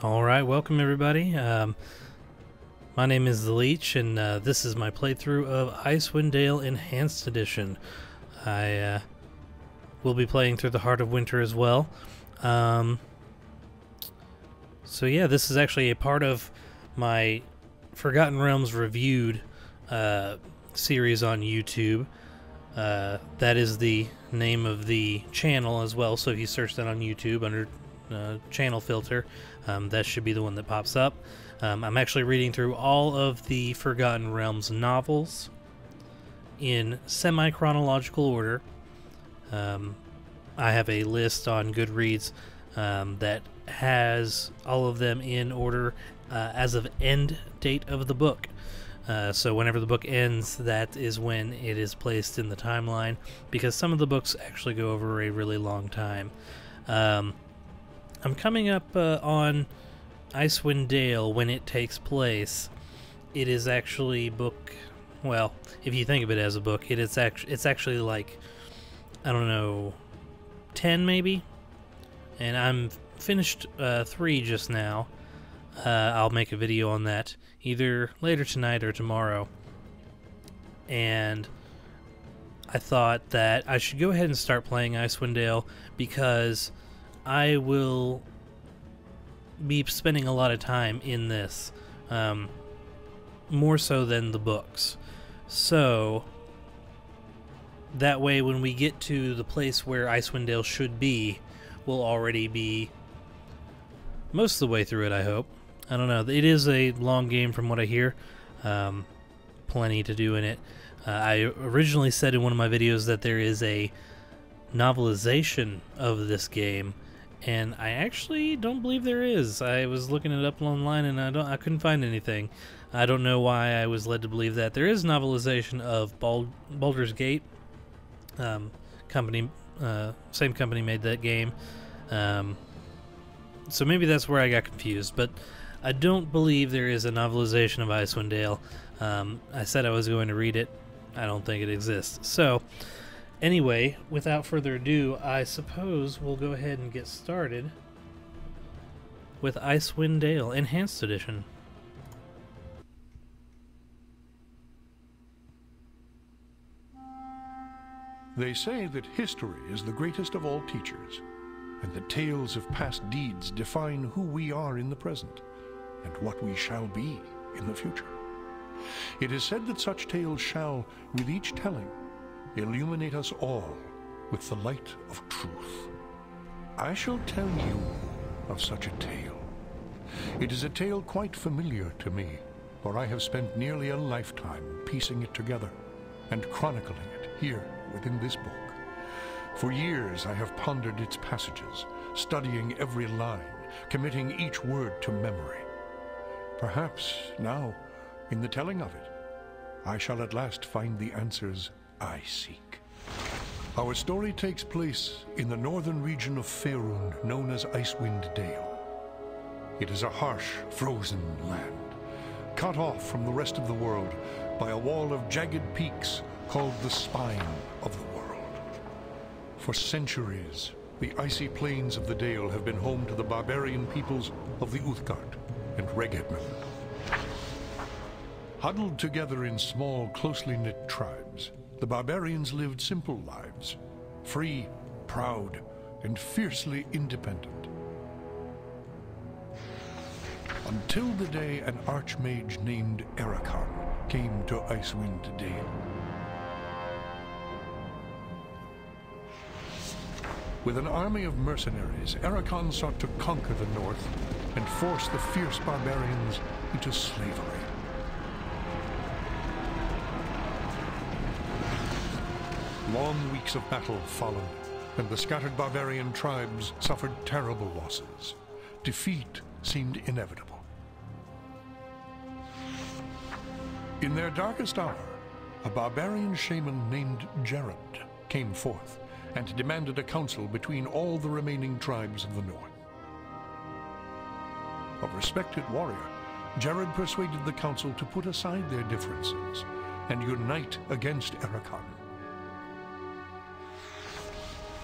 Alright, welcome everybody. My name is the Leech, and this is my playthrough of Icewind Dale Enhanced Edition. I will be playing through the Heart of Winter as well. So yeah, this is actually a part of my Forgotten Realms Reviewed series on YouTube. That is the name of the channel as well, so if you search that on YouTube under channel filter, that should be the one that pops up. I'm actually reading through all of the Forgotten Realms novels in semi-chronological order. I have a list on Goodreads that has all of them in order as of end date of the book. So whenever the book ends, that is when it is placed in the timeline, because some of the books actually go over a really long time. I'm coming up on Icewind Dale when it takes place. It is actually book, well, if you think of it as a book, it's actually like, I don't know, 10 maybe? And I'm finished 3 just now. I'll make a video on that either later tonight or tomorrow. And I thought that I should go ahead and start playing Icewind Dale, because I will be spending a lot of time in this, more so than the books. So that way when we get to the place where Icewind Dale should be, we'll already be most of the way through it, I hope. I don't know. It is a long game from what I hear. Plenty to do in it. I originally said in one of my videos that there is a novelization of this game, and I actually don't believe there is. I was looking it up online and I couldn't find anything. I don't know why I was led to believe that. There is novelization of Baldur's Gate. Same company made that game. So maybe that's where I got confused, but I don't believe there is a novelization of Icewind Dale. I said I was going to read it. I don't think it exists. So anyway, without further ado, I suppose we'll go ahead and get started with Icewind Dale Enhanced Edition. They say that history is the greatest of all teachers, and that tales of past deeds define who we are in the present, and what we shall be in the future. It is said that such tales shall, with each telling, illuminate us all with the light of truth. I shall tell you of such a tale. It is a tale quite familiar to me, for I have spent nearly a lifetime piecing it together and chronicling it here within this book. For years I have pondered its passages, studying every line, committing each word to memory. Perhaps now, in the telling of it, I shall at last find the answers I seek. Our story takes place in the northern region of Faerun, known as Icewind Dale. It is a harsh, frozen land, cut off from the rest of the world by a wall of jagged peaks called the Spine of the World. For centuries, the icy plains of the Dale have been home to the barbarian peoples of the Uthgard and Regedmund. Huddled together in small, closely knit tribes, the barbarians lived simple lives, free, proud, and fiercely independent. Until the day an archmage named Erakan came to Icewind Dale. With an army of mercenaries, Erakan sought to conquer the north and force the fierce barbarians into slavery. Long weeks of battle followed, and the scattered barbarian tribes suffered terrible losses. Defeat seemed inevitable. In their darkest hour, a barbarian shaman named Jared came forth and demanded a council between all the remaining tribes of the north. A respected warrior, Jared persuaded the council to put aside their differences and unite against Erakan.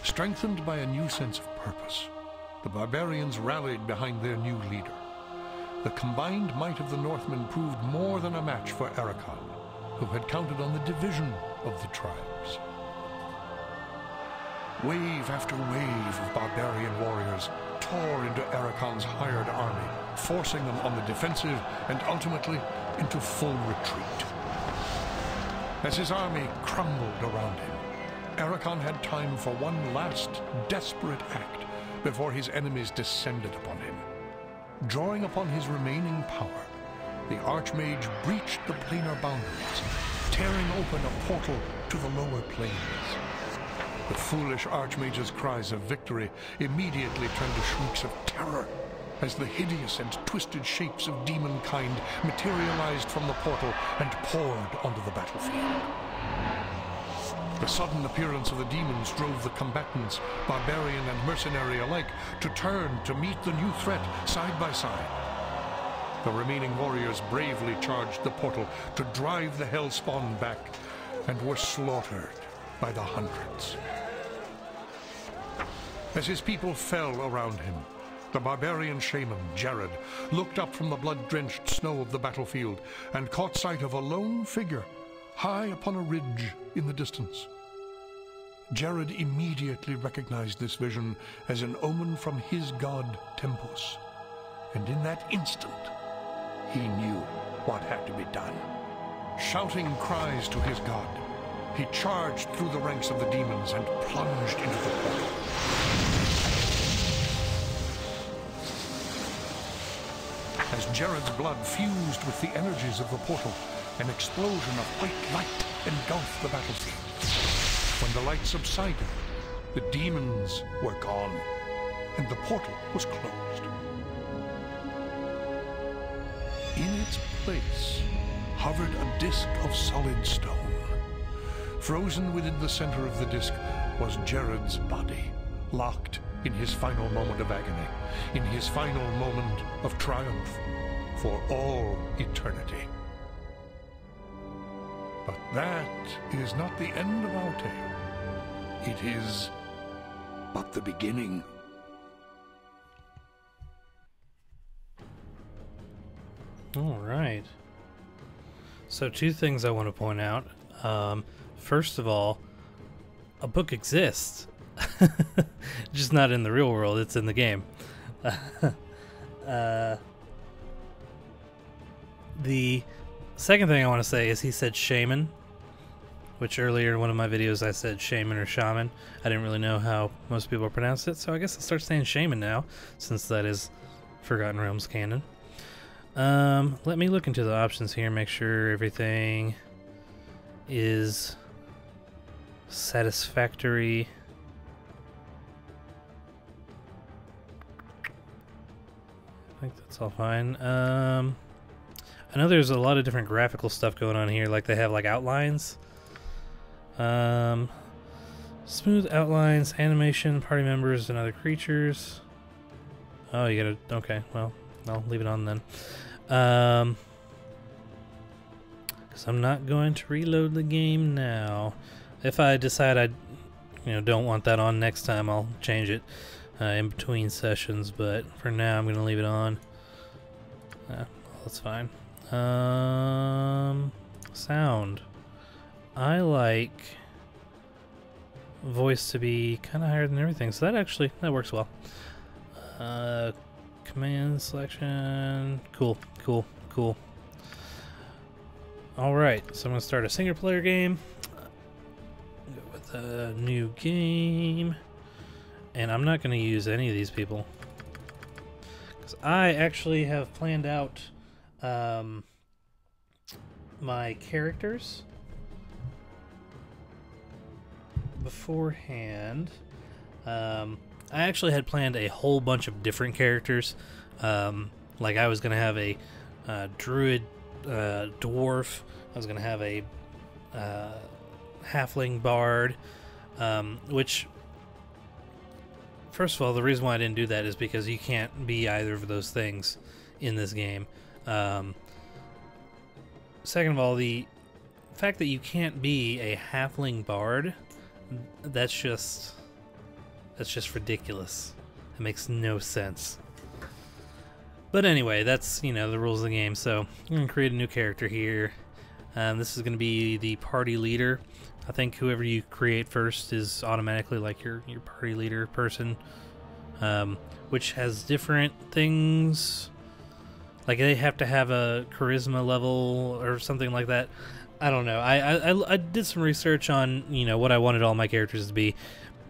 Strengthened by a new sense of purpose, the barbarians rallied behind their new leader, the combined might of the Northmen proved more than a match for Arakan, who had counted on the division of the tribes. Wave after wave of barbarian warriors tore into Arakan's hired army, forcing them on the defensive and ultimately into full retreat. As his army crumbled around him, Arakan had time for one last desperate act before his enemies descended upon him. Drawing upon his remaining power, the Archmage breached the planar boundaries, tearing open a portal to the lower planes. The foolish Archmage's cries of victory immediately turned to shrieks of terror as the hideous and twisted shapes of demonkind materialized from the portal and poured onto the battlefield. The sudden appearance of the demons drove the combatants, barbarian and mercenary alike, to turn to meet the new threat side by side. The remaining warriors bravely charged the portal to drive the Hellspawn back and were slaughtered by the hundreds. As his people fell around him, the barbarian shaman, Jared, looked up from the blood-drenched snow of the battlefield and caught sight of a lone figure high upon a ridge in the distance. Jared immediately recognized this vision as an omen from his god, Tempus, and in that instant, he knew what had to be done. Shouting cries to his god, he charged through the ranks of the demons and plunged into the portal. As Jared's blood fused with the energies of the portal, an explosion of white light engulfed the battlefield. When the light subsided, the demons were gone, and the portal was closed. In its place hovered a disk of solid stone. Frozen within the center of the disk was Jared's body, locked in his final moment of agony, in his final moment of triumph for all eternity. But that is not the end of our tale. It is but the beginning. All right. So two things I want to point out. First of all, a book exists. Just not in the real world, it's in the game. The second thing I want to say is he said shaman, which earlier in one of my videos I said shaman or shaman. I didn't really know how most people pronounce it, so I guess I'll start saying shaman now, since that is Forgotten Realms canon. Let me look into the options here, make sure everything is satisfactory. I think that's all fine. I know there's a lot of different graphical stuff going on here, like they have like outlines. Smooth outlines, animation, party members, and other creatures. Oh, you gotta, okay, well, I'll leave it on then. Because I'm not going to reload the game now. If I decide I don't want that on next time, I'll change it in between sessions, but for now I'm going to leave it on. That's fine. Sound. I like voice to be kind of higher than everything, so that works well. Command selection. Cool. Alright, so I'm going to start a single player game. Go with a new game. And I'm not going to use any of these people, because I actually have planned out my characters beforehand. I actually had planned a whole bunch of different characters. Like I was going to have a druid, dwarf. I was going to have a halfling bard, which, first of all, the reason why I didn't do that is because you can't be either of those things in this game. Second of all, the fact that you can't be a halfling bard, that's just ridiculous. It makes no sense. But anyway, that's, you know, the rules of the game. So I'm going to create a new character here. This is going to be the party leader. I think whoever you create first is automatically like your party leader person, which has different things. Like they have to have a charisma level or something like that. I don't know. I did some research on, you know, what I wanted all my characters to be,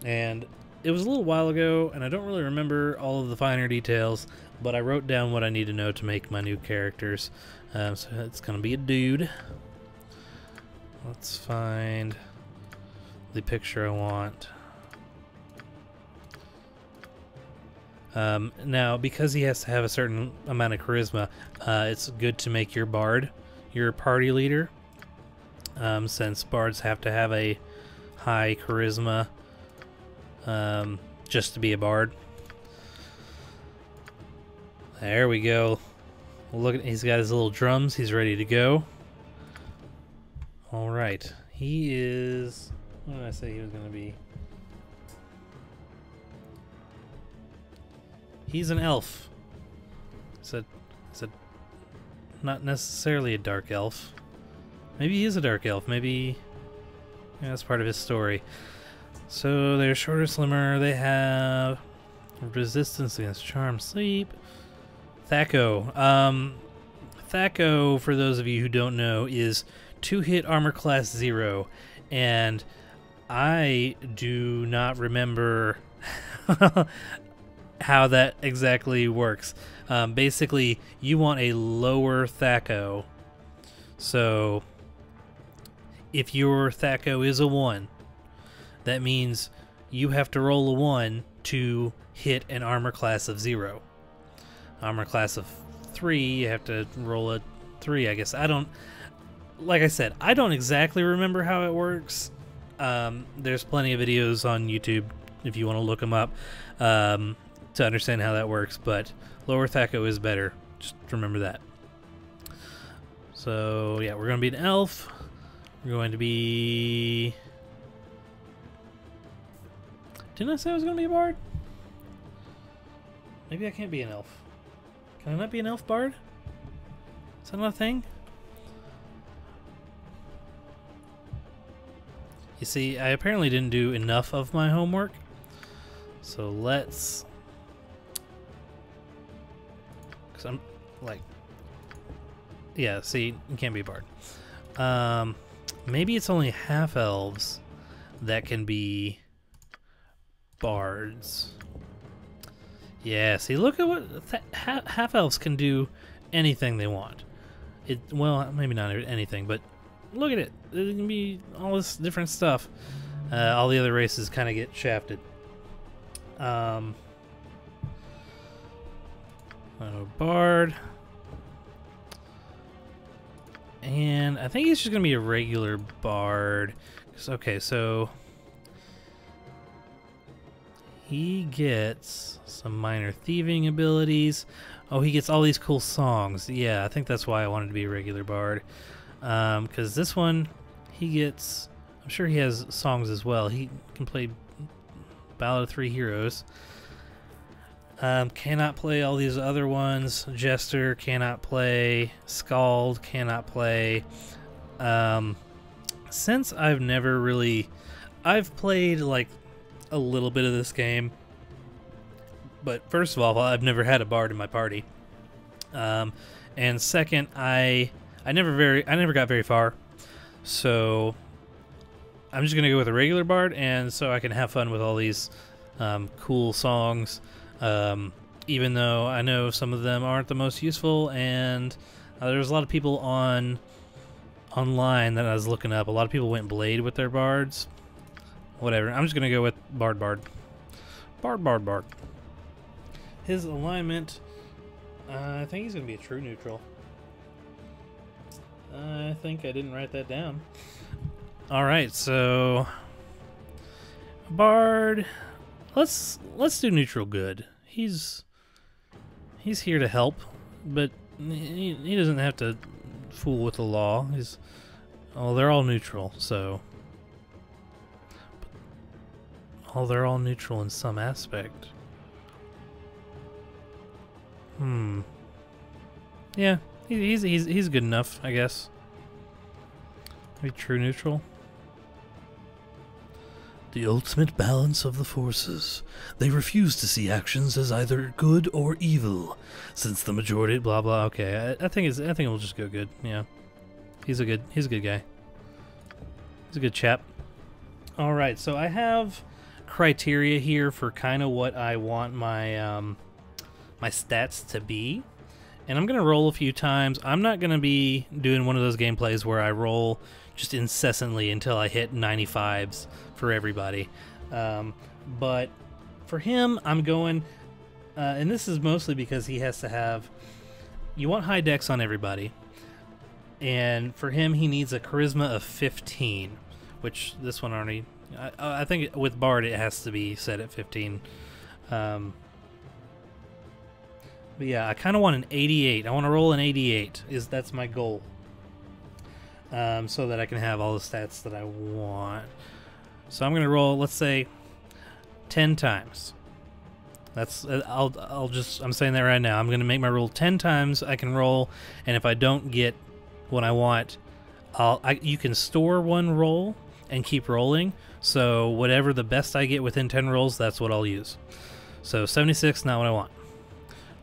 and it was a little while ago, and I don't really remember all of the finer details, but I wrote down what I need to know to make my new characters. So it's going to be a dude. Let's find the picture I want. Now, because he has to have a certain amount of charisma, it's good to make your bard your party leader, since bards have to have a high charisma just to be a bard. There we go. Look at, he's got his little drums. He's ready to go. All right, he is. What did I say he was going to be? He's an elf. It's a not necessarily a dark elf. Maybe he is a dark elf. Maybe yeah, that's part of his story. So they're shorter, slimmer. They have resistance against charm, sleep. Thaco. Thaco, for those of you who don't know, is 2-hit armor class 0, and I do not remember how that exactly works. Basically, you want a lower Thaco. So, if your Thaco is a 1, that means you have to roll a 1 to hit an armor class of 0. Armor class of 3, you have to roll a 3, I guess. I don't... Like I said, I don't exactly remember how it works. There's plenty of videos on YouTube if you want to look them up to understand how that works, but lower Thaco is better. Just remember that. So, yeah, we're going to be an elf. We're going to be... Didn't I say I was going to be a bard? Maybe I can't be an elf. Can I not be an elf bard? Is that not a thing? You see, I apparently didn't do enough of my homework. So let's... Because I'm, like... Yeah, see, you can't be a bard. Maybe it's only half-elves that can be bards. Yeah, see, look at what... half-elves can do anything they want. Well, maybe not anything, but... Look at it. There can be all this different stuff. All the other races kind of get shafted. Bard. And I think he's just going to be a regular bard. Okay, so... He gets some minor thieving abilities. Oh, he gets all these cool songs. Yeah, I think that's why I wanted to be a regular bard. Because this one, he gets... I'm sure he has songs as well. He can play Ballad of Three Heroes. Cannot play all these other ones. Jester cannot play. Scald cannot play. Since I've never really... I've played, like, a little bit of this game. But first of all, I've never had a bard in my party. And second, I never got very far, so I'm just gonna go with a regular bard, and so I can have fun with all these cool songs. Even though I know some of them aren't the most useful, and there's a lot of people online that I was looking up. A lot of people went Blade with their bards. Whatever. I'm just gonna go with bard. His alignment. I think he's gonna be a true neutral. I think I didn't write that down. Alright, so bard, let's do neutral good. He's here to help, but he doesn't have to fool with the law. They're all neutral, so they're all neutral in some aspect. Yeah, he's good enough, I guess. Maybe true neutral. The ultimate balance of the forces. They refuse to see actions as either good or evil, since the majority. Blah blah. Okay, I think we'll just go good. Yeah, he's a good guy. He's a good chap. All right, so I have criteria here for kind of what I want my my stats to be, and I'm gonna roll a few times. I'm not gonna be doing one of those gameplays where I roll just incessantly until I hit 95s for everybody. But for him, I'm going, and this is mostly because he has to have, you want high dex on everybody, and for him, he needs a charisma of 15, which this one already, I think with Bard it has to be set at 15. But yeah, I kind of want an 88. I want to roll an 88. That's my goal. So that I can have all the stats that I want. So I'm gonna roll, let's say, 10 times. That's I'm saying that right now. I'm gonna make my roll 10 times. I can roll, and if I don't get what I want, you can store one roll and keep rolling. So whatever the best I get within 10 rolls, that's what I'll use. So 76, not what I want.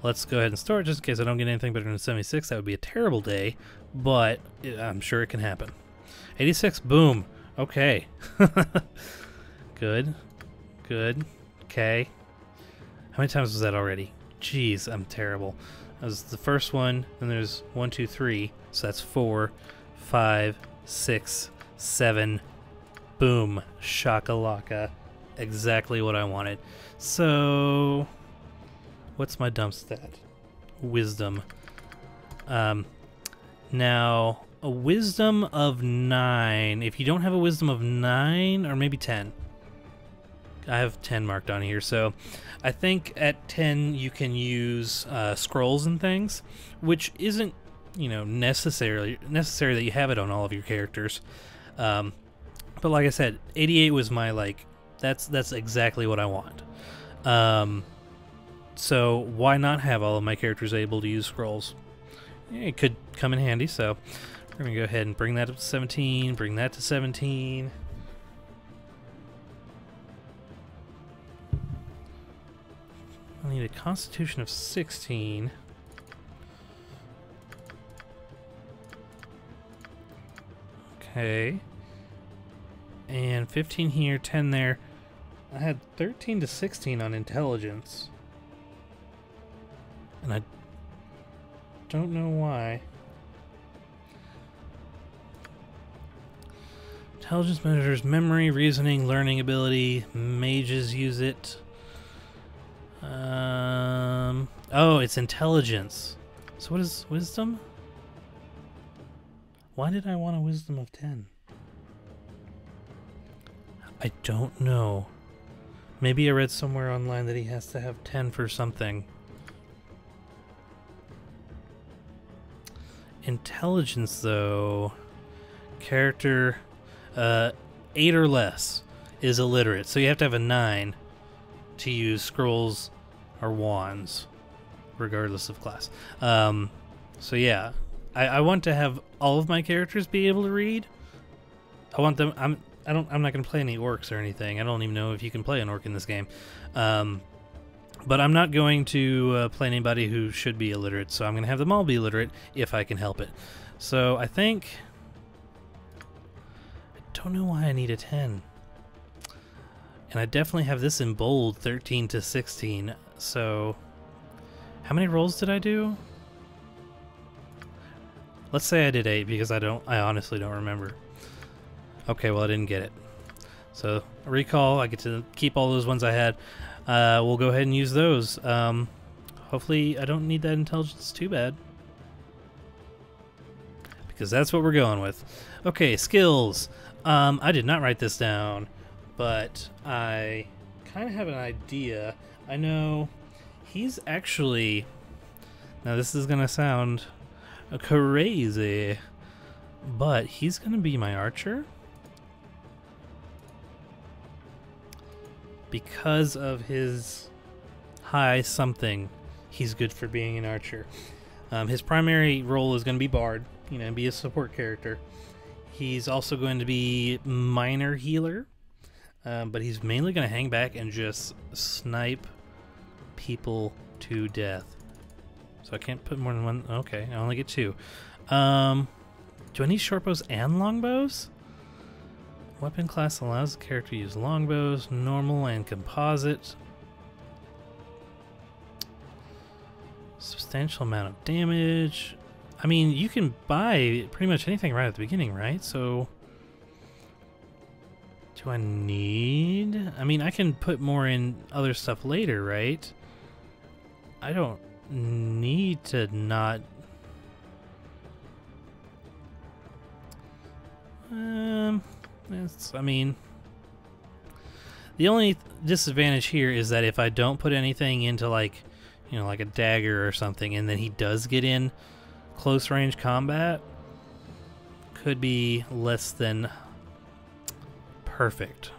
Let's go ahead and store it just in case I don't get anything better than 76. That would be a terrible day, but I'm sure it can happen. 86, boom. Okay. Good. Good. Okay. How many times was that already? Jeez, I'm terrible. That was the first one, then there's 1, 2, 3. So that's 4, 5, 6, 7. Boom. Shakalaka. Exactly what I wanted. So what's my dump stat? Wisdom. Now, a wisdom of 9. If you don't have a wisdom of 9, or maybe 10. I have 10 marked on here. So I think at 10 you can use scrolls and things, which isn't, you know, necessary that you have it on all of your characters. But like I said, 88 was my, like, that's exactly what I want. So why not have all of my characters able to use scrolls? It could come in handy, so we're going to go ahead and bring that up to 17, bring that to 17. I need a constitution of 16. Okay. And 15 here, 10 there. I had 13 to 16 on intelligence. And I don't know why. Intelligence measures memory, reasoning, learning ability. Mages use it. Oh, it's intelligence. So what is wisdom? Why did I want a wisdom of 10? I don't know. Maybe I read somewhere online that he has to have 10 for something. Intelligence, though. Character 8 or less is illiterate. So you have to have a 9 to use scrolls or wands, regardless of class. So yeah, I want to have all of my characters be able to read. I want them. I'm not going to play any orcs or anything. I don't even know if you can play an orc in this game. But I'm not going to play anybody who should be illiterate, so I'm going to have them all be illiterate if I can help it. So I think... I don't know why I need a 10. And I definitely have this in bold, 13 to 16. So how many rolls did I do? Let's say I did 8 because I honestly don't remember. Okay, well I didn't get it. So recall, I get to keep all those ones I had. We'll go ahead and use those. Hopefully I don't need that intelligence too bad, because that's what we're going with. Okay, skills. I did not write this down, but I kind of have an idea. I know he's actually... Now this is going to sound crazy, but he's going to be my archer. Because of his high something, he's good for being an archer. His primary role is going to be Bard, you know, be a support character. He's also going to be minor healer, but he's mainly going to hang back and just snipe people to death. So I can't put more than one. Okay, I only get 2. Do I need short bows and longbows? Weapon class allows the character to use longbows, normal, and composite. Substantial amount of damage. I mean, you can buy pretty much anything right at the beginning, right? So, do I need... I mean, I can put more in other stuff later, right? I don't need to not... I mean... The only disadvantage here is that if I don't put anything into, like, you know, like a dagger or something, and then he does get in close range combat, could be less than perfect.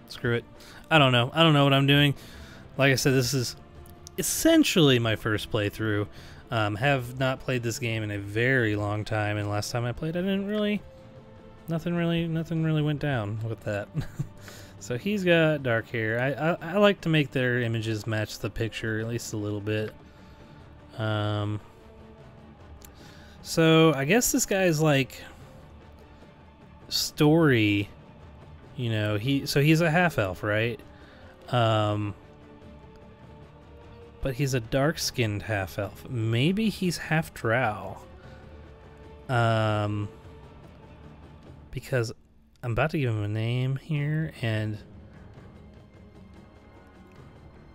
Screw it. I don't know. I don't know what I'm doing. Like I said, this is essentially my first playthrough. Have not played this game in a very long time, and last time I played, I didn't really... Nothing really went down with that. So he's got dark hair. I like to make their images match the picture at least a little bit. So I guess this guy's like story, you know, he's a half elf, right? But he's a dark-skinned half elf. Maybe he's half drow. Because I'm about to give him a name here, and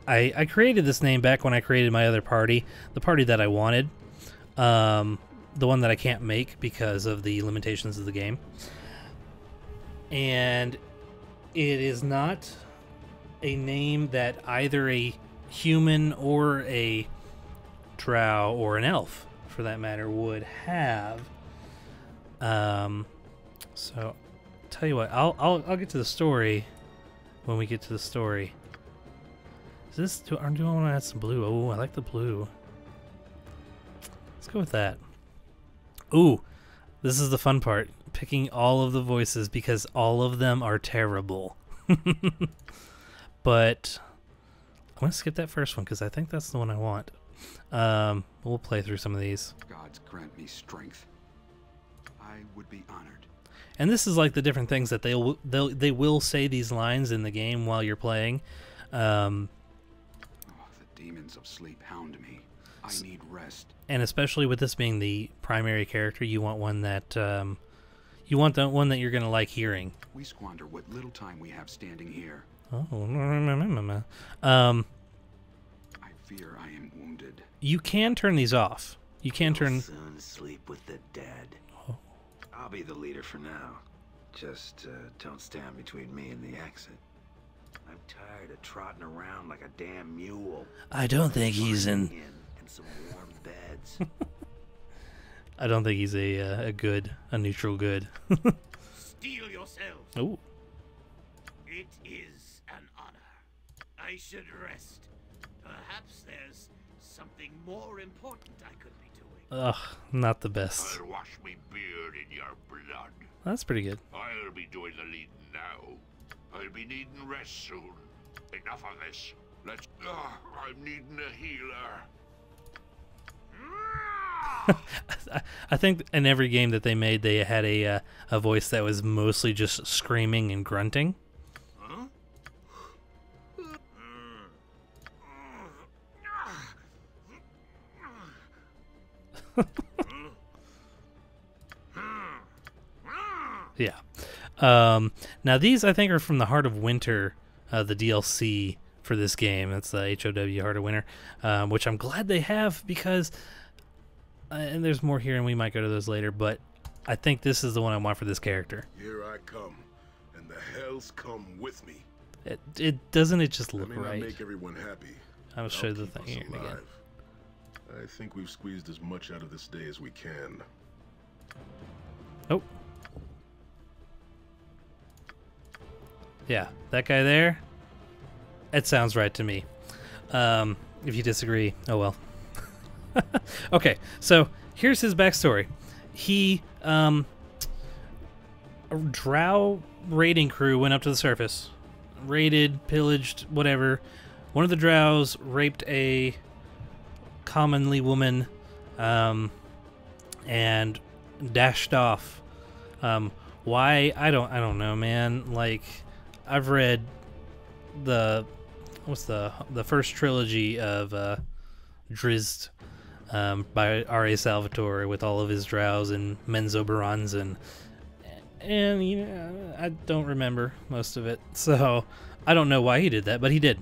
I created this name back when I created my other party, the party that I wanted, the one that I can't make because of the limitations of the game. And it is not a name that either a human or a drow or an elf, for that matter, would have. So, tell you what, I'll get to the story when we get to the story. Is this? Do I want to add some blue? Oh, I like the blue. Let's go with that. Ooh, this is the fun part. Picking all of the voices because all of them are terrible. But I'm going to skip that first one because I think that's the one I want. We'll play through some of these. Gods grant me strength. I would be honored. And this is like the different things that they will say these lines in the game while you're playing. The demons of sleep hound me. I need rest. And especially with this being the primary character, you want one that you want the one that you're gonna like hearing. We squander what little time we have standing here. Oh, I fear I am wounded. You can turn these off. You can turn. Soon sleep with the dead. Oh. I'll be the leader for now. Just don't stand between me and the exit. I'm tired of trotting around like a damn mule. I don't think he's in some warm beds. I don't think he's a neutral good. Steel yourselves. Oh. It is an honor. I should rest. Perhaps there's something more important I could be doing. Ugh, not the best. I'll wash me beard in your blood. That's pretty good. I'll be doing the leading now. I'll be needing rest soon. Enough of this. Let's... I'm needing a healer. I think in every game that they made, they had a voice that was mostly just screaming and grunting. Huh? Yeah. Now these I think are from the Heart of Winter, the DLC for this game. That's the HOW Heart of Winter, which I'm glad they have because, and there's more here, and we might go to those later. But I think this is the one I want for this character. Here I come, and the hells come with me. It doesn't it just look I may right? not make everyone happy. I'll show you the thing here again. I think we've squeezed as much out of this day as we can. Oh. Yeah, that guy there, It sounds right to me. If you disagree, oh well. Okay, so here's his backstory. He, a drow raiding crew went up to the surface. Raided, pillaged, whatever. One of the drows raped a commonly woman, and dashed off. Why? I don't know, man. Like, I've read the first trilogy of Drizzt, by R.A. Salvatore, with all of his drows and Menzoberran's, and you know, I don't remember most of it, so I don't know why he did that, but he did.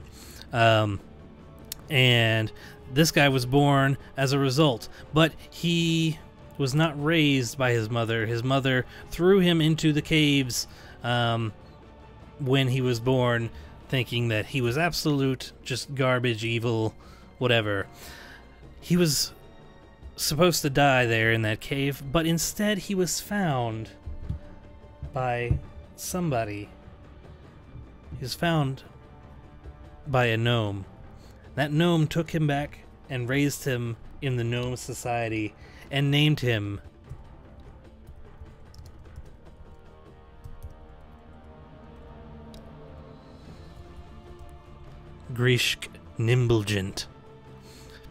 And this guy was born as a result, but he was not raised by his mother. His mother threw him into the caves when he was born, thinking that he was absolute, just garbage, evil, whatever. He was supposed to die there in that cave, but instead he was found by somebody. He was found by a gnome. That gnome took him back and raised him in the gnome society and named him Grishk Nimblegent.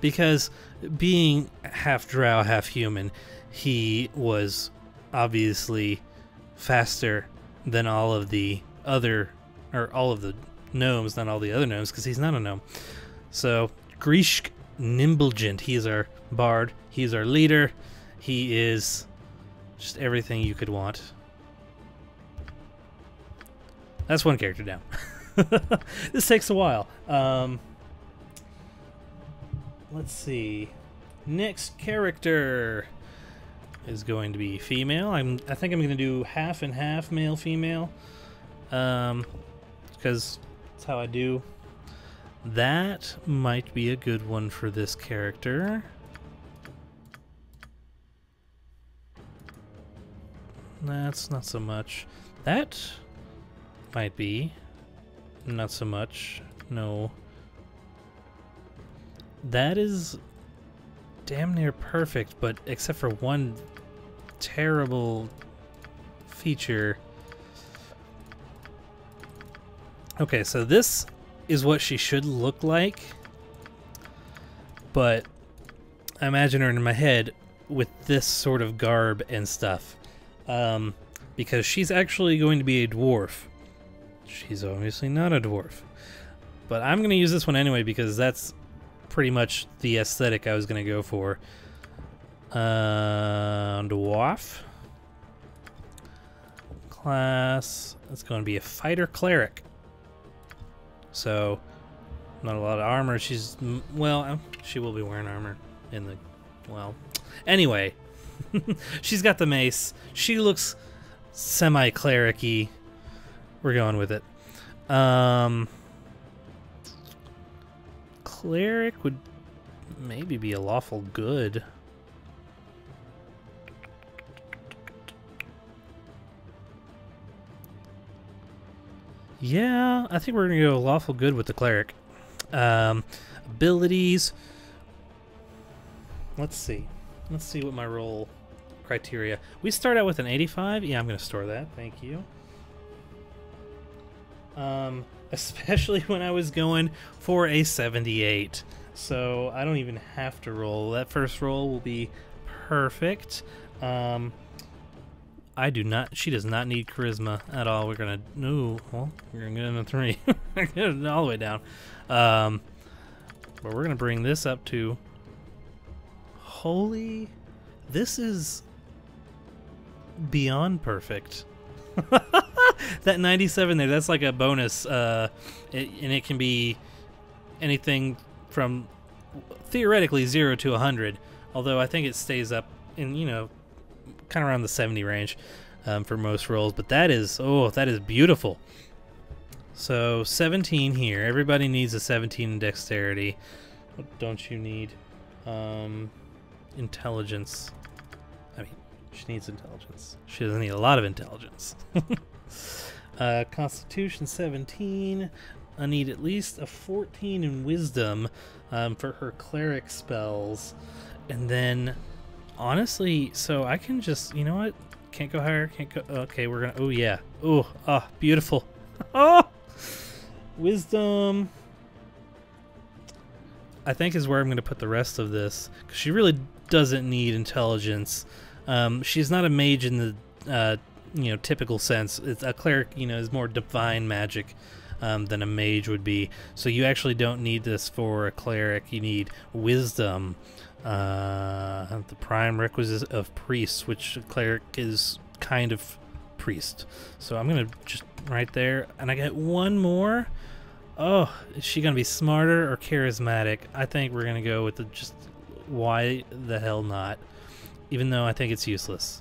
Because being half drow, half human, he was obviously faster than all of the other, or all of the gnomes, not all the other gnomes, because he's not a gnome. So, Grishk Nimblegent, he is our bard, he is our leader, he is just everything you could want. That's one character down. This takes a while. Let's see. Next character is going to be female. I think I'm going to do half and half, male, female. Because that's how I do. That might be a good one for this character. That's not so much. That might be not so much. No. That is damn near perfect, but except for one terrible feature. Okay, so this is what she should look like, but I imagine her in my head with this sort of garb and stuff, because she's actually going to be a dwarf. She's obviously not a dwarf, but I'm going to use this one anyway because that's pretty much the aesthetic I was going to go for. Dwarf. Class, it's going to be a fighter cleric. So, not a lot of armor. She's, well, she will be wearing armor in the, well, anyway. She's got the mace. She looks semi-cleric-y. We're going with it. Cleric would maybe be a lawful good. Yeah, I think we're going to go lawful good with the cleric. Abilities. Let's see. Let's see what my role criteria. We start out with an 85. Yeah, I'm going to store that. Thank you. Especially when I was going for a 78. So I don't even have to roll. That first roll will be perfect. I do not. She does not need charisma at all. We're gonna. No. Well, we're gonna get in a 3. Get it all the way down. But we're gonna bring this up to. Holy. This is beyond perfect. That 97 there. That's like a bonus. And it can be anything from theoretically 0 to 100. Although I think it stays up in, you know, kind of around the 70 range for most rolls, but that is, oh, that is beautiful. So 17 here. Everybody needs a 17 in dexterity. What don't you need? Intelligence. I mean, she needs intelligence. She doesn't need a lot of intelligence. Constitution 17. I need at least a 14 in wisdom for her cleric spells. And then, honestly, so I can just, you know what? Can't go higher, can't go, okay, we're gonna, oh yeah. Oh, ah, beautiful. Oh! Wisdom, I think, is where I'm gonna put the rest of this, because she really doesn't need intelligence. She's not a mage in the, you know, typical sense. It's a cleric, you know, is more divine magic than a mage would be. So you actually don't need this for a cleric. You need wisdom, the prime requisite of priest, which a cleric is kind of priest. So I'm gonna just right there, and I get one more. Oh, is she gonna be smarter or charismatic? I think we're gonna go with the just why the hell not, even though I think it's useless.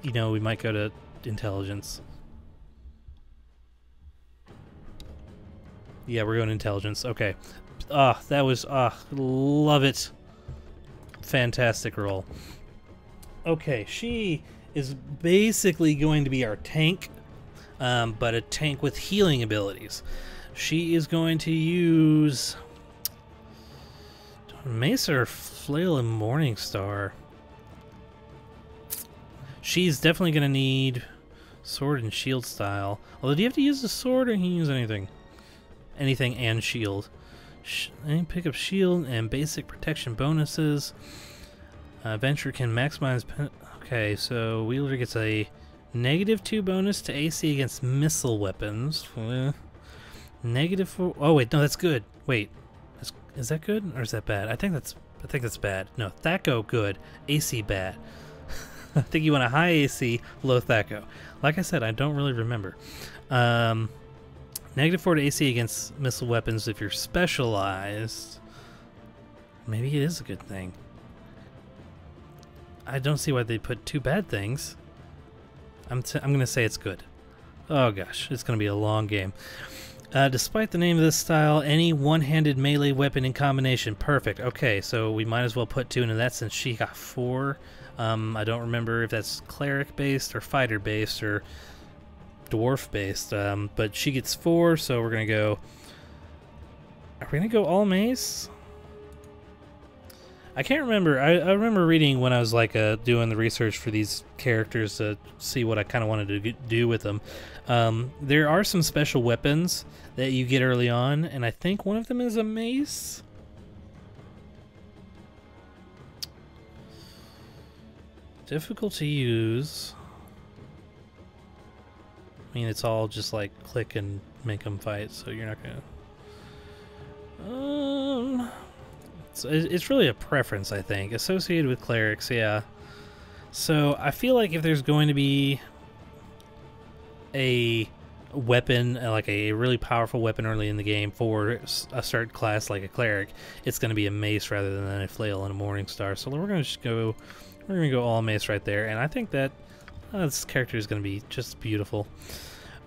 You know, we might go to intelligence. Yeah, we're going to intelligence. Okay. That was, love it. Fantastic roll. Okay, she is basically going to be our tank, but a tank with healing abilities. She is going to use Mace or Flail and Morningstar. She's definitely going to need sword and shield style. Although, do you have to use the sword, or can you use anything? Anything and shield. Pick up shield and basic protection bonuses. Venture can maximize... Okay, so wielder gets a -2 bonus to AC against missile weapons. -4... Oh, wait, no, that's good. Wait, is that good, or is that bad? I think that's bad. No, Thaco, good. AC, bad. I think you want a high AC, low Thaco. Like I said, I don't really remember. -4 to AC against missile weapons if you're specialized. Maybe it is a good thing. I don't see why they put two bad things. I'm going to say it's good. Oh gosh, it's going to be a long game. Despite the name of this style, any one-handed melee weapon in combination. Perfect. Okay, so we might as well put 2 into that since she got 4. I don't remember if that's cleric-based or fighter-based or dwarf-based, but she gets 4, so we're going to go... Are we going to go all mace? I can't remember. I remember reading when I was like doing the research for these characters to see what I kind of wanted to do with them. There are some special weapons that you get early on, and I think one of them is a mace. Difficult to use. I mean, it's all just like click and make them fight, so you're not gonna... It's really a preference, I think. Associated with clerics, yeah. So I feel like if there's going to be a weapon, like a really powerful weapon early in the game for a certain class like a cleric, it's going to be a mace rather than a flail and a Morningstar. So we're going to just go... We're going to go all mace right there, and I think that this character is going to be just beautiful.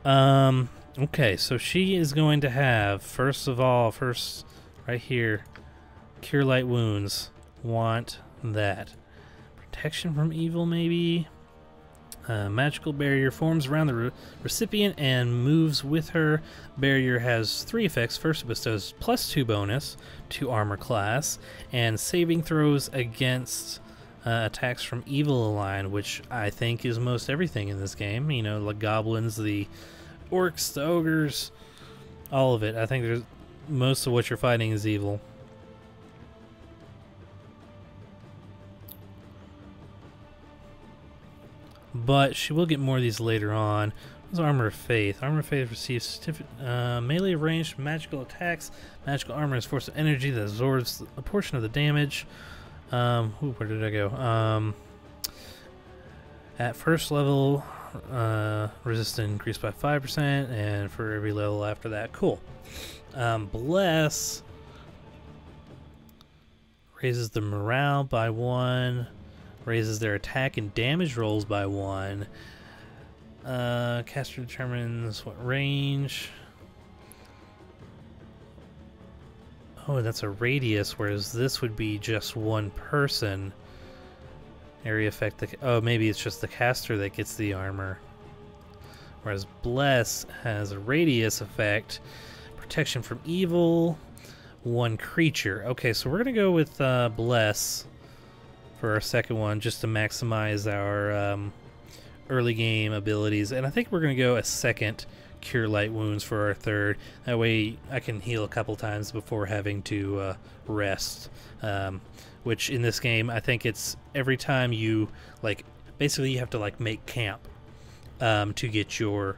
Okay, so she is going to have, first right here, Cure Light Wounds. Want that. Protection from evil, maybe? Magical barrier forms around the recipient and moves with her. Barrier has 3 effects. First, it bestows +2 bonus to armor class, and saving throws against... attacks from evil aligned, which I think is most everything in this game. You know, the goblins, the orcs, the ogres, all of it. I think there's most of what you're fighting is evil. But she will get more of these later on. What's Armor of Faith? Armor of Faith receives melee ranged magical attacks. Magical armor is force of energy that absorbs a portion of the damage. Where did I go? At first level, resistance increased by 5%, and for every level after that. Cool. Bless raises the morale by 1, raises their attack and damage rolls by 1. Caster determines what range. Oh, that's a radius, whereas this would be just one person. Area effect. Oh, maybe it's just the caster that gets the armor. whereas Bless has a radius effect, protection from evil, 1 creature. Okay, so we're gonna go with Bless for our second one, just to maximize our early game abilities, and I think we're gonna go a second Cure Light Wounds for our third. That way I can heal a couple times before having to rest. Which in this game, I think it's every time you, like, basically you have to, like, make camp to get your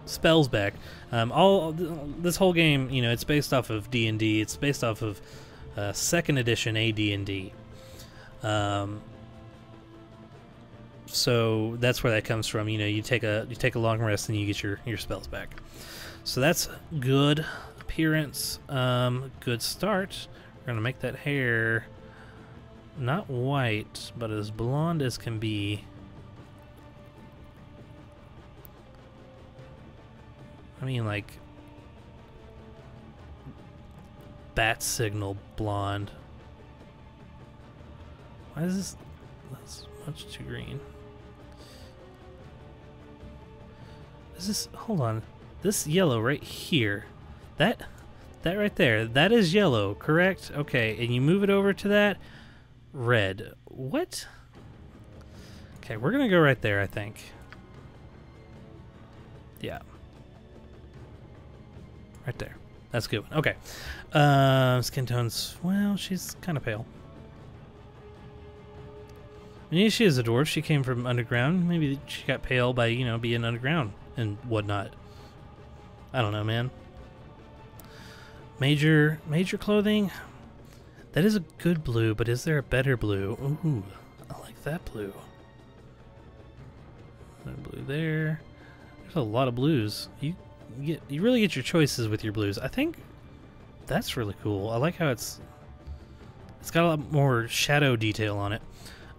spells back. This whole game, you know, it's based off of D&D. It's based off of 2nd edition AD&D. So that's where that comes from. You know, you take a long rest and you get your spells back. So that's good appearance. Good start. We're gonna make that hair not white, but as blonde as can be. I mean, like bat signal blonde. Why is this? That's much too green. Is this? Hold on. This yellow right here. That right there. That is yellow, correct? Okay, and you move it over to that red. What? Okay, we're gonna go right there, I think. Yeah. Right there. That's a good one. Okay. Skin tones. Well, she's kind of pale. Maybe she is a dwarf. She came from underground. Maybe she got pale by, you know, being underground and whatnot. I don't know, man. Major clothing. That is a good blue, but is there a better blue? Ooh, I like that blue. That blue there. There's a lot of blues. You really get your choices with your blues. I think that's really cool. I like how it's got a lot more shadow detail on it.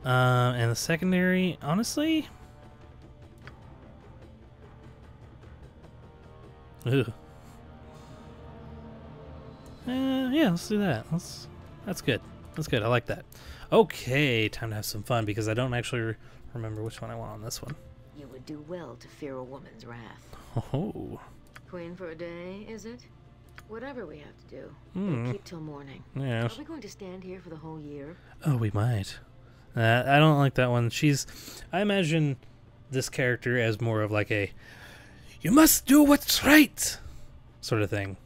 And the secondary, honestly, ugh. Yeah, let's do that. That's good. That's good. I like that. Okay, time to have some fun because I don't actually remember which one I want on this one. You would do well to fear a woman's wrath. Oh. Queen for a day, is it? Whatever we have to do. We'll keep till morning. Yeah. Are we going to stand here for the whole year? Oh, we might. I don't like that one. I imagine this character as more of like a, you must do what's right sort of thing.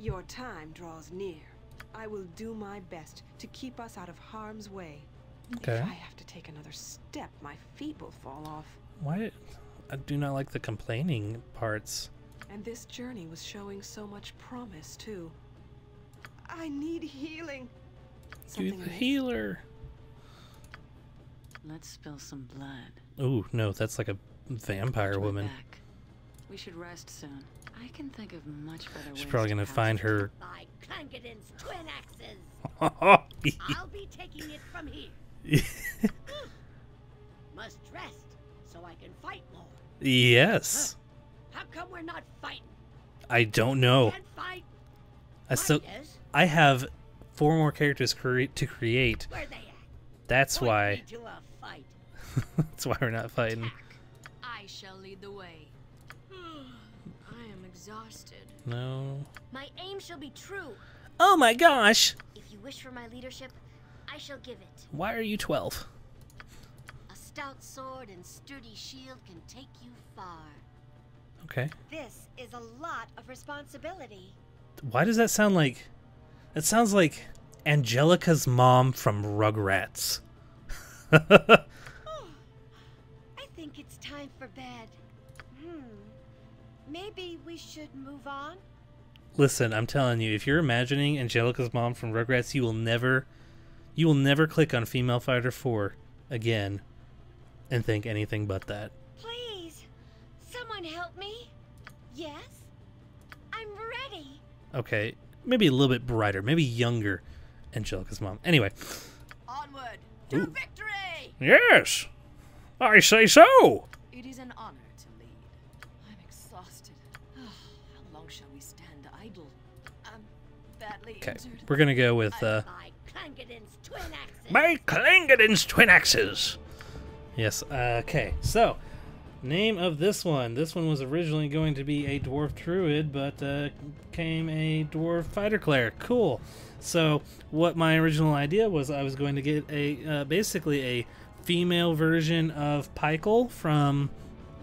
Your time draws near. I will do my best to keep us out of harm's way. Okay. If I have to take another step, my feet will fall off. Why? I do not like the complaining parts. And this journey was showing so much promise, too. I need healing. You the healer. Let's spill some blood. Oh, no, that's like a vampire woman. Back. We should rest soon. I can think of much better ways. She's probably going to find her. By Clangeddin's twin axes. I'll be taking it from here. Must rest so I can fight more. Yes. How come we're not fighting? I don't know. Can't fight. I have 4 more characters to create. Where they at? That's Point why. me to a fight. That's why we're not fighting. I shall lead the way. I am exhausted. No. My aim shall be true. Oh my gosh. If you wish for my leadership, I shall give it. Why are you 12? A stout sword and sturdy shield can take you far. Okay. This is a lot of responsibility. Why does that sound like... That sounds like Angelica's mom from Rugrats. I think it's time for bed. Maybe we should move on? Listen, I'm telling you, if you're imagining Angelica's mom from Rugrats, you will never click on Female Fighter 4 again and think anything but that. Please, someone help me. Yes, I'm ready. Okay, maybe a little bit brighter, maybe younger Angelica's mom. Anyway. Onward to victory! Yes, I say so. It is an honor to lead. I'm exhausted. How long shall we stand idle? I'm badly injured. We're gonna go with By Clangeddin's twin axes. by Clangeddin's twin axes. Yes. Okay. So, name of this one. This one was originally going to be a dwarf druid, but became a dwarf fighter cleric. Cool. So, what my original idea was, I was going to get a basically a female version of Pykel from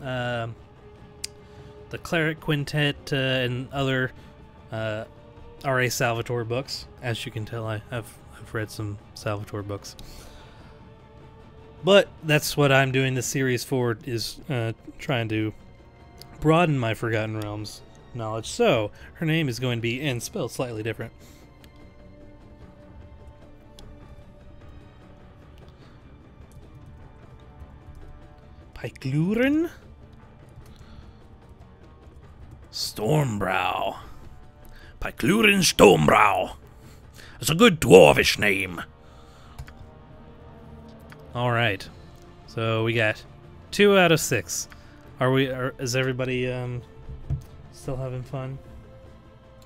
the Cleric Quintet and other R.A. Salvatore books. As you can tell, I've read some Salvatore books. But that's what I'm doing this series for, is trying to broaden my Forgotten Realms knowledge. So, her name is going to be, and spelled slightly different, Pykluren Stormbrow. Pykluren Stormbrow. It's a good dwarvish name. Alright. So we got 2 out of 6. Is everybody still having fun?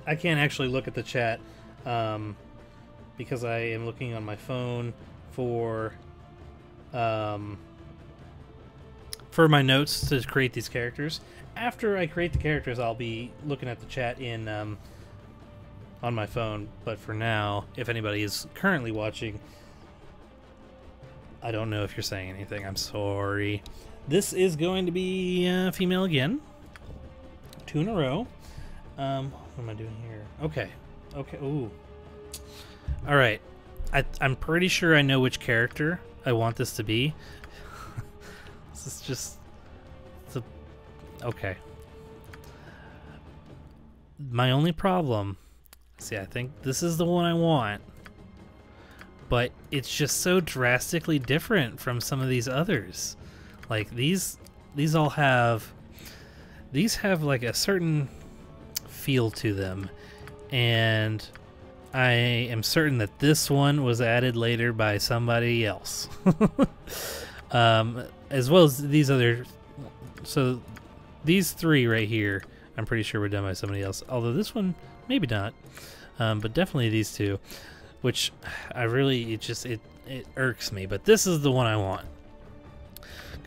I can't actually look at the chat because I am looking on my phone for my notes to create these characters. After I create the characters, I'll be looking at the chat in on my phone. But for now, if anybody is currently watching, I don't know if you're saying anything. I'm sorry. This is going to be female again. 2 in a row. What am I doing here? Okay. Okay. Ooh. All right. I'm pretty sure I know which character I want this to be. This is just... okay. My only problem... See, I think this is the one I want. But it's just so drastically different from some of these others. Like, these all have... These have, like, a certain feel to them. And I am certain that this one was added later by somebody else. As well as these other... So, these 3 right here, I'm pretty sure were done by somebody else. Although this one, maybe not. But definitely these 2. Which, I really... It irks me. But this is the one I want.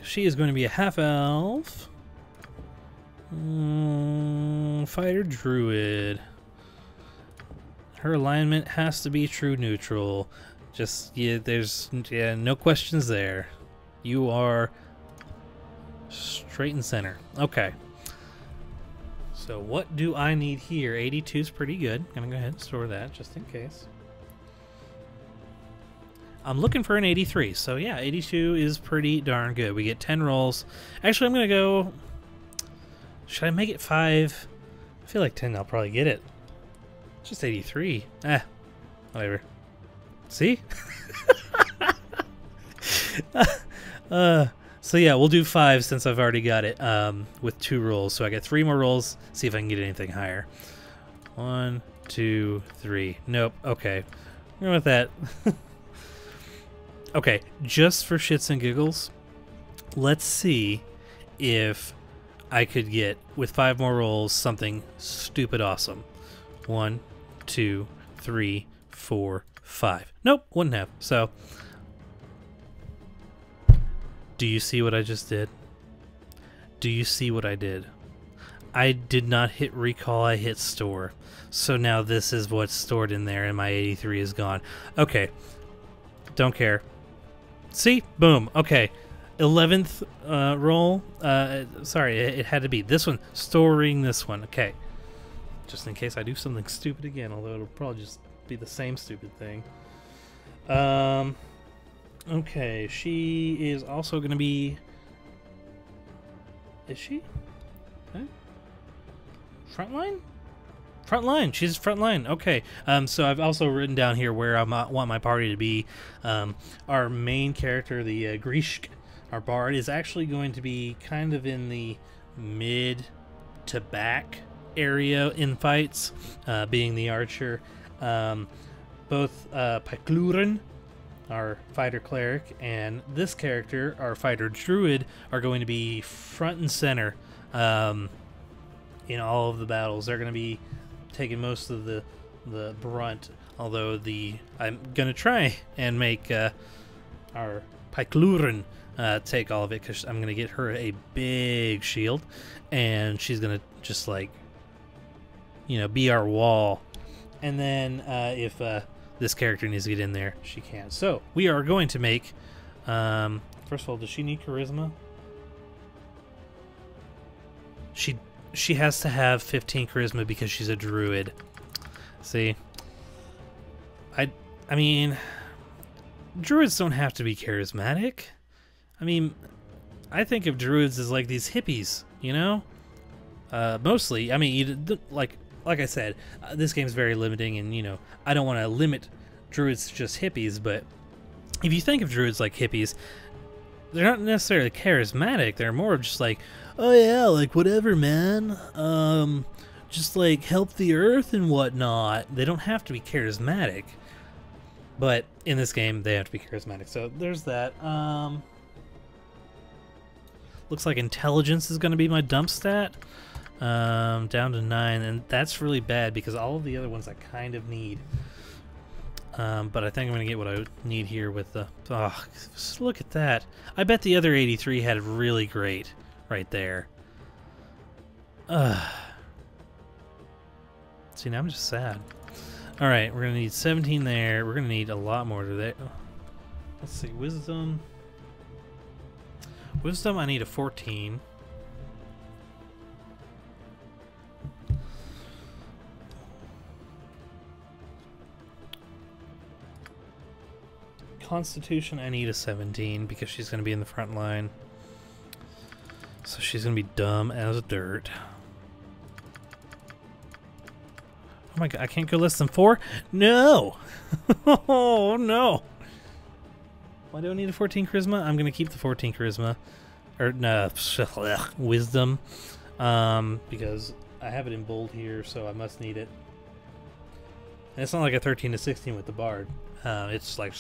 She is going to be a half-elf. Fighter druid. Her alignment has to be true neutral. Just, there's no questions there. You are straight and center. Okay. So what do I need here? 82 is pretty good. Gonna go ahead and store that just in case. I'm looking for an 83. So yeah, 82 is pretty darn good. We get 10 rolls. Actually, I'm gonna go... Should I make it 5? I feel like 10, I'll probably get it. Just 83. Whatever. See? So yeah, we'll do 5 since I've already got it with 2 rolls. So I get 3 more rolls. See if I can get anything higher. 1, 2, 3. Nope. Okay. We're going with that. Okay, just for shits and giggles, let's see if I could get, with 5 more rolls, something stupid awesome. 1, 2, 3, 4, 5. Nope, wouldn't have. So, do you see what I just did? Do you see what I did? I did not hit recall, I hit store. So now this is what's stored in there and my 83 is gone. Okay, don't care. See? Boom. Okay. 11th roll. Sorry, it had to be this one. Storing this one. Okay. Just in case I do something stupid again, although it'll probably just be the same stupid thing. Okay, she is also going to be... Is she? Okay. Frontline? Frontline. She's frontline. Okay. So I've also written down here where I want my party to be. Our main character, the Grishk, our bard, is actually going to be kind of in the mid to back area in fights, being the archer. Both Pykluren, our fighter cleric, and this character, our fighter druid, are going to be front and center in all of the battles. They're going to be taking most of the brunt, although I'm going to try and make our Pykluren take all of it because I'm going to get her a big shield, and she's going to just, like, you know, be our wall. And then if this character needs to get in there, she can. So we are going to make, first of all, does she need charisma? She has to have 15 charisma because she's a druid. See, I mean, druids don't have to be charismatic. I mean, I think of druids as like these hippies, you know? Mostly, I mean, like I said, this game's very limiting, and, you know, I don't want to limit druids to just hippies, but if you think of druids like hippies, they're not necessarily charismatic. They're more just like, oh yeah, like whatever, man. Just like help the earth and whatnot. They don't have to be charismatic, but in this game they have to be charismatic. So there's that. Looks like intelligence is going to be my dump stat. Down to 9, and that's really bad because all of the other ones I kind of need. But I think I'm going to get what I need here with the... Oh, just look at that. I bet the other 83 had it really great right there. See, now I'm just sad. Alright, we're going to need 17 there. We're going to need a lot more to there. Let's see, wisdom. Wisdom, I need a 14. Constitution, I need a 17 because she's going to be in the front line. So she's going to be dumb as dirt. Oh my god, I can't go less than 4? No! Oh no! Why do I need a 14 charisma? I'm going to keep the 14 charisma. Or, no, wisdom. Because I have it in bold here, so I must need it. And it's not like a 13 to 16 with the bard. It's like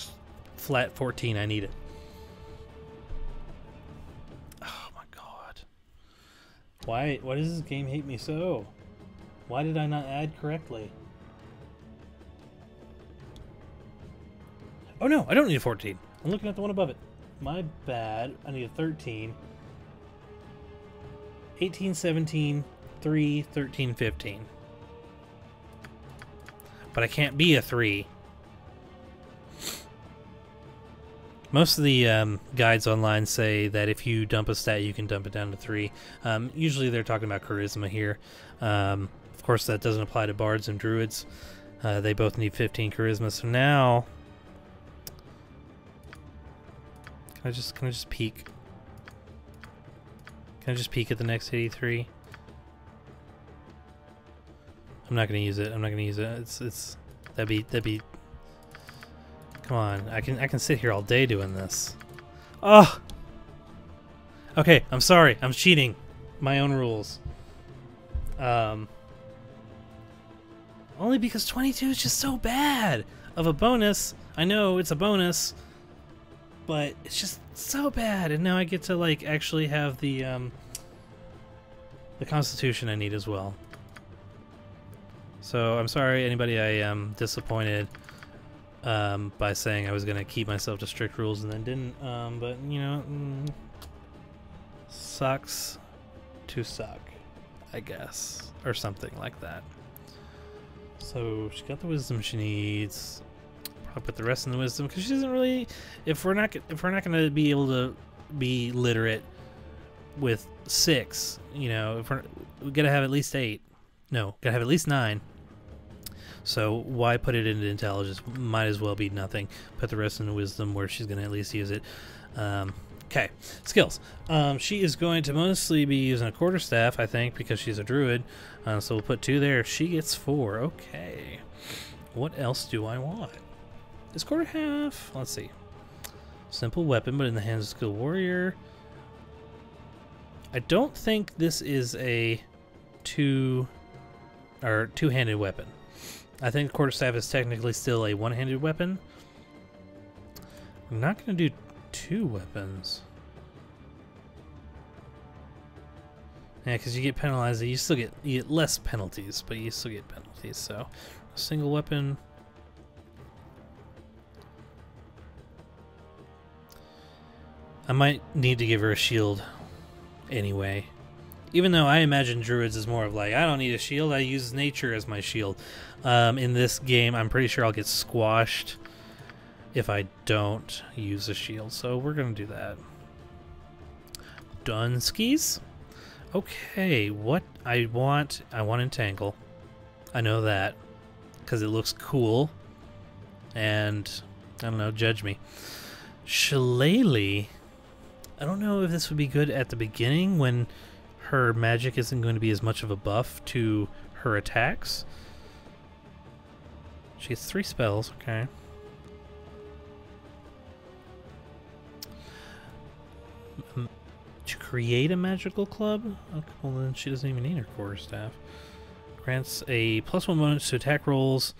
flat 14, I need it. Oh my god. Why does this game hate me so? Why did I not add correctly? Oh no, I don't need a 14. I'm looking at the one above it. My bad. I need a 13. 18, 17, 3, 13, 15. But I can't be a 3. Most of the guides online say that if you dump a stat, you can dump it down to 3. Usually they're talking about charisma here. Of course, that doesn't apply to bards and druids. They both need 15 charisma. So now, can I just peek? Can I just peek at the next 83? I'm not gonna use it. I'm not gonna use it. That'd be. Come on, I can sit here all day doing this. Oh! Okay, I'm sorry. I'm cheating. My own rules. Only because 22 is just so bad of a bonus. I know it's a bonus, but it's just so bad. And now I get to, like, actually have the Constitution I need as well. So I'm sorry, anybody I disappointed by saying I was going to keep myself to strict rules and then didn't. But, you know, sucks to suck, I guess. Or something like that. So she got the wisdom she needs. Probably put the rest in the wisdom because she doesn't really. If we're not going to be able to be literate with 6, you know, we gotta have at least 8. No, gotta have at least 9. So why put it into intelligence? Might as well be nothing. Put the rest into wisdom where she's gonna at least use it. Okay, skills. She is going to mostly be using a quarterstaff, I think, because she's a druid. So we'll put 2 there. She gets 4. Okay. What else do I want? Is quarter half? Let's see. Simple weapon, but in the hands of a skilled warrior. I don't think this is a two-handed weapon. I think quarterstaff is technically still a one-handed weapon. I'm not going to do 2 weapons. Yeah, because you get penalized. You get less penalties, but you still get penalties. So, a single weapon. I might need to give her a shield anyway. Even though I imagine druids is more of like, I don't need a shield, I use nature as my shield. In this game, I'm pretty sure I'll get squashed if I don't use a shield. So we're going to do that. Dunskies? Okay, what I want Entangle. I know that because it looks cool. And, I don't know, judge me. Shillelagh, I don't know if this would be good at the beginning when her magic isn't going to be as much of a buff to her attacks. She has 3 spells, okay. To create a magical club? Okay, well then she doesn't even need her quarterstaff. Grants a +1 bonus to attack rolls,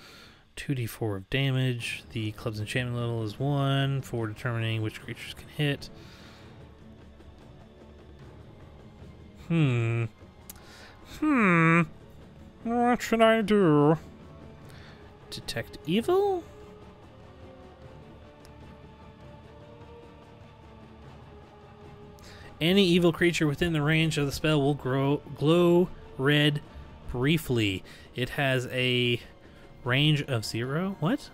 2d4 of damage. The club's enchantment level is 1 for determining which creatures can hit. What should I do? Detect evil? Any evil creature within the range of the spell will glow red briefly. It has a range of 0. What?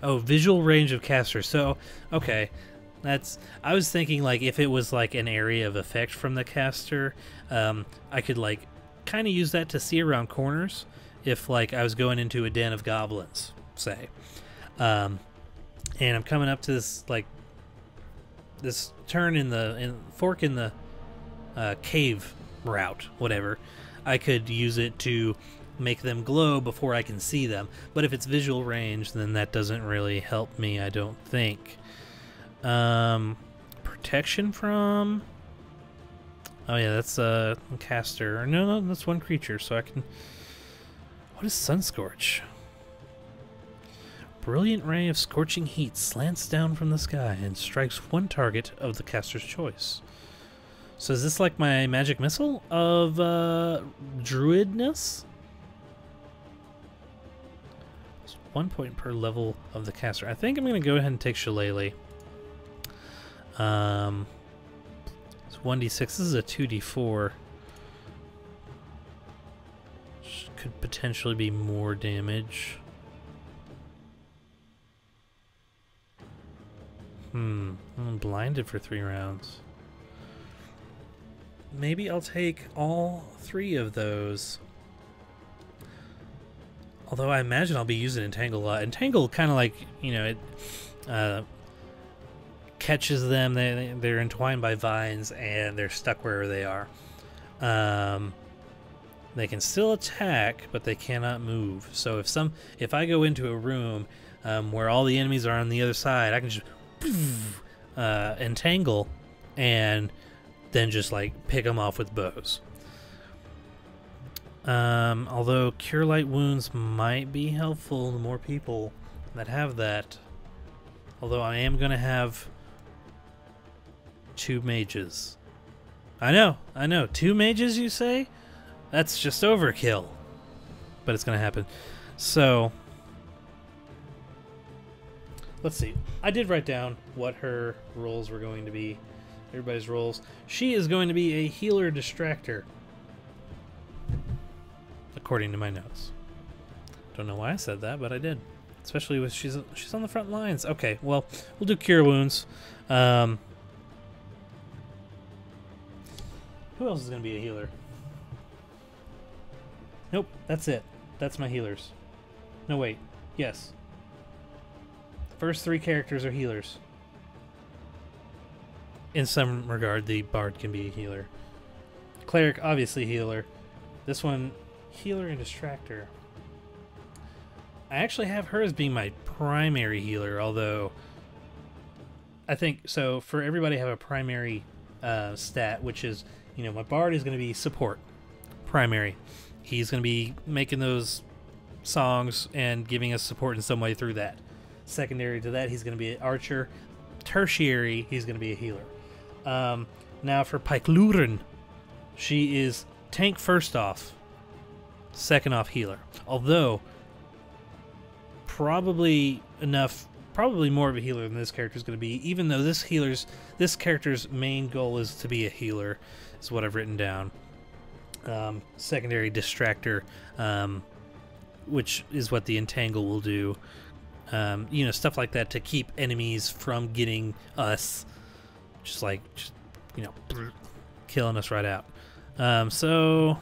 Oh, visual range of caster. So, okay. I was thinking like if it was like an area of effect from the caster, I could like kind of use that to see around corners if like I was going into a den of goblins, say. And I'm coming up to this like this turn in the fork in the cave route, whatever. I could use it to make them glow before I can see them. But if it's visual range, then that doesn't really help me, I don't think. Protection from... Oh yeah, that's a caster. No, that's one creature, so I can... What is Sunscorch? Brilliant ray of scorching heat slants down from the sky and strikes one target of the caster's choice. So is this like my magic missile of druidness? It's 1 point per level of the caster. I think I'm going to go ahead and take Shillelagh. It's 1d6. This is a 2d4. Could potentially be more damage. I'm blinded for 3 rounds. Maybe I'll take all 3 of those. Although I imagine I'll be using Entangle a lot. Entangle kind of like, you know, it catches them. They're entwined by vines and they're stuck wherever they are. They can still attack, but they cannot move. So if I go into a room where all the enemies are on the other side, I can just entangle and then just like pick them off with bows. Although Cure Light Wounds might be helpful to more people that have that. Although I am going to have 2 mages. I know. 2 mages, you say? That's just overkill. But it's going to happen. So, let's see. I did write down what her roles were going to be. Everybody's roles. She is going to be a healer distractor, according to my notes. Don't know why I said that, but I did. Especially with she's on the front lines. Okay, well, we'll do Cure Wounds. Who else is going to be a healer? Nope, that's it. That's my healers. No, wait. Yes. The first 3 characters are healers. In some regard, the Bard can be a healer. Cleric, obviously healer. This one, healer and distractor. I actually have her as being my primary healer, although I think, so for everybody I have a primary stat, which is, you know, my Bard is going to be support. Primary. He's going to be making those songs and giving us support in some way through that. Secondary to that, he's going to be an archer. Tertiary, he's going to be a healer. Now for Pikeluren, she is tank first off, second off healer. Although, probably enough probably more of a healer than this character is going to be, even though this character's main goal is to be a healer, is what I've written down. Secondary distractor, which is what the entangle will do. You know, stuff like that to keep enemies from getting us, just you know, killing us right out. So,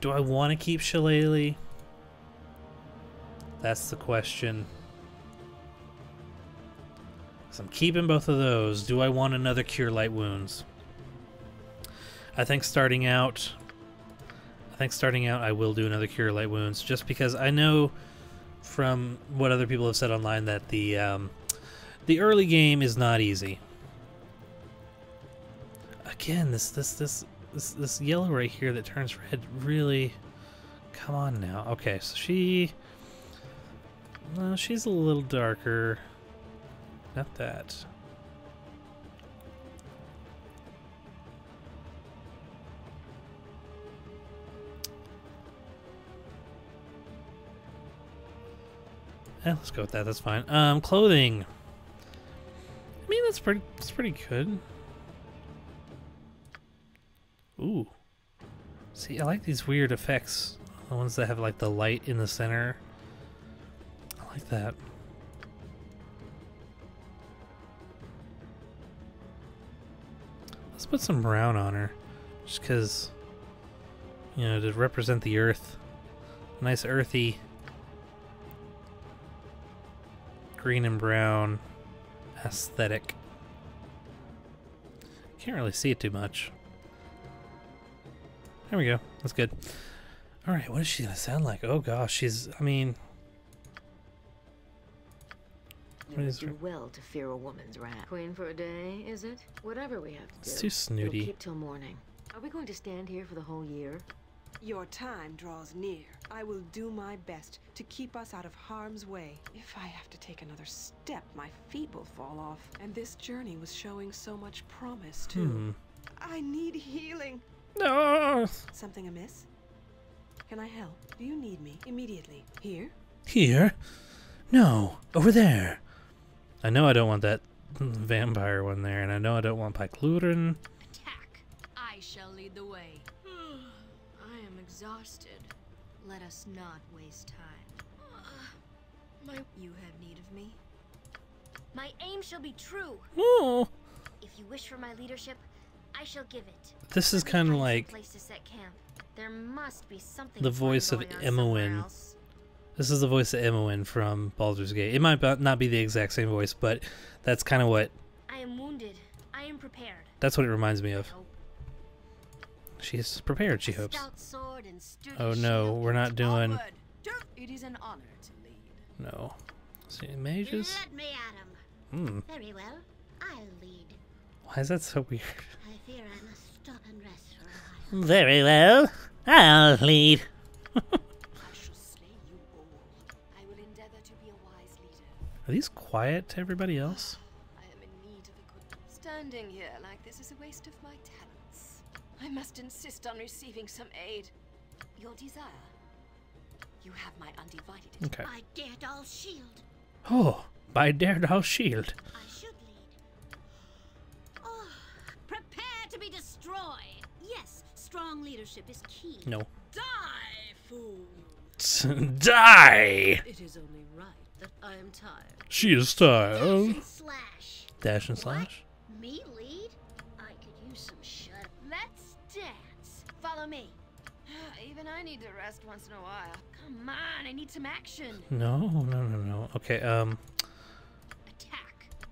do I want to keep Shillelagh? That's the question. So I'm keeping both of those. Do I want another Cure Light Wounds? I think starting out I will do another Cure Light Wounds, just because I know from what other people have said online that the early game is not easy. Again, this yellow right here that turns red, really, come on now. Okay, so she's a little darker. Not that. Let's go with that. That's fine. Clothing. I mean, that's pretty good. Ooh. See, I like these weird effects. The ones that have like the light in the center. I like that. Let's put some brown on her, just because, you know, to represent the earth. Nice earthy green and brown aesthetic. Can't really see it too much. There we go. That's good. Alright, what is she gonna sound like? Oh gosh, she's, I mean... You would do well to fear a woman's wrath. Queen for a day, is it? Whatever we have to do. It's too snooty. It'll keep till morning. Are we going to stand here for the whole year? Your time draws near. I will do my best to keep us out of harm's way. If I have to take another step, my feet will fall off. And this journey was showing so much promise, too. I need healing. No. Something amiss? Can I help? Do you need me? Immediately. Here? Here? No. Over there. I know I don't want that vampire one there, and I know I don't want Piclurin. Attack! I shall lead the way. I am exhausted. Let us not waste time. You have need of me? My aim shall be true. Oh. If you wish for my leadership, I shall give it. This is kind of like place to set camp. There must be something the voice of Emowyn. This is the voice of Emowyn from Baldur's Gate. It might not be the exact same voice, but that's kind of what... I am wounded. I am prepared. That's what it reminds me of. She is prepared, she hopes. Oh no, we're not doing... It is an honor to lead. No. See, mages? Let me at him. Very well. I'll lead. Why is that so weird? I fear I must stop and rest for a while. Very well. I'll lead. Are these quiet to everybody else? I am in need of a good... Standing here like this is a waste of my talents. I must insist on receiving some aid. Your desire. You have my undivided attention. Okay. By Daredal's shield. Oh, by Daredal's shield. I should lead. Oh, prepare to be destroyed. Yes, strong leadership is key. No. Die, fool. Die! It is only right that I am tired. She is tired. Dash and slash. Dash and slash? What? Me lead? I could use some shut. Let's dance. Follow me. Even I need to rest once in a while. Come on, I need some action. No. Okay, Attack.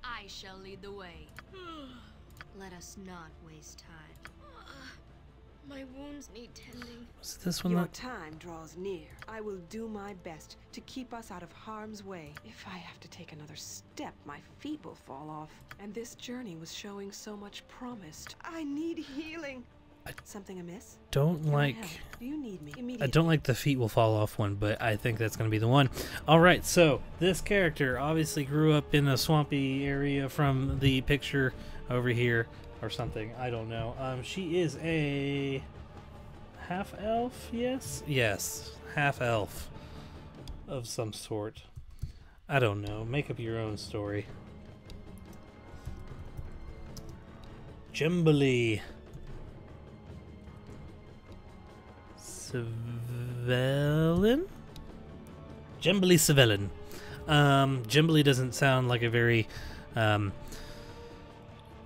I shall lead the way. Let us not waste time. My wounds need tending. Was this one? Your time draws near. I will do my best to keep us out of harm's way. If I have to take another step, my feet will fall off. And this journey was showing so much promise. I need healing. Something amiss? Don't like... Do you need me immediately? I don't like the feet will fall off one, but I think that's going to be the one. Alright, so this character obviously grew up in a swampy area from the picture over here. Or something, I don't know. She is a half-elf, yes? Yes, half-elf of some sort. I don't know. Make up your own story. Jemberly. Svelin? Jemberly Svelin. Jemberly doesn't sound like a very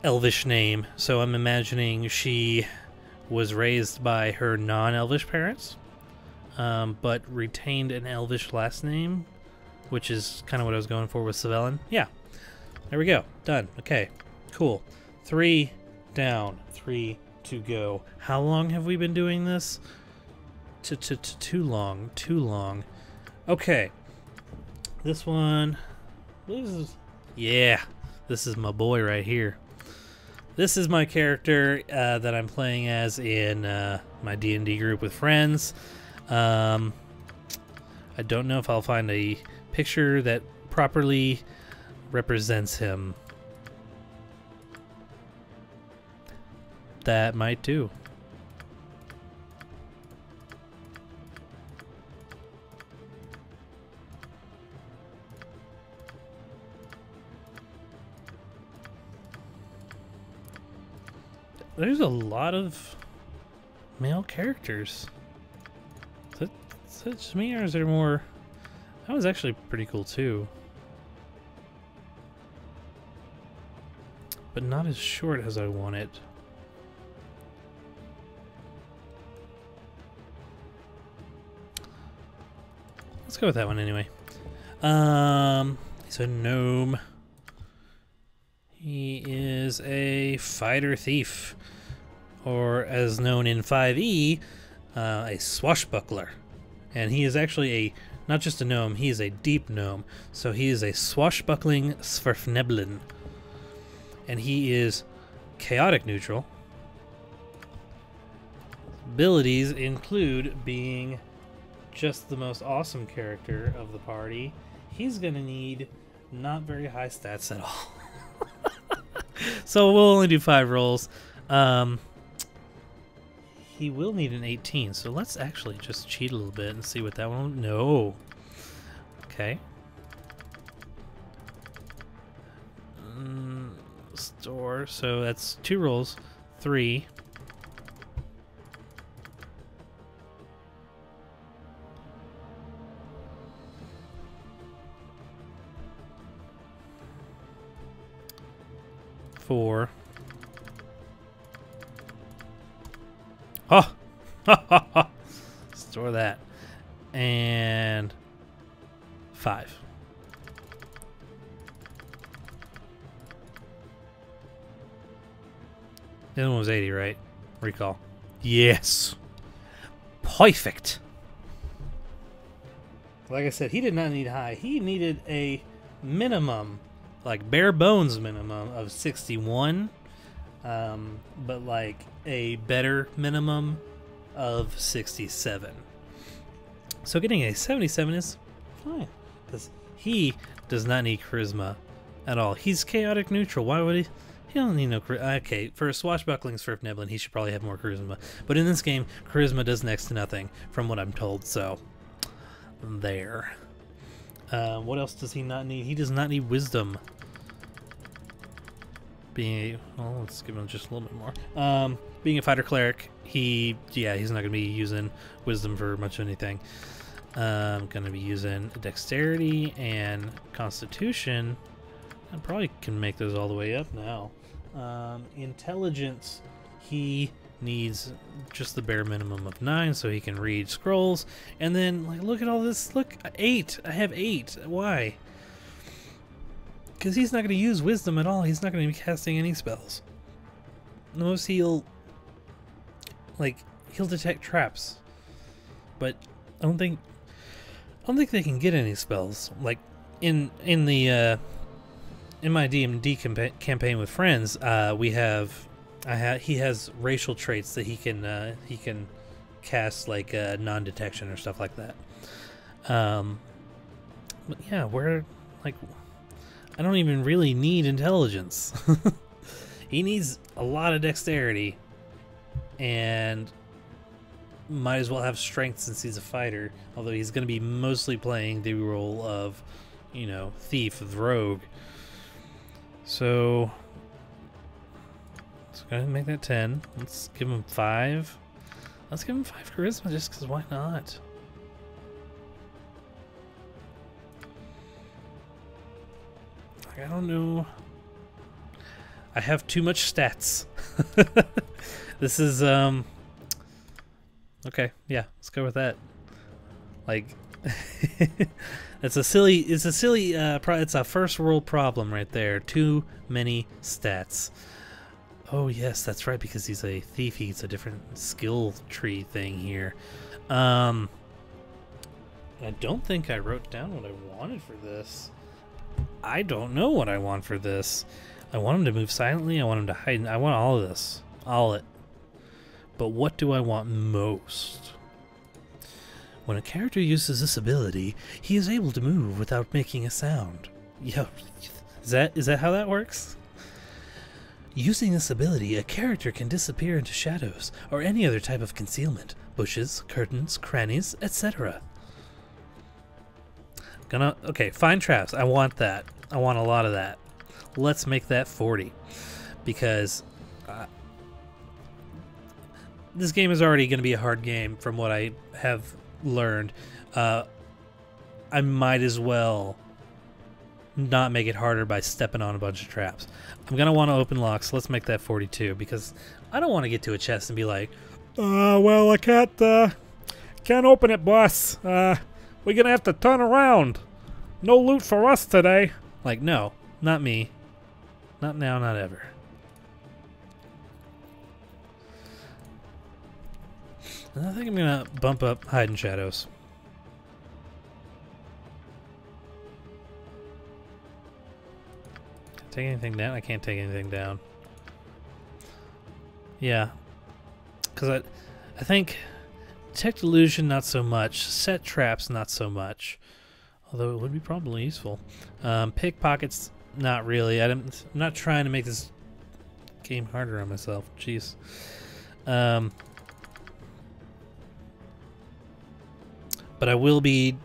elvish name, so I'm imagining she was raised by her non-elvish parents, but retained an elvish last name, which is kind of what I was going for with Svelin. Yeah, there we go. Done. Okay, cool. 3 down, 3 to go. How long have we been doing this? Too long. Too long. Okay. This one. Yeah, this is my boy right here. This is my character that I'm playing as in my D&D group with friends. I don't know if I'll find a picture that properly represents him. That might do. There's a lot of male characters. Is that just me, or is there more? That was actually pretty cool too. But not as short as I want it. Let's go with that one anyway. He's a gnome. He is a fighter thief, or as known in 5e, a swashbuckler. And he is actually not just a gnome, he is a deep gnome. So he is a swashbuckling Sverfneblin. And he is chaotic neutral. Abilities include being just the most awesome character of the party. He's gonna need not very high stats at all. So we'll only do 5 rolls. He will need an 18, so let's actually just cheat a little bit and see what that one... No. Okay. Store, so that's 2 rolls. 3. Four. Oh! Store that. And 5. The other one was 80, right? Recall. Yes. Perfect. Like I said, he did not need high. He needed a minimum, like bare bones minimum of 61, but like a better minimum of 67. So getting a 77 is fine, because he does not need charisma at all. He's chaotic neutral. Why would he? He don't need no charisma. Okay, for a swashbuckling Sverfneblin, he should probably have more charisma. But in this game, charisma does next to nothing, from what I'm told, so there. What else does he not need? He does not need wisdom. Well, let's give him just a little bit more. Being a fighter cleric, he's not going to be using wisdom for much of anything. Going to be using dexterity and constitution. I probably can make those all the way up now. Intelligence, he needs just the bare minimum of 9 so he can read scrolls. And then, like, look at all this. Look, 8. I have 8. Why? Because he's not going to use wisdom at all. He's not going to be casting any spells. The most he'll detect traps. But I don't think they can get any spells. Like in my D&D campaign with friends, he has racial traits that he can cast, like non-detection or stuff like that. But yeah, I don't even really need intelligence. He needs a lot of dexterity, and might as well have strength since he's a fighter, although he's going to be mostly playing the role of you know, thief, rogue. So let's go ahead and make that 10. Let's give him 5. Let's give him 5 charisma just because why not? I don't know. I have too much stats. This is okay, yeah, let's go with that. Like it's a first world problem right there. Too many stats. Oh yes, that's right, because he's a thief, he gets a different skill tree thing here. I don't think I wrote down what I wanted for this. I don't know what I want for this. I want him to move silently, I want him to hide, I want all of this. All it. But what do I want most? When a character uses this ability, he is able to move without making a sound. Yo, is that how that works? Using this ability, a character can disappear into shadows or any other type of concealment, bushes, curtains, crannies, etc. Okay, find traps. I want that. I want a lot of that. Let's make that 40, because this game is already going to be a hard game from what I have learned. I might as well not make it harder by stepping on a bunch of traps. I'm going to want to open locks. Let's make that 42, because I don't want to get to a chest and be like, well, I can't open it, boss. We're going to have to turn around. No loot for us today. Like, no, not me. Not now, not ever. And I think I'm going to bump up hide in shadows. Take anything down? I can't take anything down. Yeah. Because I think detect illusion, not so much. Set traps, not so much. Although it would be probably useful. Pickpockets, not really. I'm not trying to make this game harder on myself. Jeez. But I will be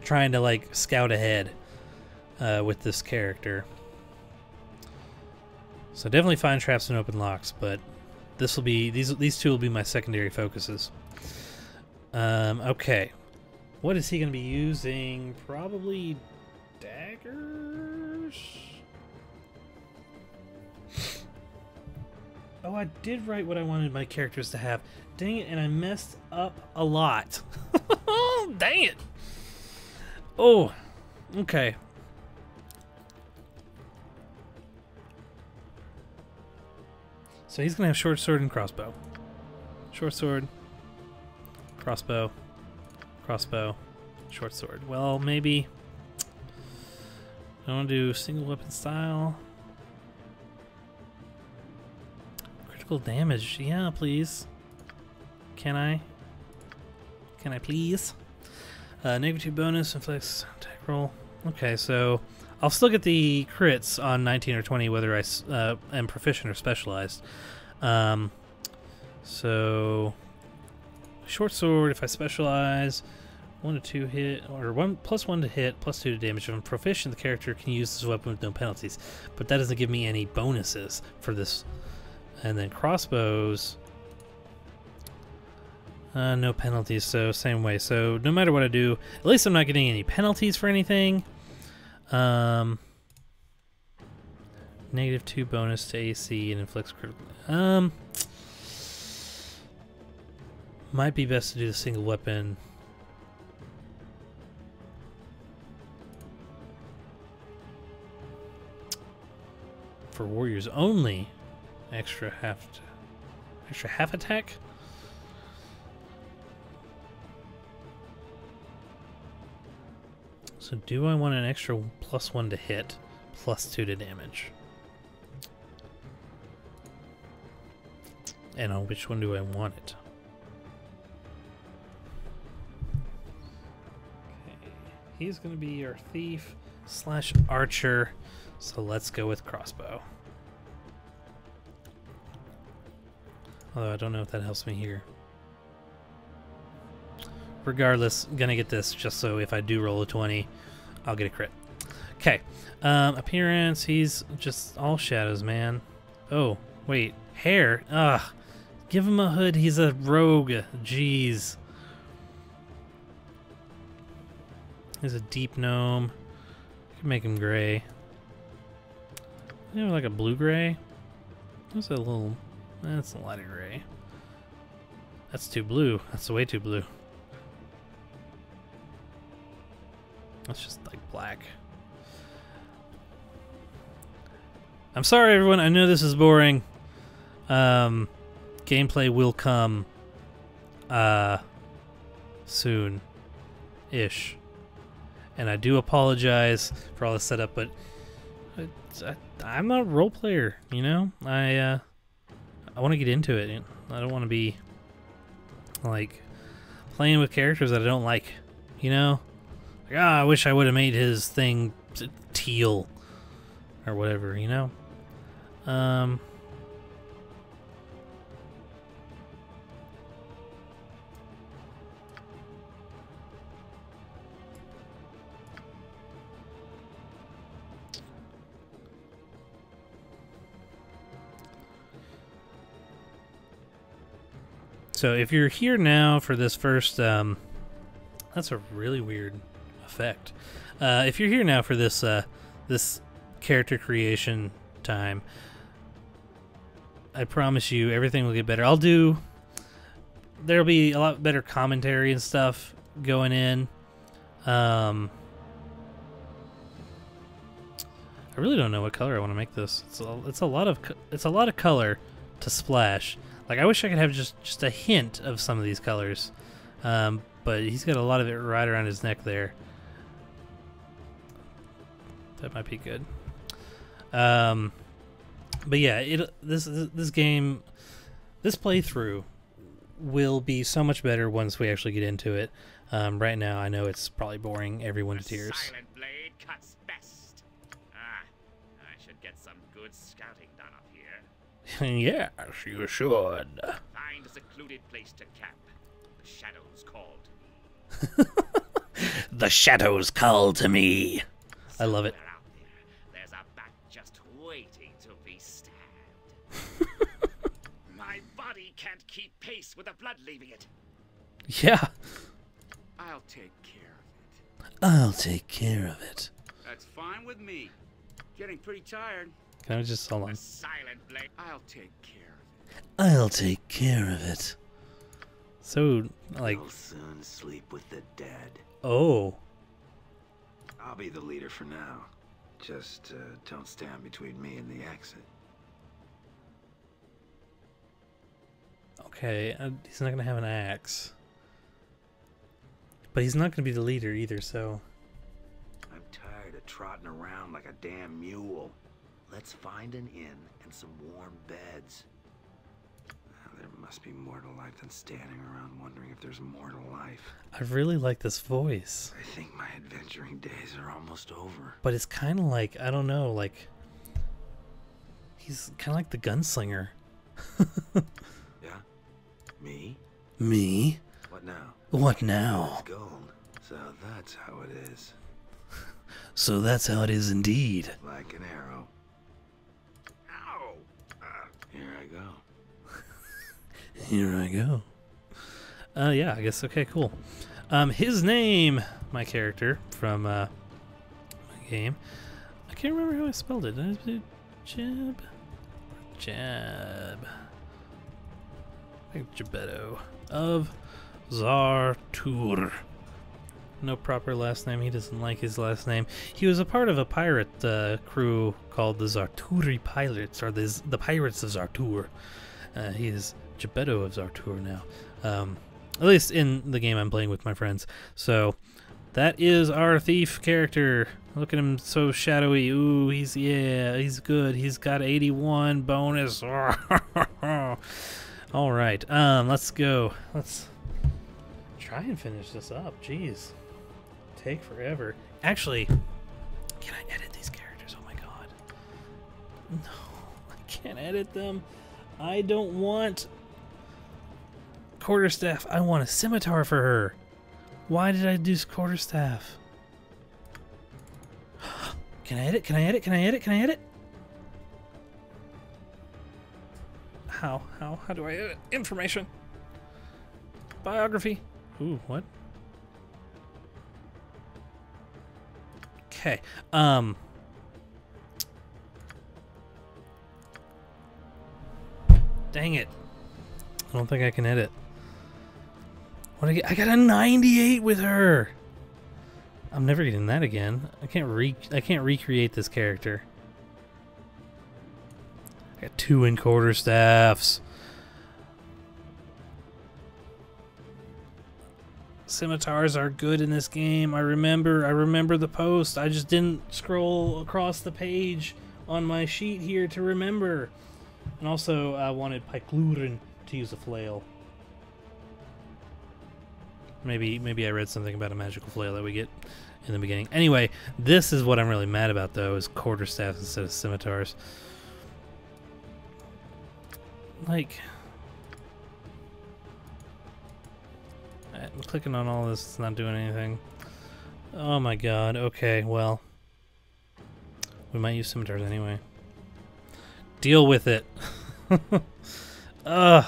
trying to like scout ahead with this character. So definitely find traps and open locks, but this will be these two will be my secondary focuses. Okay. What is he going to be using? Probably daggers? Oh, I did write what I wanted my characters to have. Dang it, and I messed up a lot. Dang it. Oh, okay. So he's going to have short sword and crossbow. Short sword, crossbow, crossbow, short sword. Well, maybe I want to do single weapon style. Critical damage. Yeah, please. Can I? Can I please? -2 bonus, inflicts attack roll. Okay, so I'll still get the crits on 19 or 20 whether I am proficient or specialized. So short sword, if I specialize, 1 to 2 hit, or +1 to hit, +2 to damage. If I'm proficient, the character can use this weapon with no penalties, but that doesn't give me any bonuses for this. And then crossbows, no penalties, so same way. So no matter what I do, at least I'm not getting any penalties for anything. -2 bonus to AC and inflicts critical. Might be best to do the single weapon. For warriors only, extra half attack. So do I want an extra +1 to hit, +2 to damage? And on which one do I want it? Okay, he's going to be our thief / archer, so let's go with crossbow. Although I don't know if that helps me here. Regardless, I'm gonna get this just so if I do roll a 20, I'll get a crit. Okay. Appearance, he's just all shadows, man. Oh, wait. Hair? Ugh. Give him a hood, he's a rogue. Jeez. He's a deep gnome. You can make him gray. Like a blue-gray? What's that little... That's a lighter gray. That's too blue. That's way too blue. That's just like black. I'm sorry, everyone. I know this is boring. Gameplay will come soon-ish. And I do apologize for all the setup, but I'm a role player, you know? I want to get into it. I don't want to be like playing with characters that I don't like, you know? Like, I wish I would have made his thing teal or whatever, you know? So if you're here now for this first, that's a really weird effect. If you're here now for this, this character creation time, I promise you everything will get better. There'll be a lot better commentary and stuff going in. I really don't know what color I want to make this. It's a lot of color to splash. Like, I wish I could have just a hint of some of these colors. But he's got a lot of it right around his neck there. That might be good. But yeah, this game, this playthrough will be so much better once we actually get into it. Right now, I know it's probably boring everyone to tears. Silent blade cuts best. I should get some good scouting done up here. Yes, you should. Find a secluded place to camp. The shadows call to me. The shadows call to me. I love it. Out there, there's a bat just waiting to be stabbed. My body can't keep pace with the blood leaving it. Yeah. I'll take care of it. I'll take care of it. That's fine with me. Getting pretty tired. Can I just hold on? The silent blade. I'll take care of it. I'll take care of it. So, like... You'll soon sleep with the dead. Oh. I'll be the leader for now. Just don't stand between me and the exit. Okay, he's not going to have an axe. But he's not going to be the leader either, so... I'm tired of trotting around like a damn mule. Let's find an inn and some warm beds. There must be more to life than standing around wondering if there's more to life. I really like this voice. I think my adventuring days are almost over. But it's kind of like, I don't know, like... He's kind of like the gunslinger. Yeah? Me? Me? What now? What now? Gold. So that's how it is. So that's how it is indeed. Like an arrow. Ow! Here I go. Here I go. Yeah, I guess. Okay, cool. His name, my character from my game. I can't remember how I spelled it. Did I do Jab? Jab. I think Gebetto of Zartur. No proper last name. He doesn't like his last name. He was a part of a pirate crew called the Zarturi Pirates, or the Pirates of Zartur. He is Gebetto of Zartur now. At least in the game I'm playing with my friends. So that is our thief character. Look at him, so shadowy. Ooh, he's good. He's got 81 bonus. All right, let's go. Let's try and finish this up. Jeez, take forever. Actually, can I edit these characters? Oh my god. No, I can't edit them. I don't want quarterstaff. I want a scimitar for her. Why did I do quarterstaff? Can I edit? Can I edit? Can I edit? Can I edit? How do I edit information? Biography. Ooh, what? Okay. Dang it. I don't think I can edit. What I got a 98 with her. I'm never getting that again. I can't recreate this character. I got 2 in quarterstaffs. Scimitars are good in this game. I remember the post. I just didn't scroll across the page on my sheet here to remember. And also, I wanted Pikeluren to use a flail. Maybe I read something about a magical flail that we get in the beginning. Anyway, this is what I'm really mad about, though, is quarterstaffs instead of scimitars. Like, I'm clicking on all this, it's not doing anything. Oh my god, okay, well, we might use scimitars anyway. Deal with it. Ugh.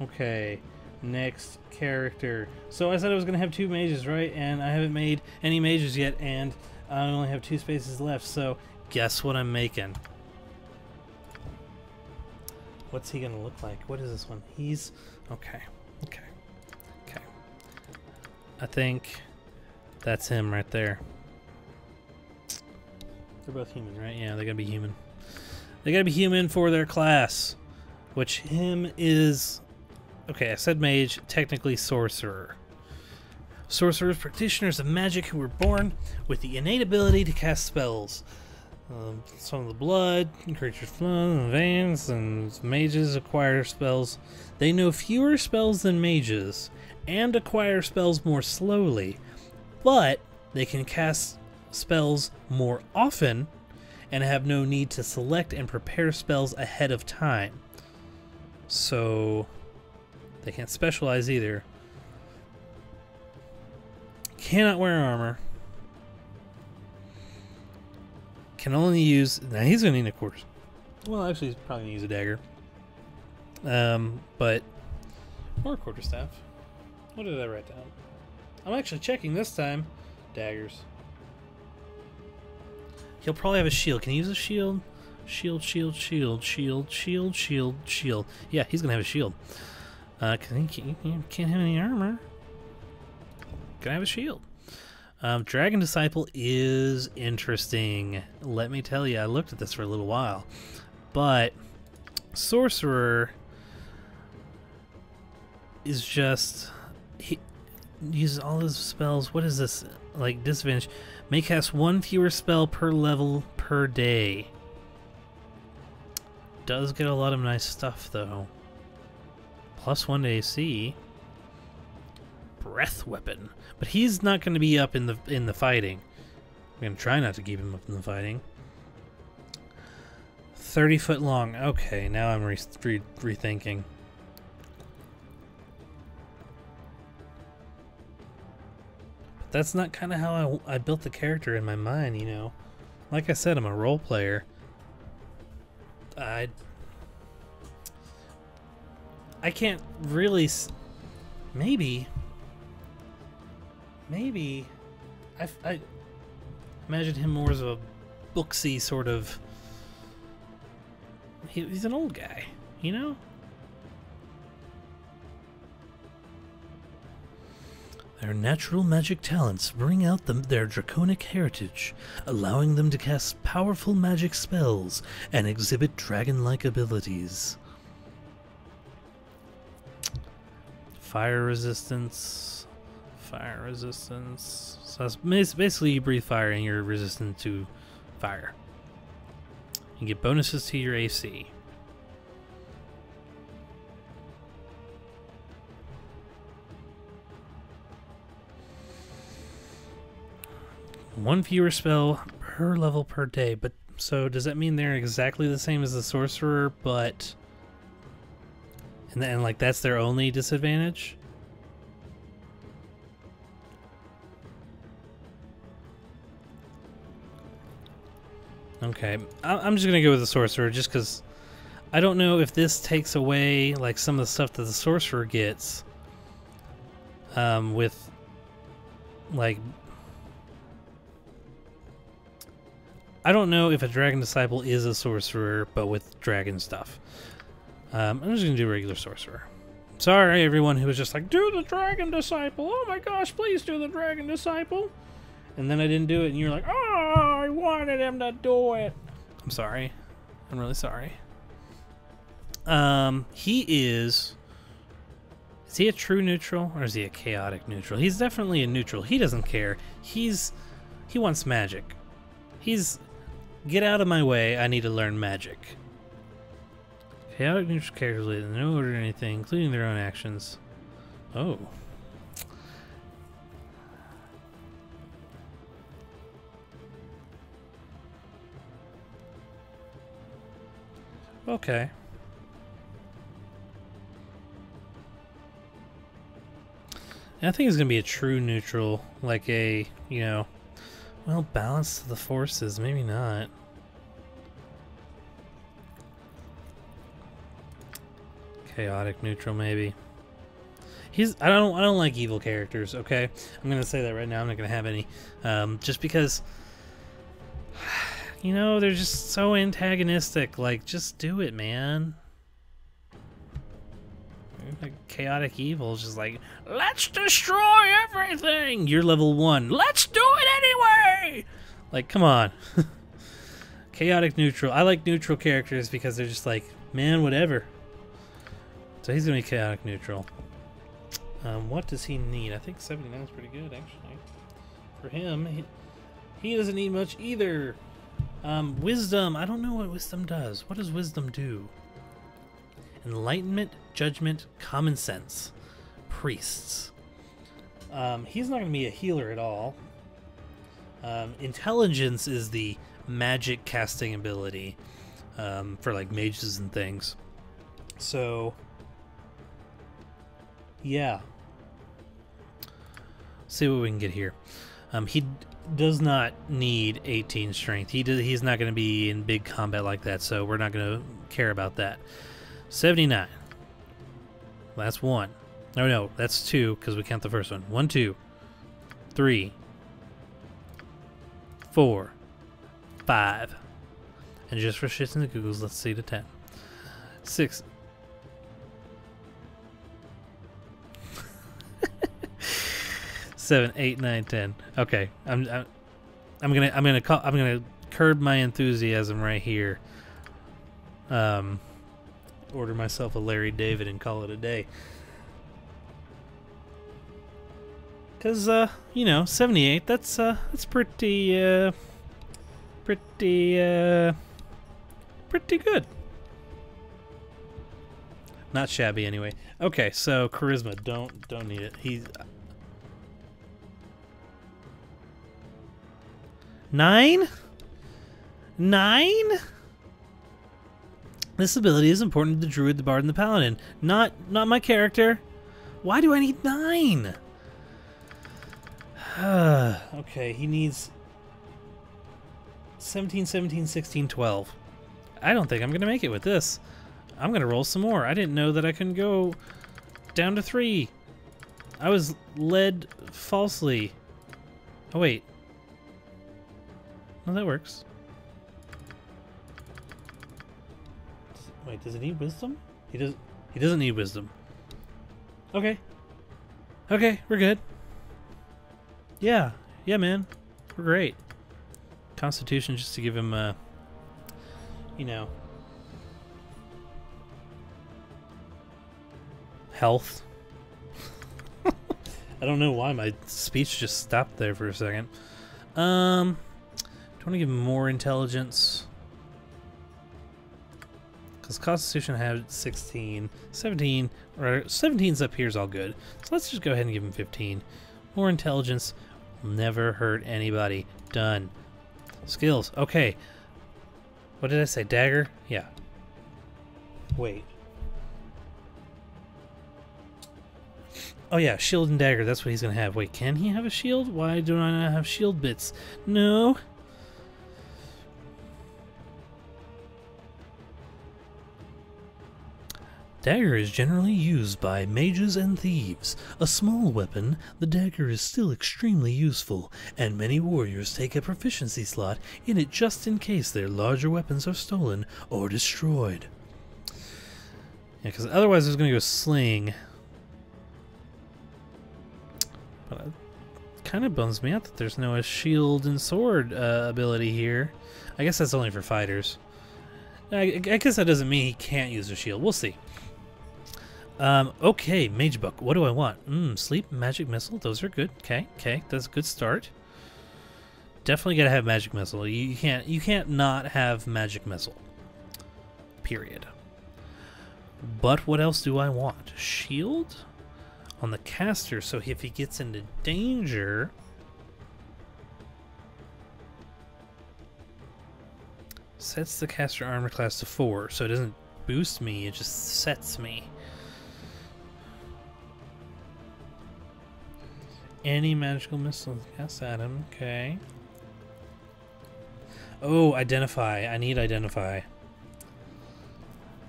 Okay, next character. So I said I was going to have 2 mages, right? And I haven't made any mages yet, and I only have 2 spaces left, so guess what I'm making? What's he going to look like? What is this one? He's... Okay. I think that's him right there. They're both human, right? Yeah, they gotta be human. They gotta be human for their class. Which him is... Okay, I said mage, technically sorcerer. Sorcerers, practitioners of magic who were born with the innate ability to cast spells. Some of the blood, creatures flow in the veins, and mages acquire spells. They know fewer spells than mages, and acquire spells more slowly, but they can cast spells more often and have no need to select and prepare spells ahead of time. So they can't specialize either. Cannot wear armor. Can only use... Now he's going to need a quarters. Well, actually he's probably going to use a dagger. But... Or a quarterstaff. What did I write down? I'm actually checking this time. Daggers. He'll probably have a shield. Can he use a shield? Shield. Yeah, he's gonna have a shield. Cause he can't have any armor. Gonna have a shield. Dragon Disciple is interesting. Let me tell you, I looked at this for a little while. But Sorcerer is just... He uses all his spells. What is this? Like, disadvantage. May cast 1 fewer spell per level per day. Does get a lot of nice stuff, though. +1 to AC. Breath weapon. But he's not going to be up in the fighting. I'm going to try not to keep him up in the fighting. 30 foot long. Okay, now I'm rethinking. That's not kind of how I built the character in my mind, you know. Like I said, I'm a role player. I can't really... Maybe I imagine him more as a booksy sort of... He's an old guy, you know? Their natural magic talents bring out their draconic heritage, allowing them to cast powerful magic spells and exhibit dragon-like abilities. Fire resistance. So that's basically you breathe fire and you're resistant to fire. You get bonuses to your AC. One fewer spell per level per day, but so does that mean they're exactly the same as the sorcerer, but and like that's their only disadvantage? Okay, I'm just gonna go with the sorcerer just because I don't know if this takes away like some of the stuff that the sorcerer gets. With like, I don't know if a dragon disciple is a sorcerer, but with dragon stuff. I'm just gonna do regular sorcerer. Sorry, everyone who was just like, do the dragon disciple. Oh my gosh, please do the dragon disciple. And then I didn't do it, and you're like, oh, I wanted him to do it. I'm sorry. I'm really sorry. He is he a true neutral, or is he a chaotic neutral? He's definitely a neutral. He doesn't care. He wants magic. Get out of my way, I need to learn magic. Chaotic neutral characters lead in no order or anything, including their own actions. Oh. Okay. I think it's going to be a true neutral, like a, you know, well, balance to the forces, maybe not. Chaotic neutral, maybe. I don't like evil characters, okay? I'm going to say that right now, I'm not going to have any. Just because, you know, they're just so antagonistic. Like, just do it, man. Like, chaotic evil is just like, let's destroy everything! You're level 1. Let's do it anyway! Like, come on. Chaotic neutral. I like neutral characters because they're just like, man, whatever. So he's going to be chaotic neutral. What does he need? I think 79 is pretty good, actually. For him, he doesn't need much either. Wisdom. I don't know what wisdom does. What does wisdom do? Enlightenment, judgment, common sense. Priests. He's not going to be a healer at all. Intelligence is the magic casting ability for like mages and things. So, yeah. See what we can get here. He does not need 18 strength. He's not going to be in big combat like that, so we're not going to care about that. 79. That's 1. Oh no, that's 2 because we count the first one. 1, 2, 3, 4, 5. And just for shits and the googles, let's see to 10. 6. 7, 8, 9, 10. Okay, I'm gonna curb my enthusiasm right here. Order myself a Larry David and call it a day. Cause you know, 78. That's pretty good. Not shabby anyway. Okay, so charisma, don't need it. He's 9? 9? This ability is important to the druid, the bard, and the paladin. Not my character. Why do I need 9? Okay, he needs 17, 17, 16, 12. I don't think I'm going to make it with this. I'm going to roll some more. I didn't know that I can go down to 3. I was led falsely. Oh, wait. No, that works. Wait, does it need wisdom? He doesn't need wisdom. Okay. Okay, we're good. Yeah, man. We're great. Constitution just to give him you know, health. I don't know why my speech just stopped there for a second. Do I want to give him more intelligence? Because Constitution had 16, 17, or 17's up here is all good. So let's just go ahead and give him 15. More intelligence will never hurt anybody. Done. Skills. Okay. What did I say? Dagger? Yeah. Wait. Oh yeah, shield and dagger. That's what he's going to have. Wait, can he have a shield? Why do I not have shield bits? No. Dagger is generally used by mages and thieves. A small weapon, the dagger is still extremely useful, and many warriors take a proficiency slot in it just in case their larger weapons are stolen or destroyed. Yeah, because otherwise I was going to go sling. But it kind of bums me out that there's no shield and sword ability here. I guess that's only for fighters. I guess that doesn't mean he can't use a shield. We'll see. Okay, Mage Book. What do I want? Sleep, Magic Missile. Those are good. Okay, that's a good start. Definitely gotta have Magic Missile. You can't not have Magic Missile. Period. But what else do I want? Shield on the caster, so if he gets into danger, sets the caster armor class to 4, so it doesn't boost me, it just sets me. Any magical missile cast at him. Okay. Oh, identify. I need identify.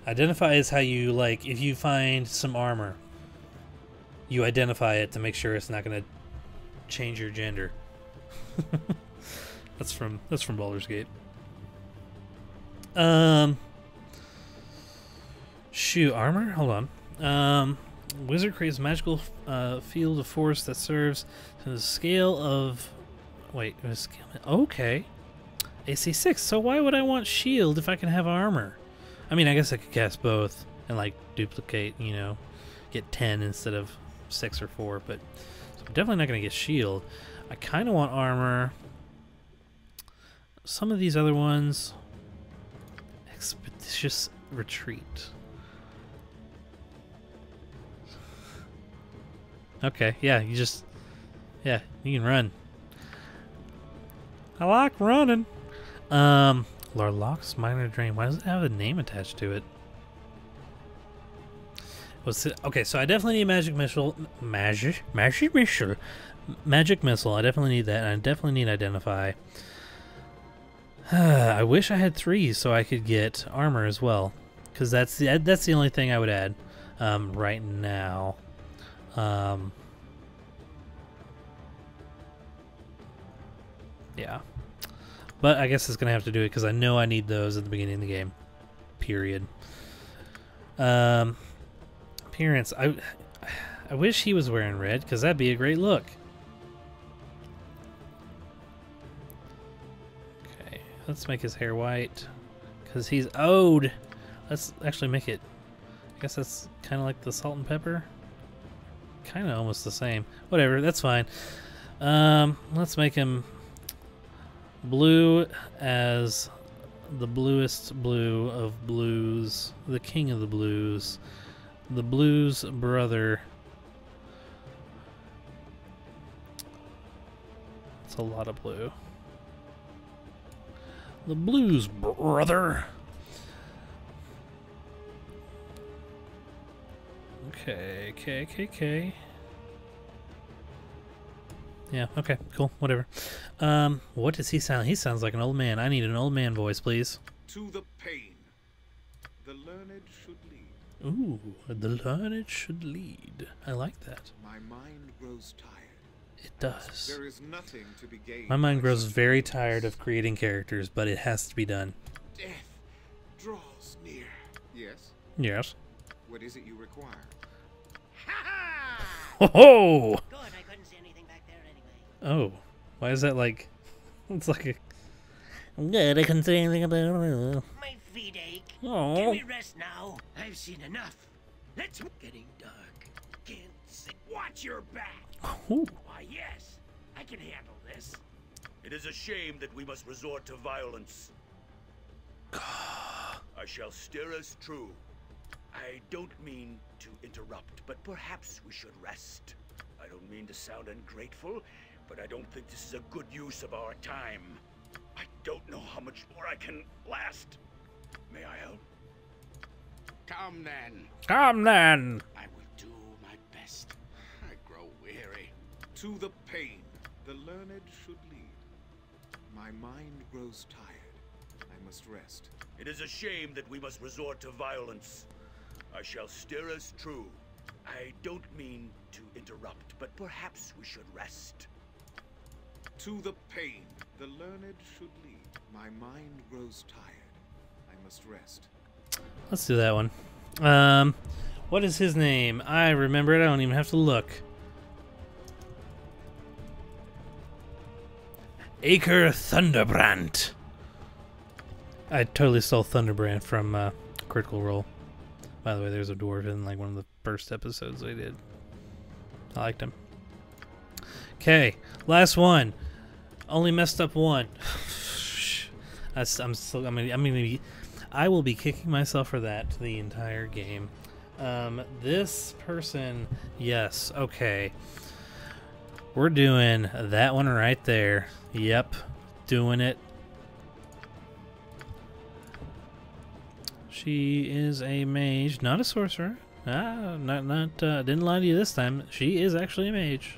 Identify is how you, like, if you find some armor, you identify it to make sure it's not going to change your gender. That's from Baldur's Gate. Shoot, armor? Hold on. Wizard creates a magical field of force that serves to the scale of... Wait, okay. AC 6, so why would I want shield if I can have armor? I mean, I guess I could cast both and, like, duplicate, you know, get 10 instead of 6 or 4, but so I'm definitely not going to get shield. I kind of want armor. Some of these other ones... Expeditious Retreat. Okay, yeah, you can run. I like running. Larlock's Minor Drain. Why does it have a name attached to it? Okay, so I definitely need Magic Missile. Magic Missile. Magic Missile. I definitely need that, and I definitely need Identify. I wish I had 3 so I could get armor as well, because that's the only thing I would add right now. Yeah, but I guess it's gonna have to do it because I know I need those at the beginning of the game. Period. Appearance. I wish he was wearing red because that'd be a great look. Okay, let's make his hair white because he's owed. Let's actually make it. I guess that's kind of like the salt and pepper. Kind of almost the same. Whatever, that's fine. Let's make him blue as the bluest blue of blues, the king of the blues, the blues brother. It's a lot of blue. The blues brother. Okay. Yeah, okay, cool, whatever. What does he sound? He sounds like an old man. I need an old man voice, please. To the pain, the learned should lead. Ooh, the learned should lead. I like that. My mind grows tired. It does. There is nothing to be gained. My mind grows very tired of creating characters, but it has to be done. Death draws near. Yes? Yes. What is it you require? Oh! Good, I couldn't see anything back there anyway. Oh, why is that like? It's like a. I'm good. I couldn't see anything about it. My feet ache. Oh. Can we rest now? I've seen enough. Let's. Getting dark. Can't see. Watch your back. Ooh. Why, yes, I can handle this. It is a shame that we must resort to violence. I shall steer us true. I don't mean to interrupt, but perhaps we should rest. I don't mean to sound ungrateful, but I don't think this is a good use of our time. I don't know how much more I can last. May I help? Come then. Come then. I will do my best. I grow weary. To the pain, the learned should lead. My mind grows tired. I must rest. It is a shame that we must resort to violence. I shall steer us true. I don't mean to interrupt, but perhaps we should rest. To the pain, the learned should lead. My mind grows tired. I must rest. Let's do that one. What is his name? I remember it. I don't even have to look. Acre Thunderbrand. I totally stole Thunderbrand from Critical Role. By the way, there's a dwarf in like one of the first episodes they did. I liked him. Okay, last one. Only messed up one. I will be kicking myself for that the entire game. This person, yes, okay. We're doing that one right there. Yep, doing it. She is a mage, not a sorcerer. Didn't lie to you this time. She is actually a mage.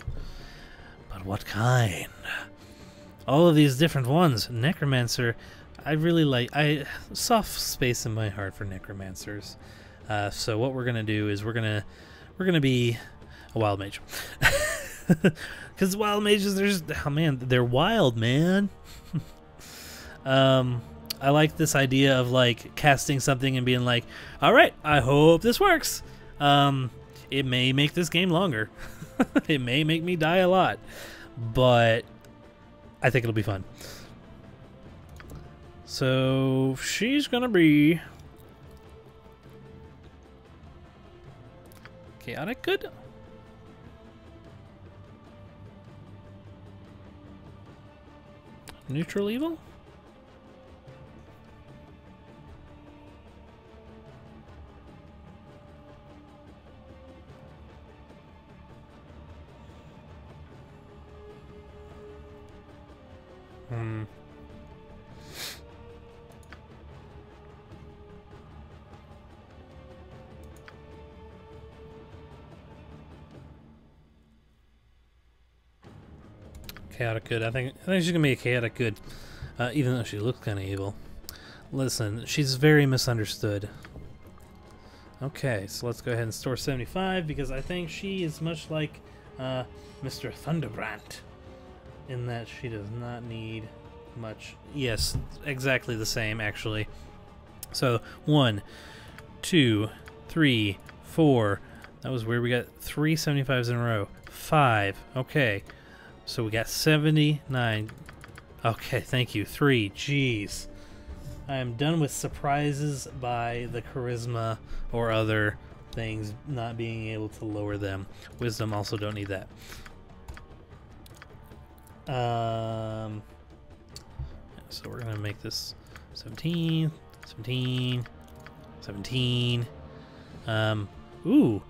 But what kind? All of these different ones. Necromancer. I really like. Soft space in my heart for necromancers. So what we're gonna do is we're gonna be a wild mage. Because wild mages, they're wild, man. I like this idea of like casting something and being like, all right, I hope this works. It may make this game longer. It may make me die a lot, but I think it'll be fun. So she's gonna be chaotic good. Neutral evil? Chaotic good. I think she's gonna be a chaotic good, even though she looks kind of evil. Listen, she's very misunderstood. Okay, so let's go ahead and store 75 because I think she is much like Mr. Thunderbrand in that she does not need much. Yes, exactly the same actually. So 1, 2, 3, 4. That was weird. We got 3 75s in a row. 5. Okay. So we got 79. Okay, thank you. 3. Jeez. I am done with surprises by the charisma or other things not being able to lower them. Wisdom also don't need that. So we're gonna make this 17, 17, 17. Ooh,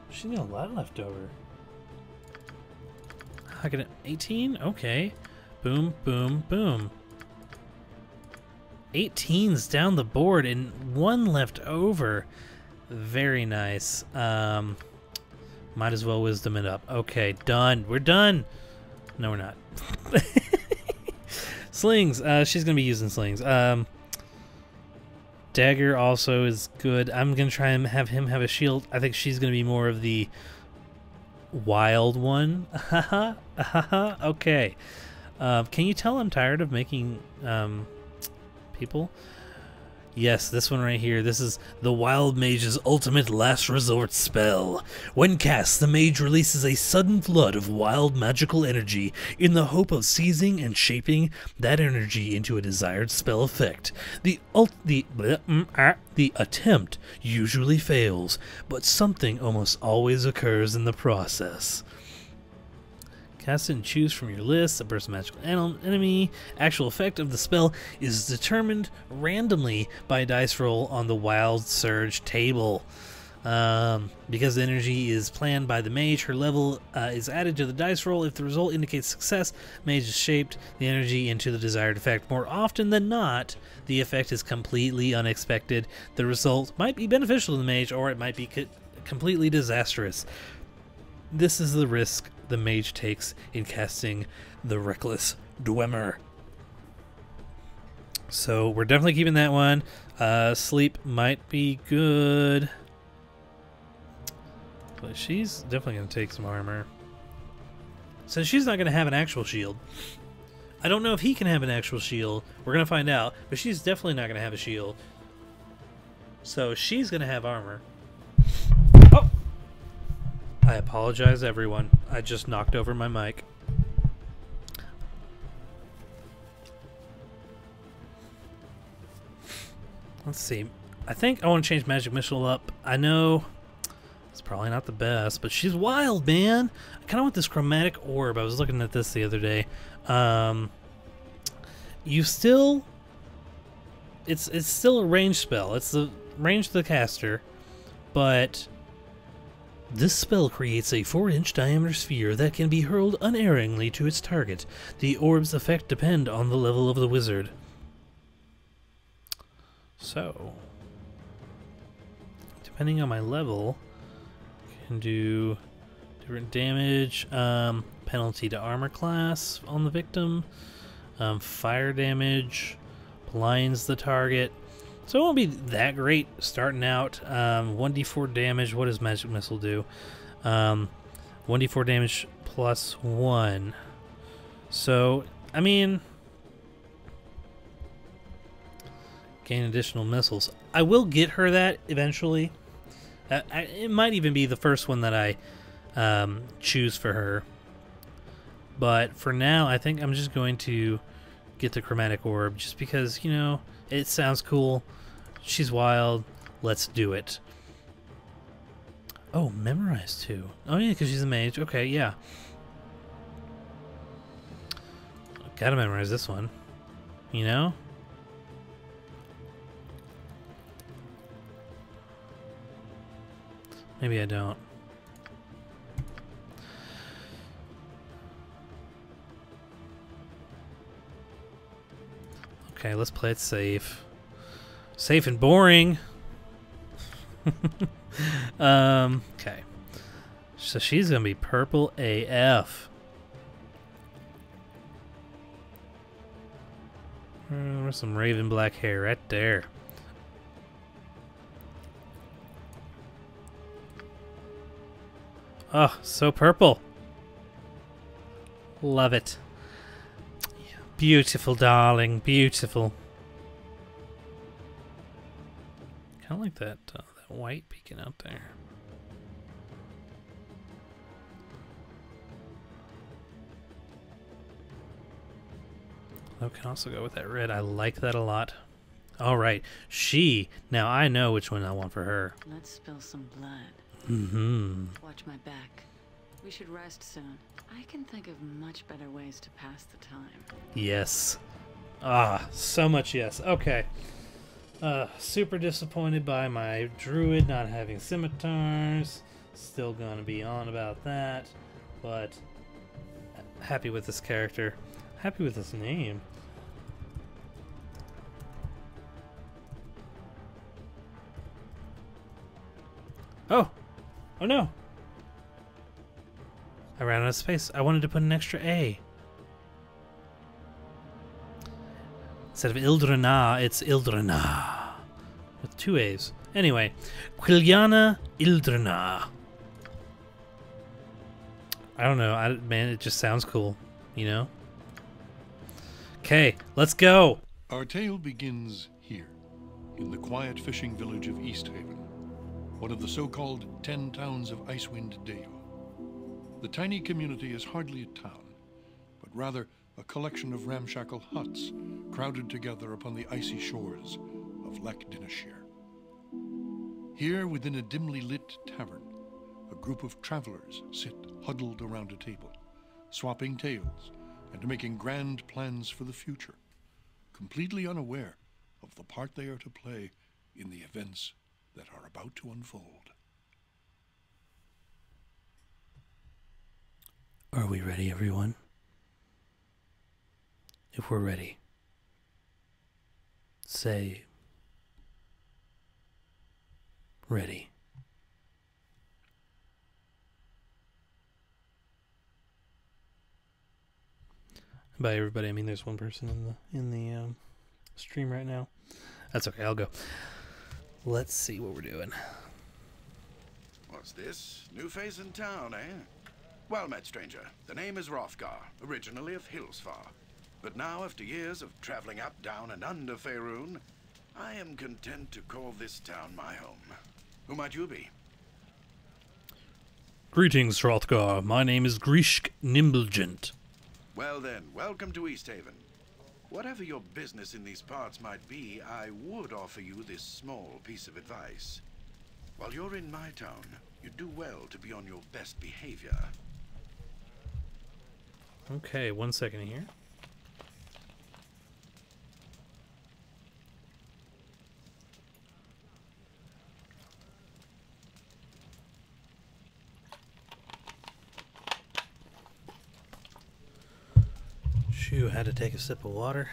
she's got a lot left over. I get 18. Okay, boom, boom, boom. 18's down the board and 1 left over. Very nice. Might as well wisdom it up. Okay, done. We're done. No, we're not. Slings. She's gonna be using slings. Dagger also is good. I'm gonna try and have him have a shield. I think she's gonna be more of the wild one. Okay. Can you tell I'm tired of making people? Yes, this one right here. This is the Wild Mage's ultimate last resort spell. When cast, the mage releases a sudden flood of wild magical energy in the hope of seizing and shaping that energy into a desired spell effect. The attempt usually fails, but something almost always occurs in the process. Cast and choose from your list a burst magical enemy. Actual effect of the spell is determined randomly by a dice roll on the Wild Surge table. Because the energy is planned by the mage, her level is added to the dice roll. If the result indicates success, mage has shaped the energy into the desired effect. More often than not, the effect is completely unexpected. The result might be beneficial to the mage, or it might be completely disastrous. This is the risk the mage takes in casting the Reckless Dwemer. So we're definitely keeping that one. Sleep might be good. But she's definitely going to take some armor. So she's not going to have an actual shield. I don't know if he can have an actual shield. We're going to find out. But she's definitely not going to have a shield. So she's going to have armor. Oh! I apologize, everyone. I just knocked over my mic. Let's see. I think I want to change Magic Missile up. I know it's probably not the best, but she's wild, man. I kind of want this chromatic orb. I was looking at this the other day. You still... It's still a range spell. It's the range of the caster, but this spell creates a 4-inch diameter sphere that can be hurled unerringly to its target. The orb's effect depend on the level of the wizard. So, depending on my level, I can do different damage, penalty to armor class on the victim, fire damage, blinds the target. So it won't be that great starting out. 1d4 damage. What does Magic Missile do? 1d4 damage plus 1. So, I mean, gain additional missiles. I will get her that eventually. It might even be the first one that I choose for her. But for now, I think I'm just going to get the chromatic orb just because, you know, it sounds cool. She's wild. Let's do it. Oh, memorize too. Oh yeah, because she's a mage. Okay, yeah. Gotta memorize this one. You know? Maybe I don't. Okay, let's play it safe. Safe and boring. Okay. So she's gonna be purple AF. There's some raven black hair right there. Oh, so purple. Love it. Beautiful, darling. Beautiful. Kind of like that white peeking out there. I can also go with that red. I like that a lot. All right, she. Now I know which one I want for her. Let's spill some blood. Mm-hmm. Watch my back. We should rest soon. I can think of much better ways to pass the time. Yes. Ah, so much yes. Okay. Super disappointed by my druid not having scimitars. Still gonna be on about that. But happy with this character. Happy with this name. Oh! Oh no! I ran out of space. I wanted to put an extra A. Instead of Ildrana, it's Ildrana. With 2 A's. Anyway, Quiliana Ildrana. I don't know. Man, it just sounds cool. You know? Okay, let's go! Our tale begins here, in the quiet fishing village of Easthaven, one of the so-called 10 towns of Icewind Dale. The tiny community is hardly a town, but rather a collection of ramshackle huts crowded together upon the icy shores of Lech Dinashir. Here, within a dimly lit tavern, a group of travelers sit huddled around a table, swapping tales and making grand plans for the future, completely unaware of the part they are to play in the events that are about to unfold. Are we ready, everyone? If we're ready, say ready. By everybody, I mean there's one person in the stream right now. That's okay, I'll go. Let's see what we're doing. What What's this? New face in town, eh? Well met, stranger. The name is Hrothgar, originally of Hillsfar. But now, after years of traveling up, down, and under Faerun, I am content to call this town my home. Who might you be? Greetings, Hrothgar. My name is Grishk Nimblegent. Well then, welcome to Easthaven. Whatever your business in these parts might be, I would offer you this small piece of advice. While you're in my town, you do well to be on your best behavior. Okay, 1 second here. Shoo, had to take a sip of water.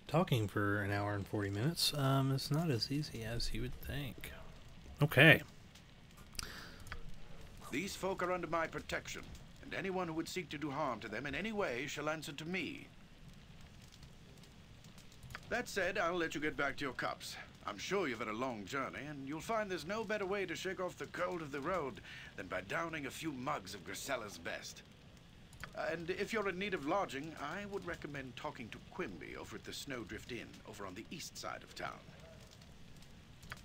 Talking for an hour and 40 minutes, it's not as easy as you would think. Okay. These folk are under my protection, and anyone who would seek to do harm to them in any way shall answer to me. That said, I'll let you get back to your cups. I'm sure you've had a long journey, and you'll find there's no better way to shake off the cold of the road than by downing a few mugs of Grisella's best. And if you're in need of lodging, I would recommend talking to Quimby over at the Snowdrift Inn over on the east side of town.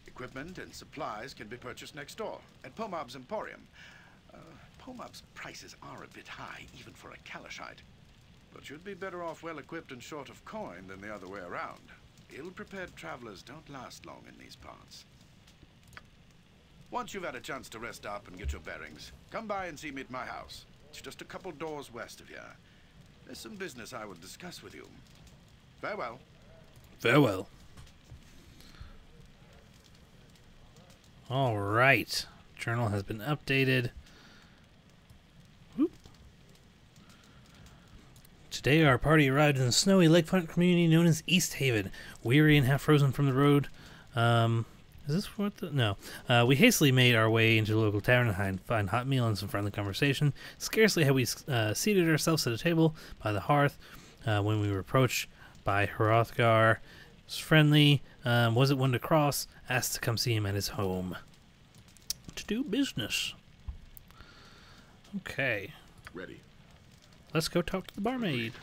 Equipment and supplies can be purchased next door at Pomab's Emporium. Pomab's prices are a bit high, even for a Kalashite. But you'd be better off well-equipped and short of coin than the other way around. Ill-prepared travelers don't last long in these parts. Once you've had a chance to rest up and get your bearings, come by and see me at my house. It's just a couple doors west of here. There's some business I would discuss with you. Farewell. Farewell. All right. Journal has been updated. Whoop. Today our party arrived in the snowy lakefront community known as Easthaven. Weary and half frozen from the road. Is this what the... No. We hastily made our way into the local tavern and find hot meal and some friendly conversation. Scarcely had we seated ourselves at a table by the hearth when we were approached by Hrothgar. He was friendly, wasn't one to cross, asked to come see him at his home. To do business. Okay. Ready. Let's go talk to the barmaid.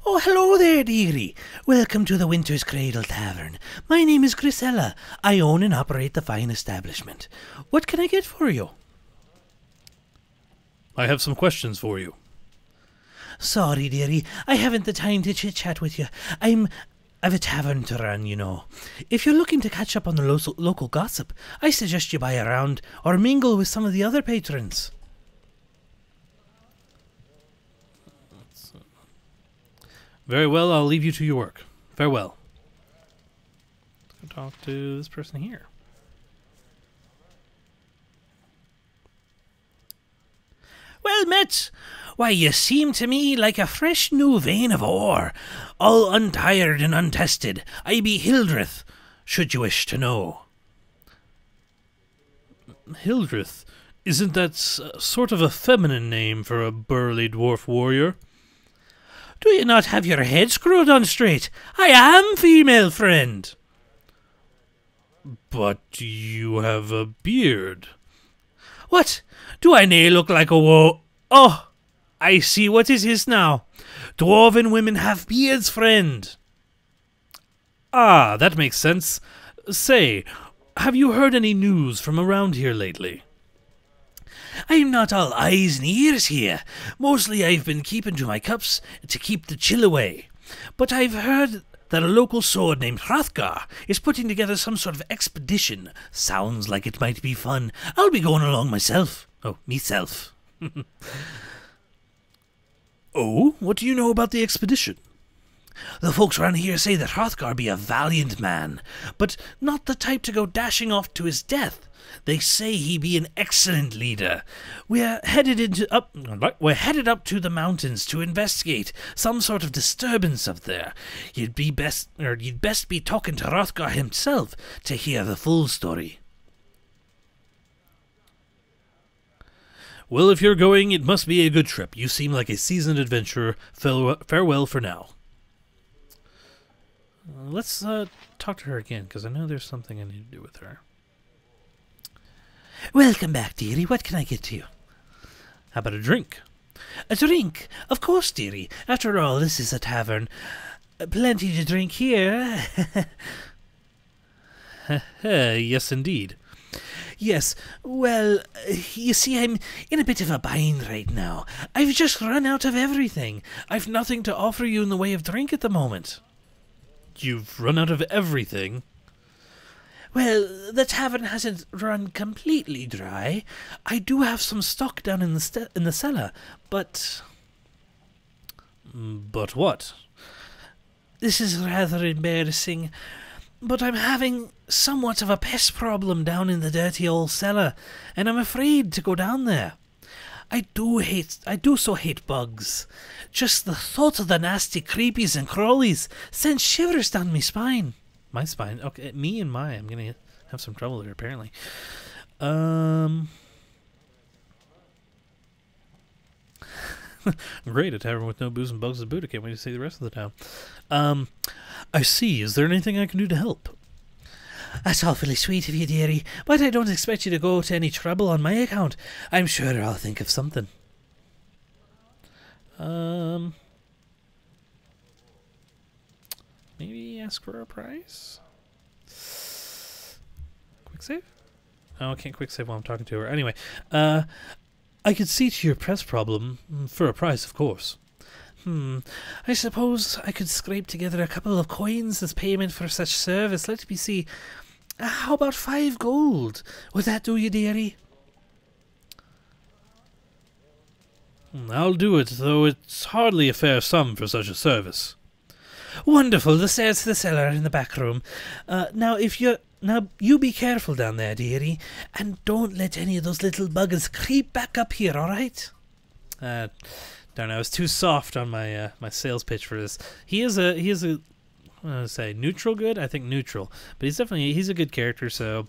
Oh, hello there, dearie. Welcome to the Winter's Cradle Tavern. My name is Grisella. I own and operate the fine establishment. What can I get for you? I have some questions for you. Sorry, dearie. I haven't the time to chit-chat with you. I've a tavern to run, you know. If you're looking to catch up on the local gossip, I suggest you buy a round or mingle with some of the other patrons. Very well, I'll leave you to your work. Farewell. Let's go talk to this person here. Well met. Why, you seem to me like a fresh new vein of ore, all untired and untested. I be Hildreth, should you wish to know. Hildreth? Isn't that sort of a feminine name for a burly dwarf warrior? Do you not have your head screwed on straight? I am female, friend. But you have a beard. What? Do I nae look like a Oh, I see what it is now. Dwarven women have beards, friend. Ah, that makes sense. Say, have you heard any news from around here lately? I'm not all eyes and ears here. Mostly I've been keeping to my cups to keep the chill away. But I've heard that a local sword named Hrothgar is putting together some sort of expedition. Sounds like it might be fun. I'll be going along myself. Oh, meself. Oh, what do you know about the expedition? The folks round here say that Hrothgar be a valiant man, but not the type to go dashing off to his death. They say he be an excellent leader. We're headed up to the mountains to investigate some sort of disturbance up there. You'd best be talking to Hrothgar himself to hear the full story. Well, if you're going, it must be a good trip. You seem like a seasoned adventurer. Farewell for now. Let's talk to her again, because I know there's something I need to do with her. Welcome back, dearie. What can I get you? How about a drink? A drink? Of course, dearie. After all, this is a tavern. Plenty to drink here. Yes, indeed. Yes, well, you see, I'm in a bit of a bind right now. I've just run out of everything. I've nothing to offer you in the way of drink at the moment. You've run out of everything? Well, the tavern hasn't run completely dry. I do have some stock down in the cellar, but... But what? This is rather embarrassing, but I'm having somewhat of a pest problem down in the dirty old cellar, and I'm afraid to go down there. I do so hate bugs. Just the thought of the nasty creepies and crawlies sends shivers down my spine. My spine? Okay, me and I'm gonna have some trouble here, apparently. Great, a tavern with no booze and bugs is boot. I can't wait to see the rest of the town. I see. Is there anything I can do to help? That's awfully sweet of you, dearie, but I don't expect you to go to any trouble on my account. I'm sure I'll think of something. Maybe ask for a price? Quick save? Oh, I can't quick save while I'm talking to her. Anyway, I could see to your press problem for a price, of course. I suppose I could scrape together a couple of coins as payment for such service. Let me see. How about 5 gold? Would that do you, dearie? I'll do it, though it's hardly a fair sum for such a service. Wonderful. The stairs to the cellar in the back room. Now you be careful down there, dearie, and don't let any of those little buggers creep back up here. All right? Darn, I was too soft on my my sales pitch for this. He is a I say neutral good. I think neutral, but he's a good character. So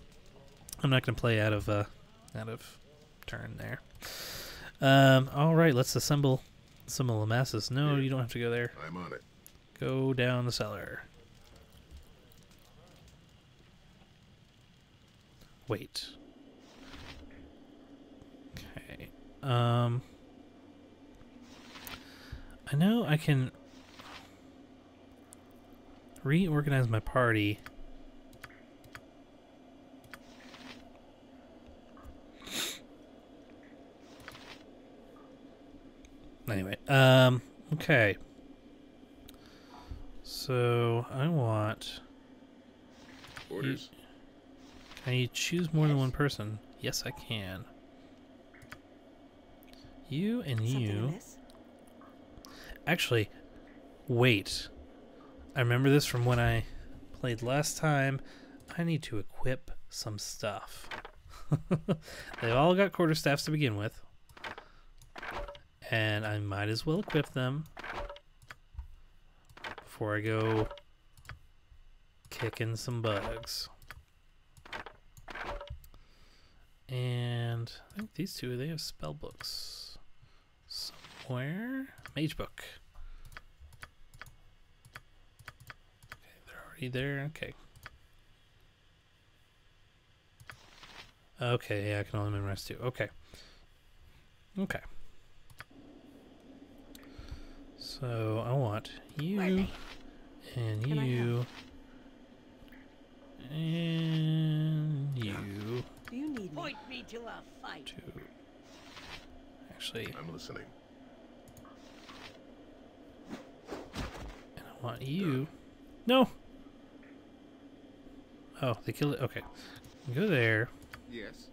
I'm not going to play out of turn there. All right, let's assemble the masses. No, you don't have to go there. I'm on it. Go down the cellar. Wait. Okay. I know I can reorganize my party. Anyway, okay. So I want orders. Can you choose more than one person? Yes, I can. You and you. Actually, wait. I remember this from when I played last time. I need to equip some stuff. They've all got quarterstaffs to begin with. And I might as well equip them before I go kicking some bugs. And I think these two, they have spell books somewhere. Mage book. Okay, they're already there. Okay. Okay, yeah, I can only memorize 2. Okay. Okay. So I want you and you and you. Do you need point me to a fight? Actually, I'm listening. And I want you. No. Oh, they killed it. Okay, go there. Yes.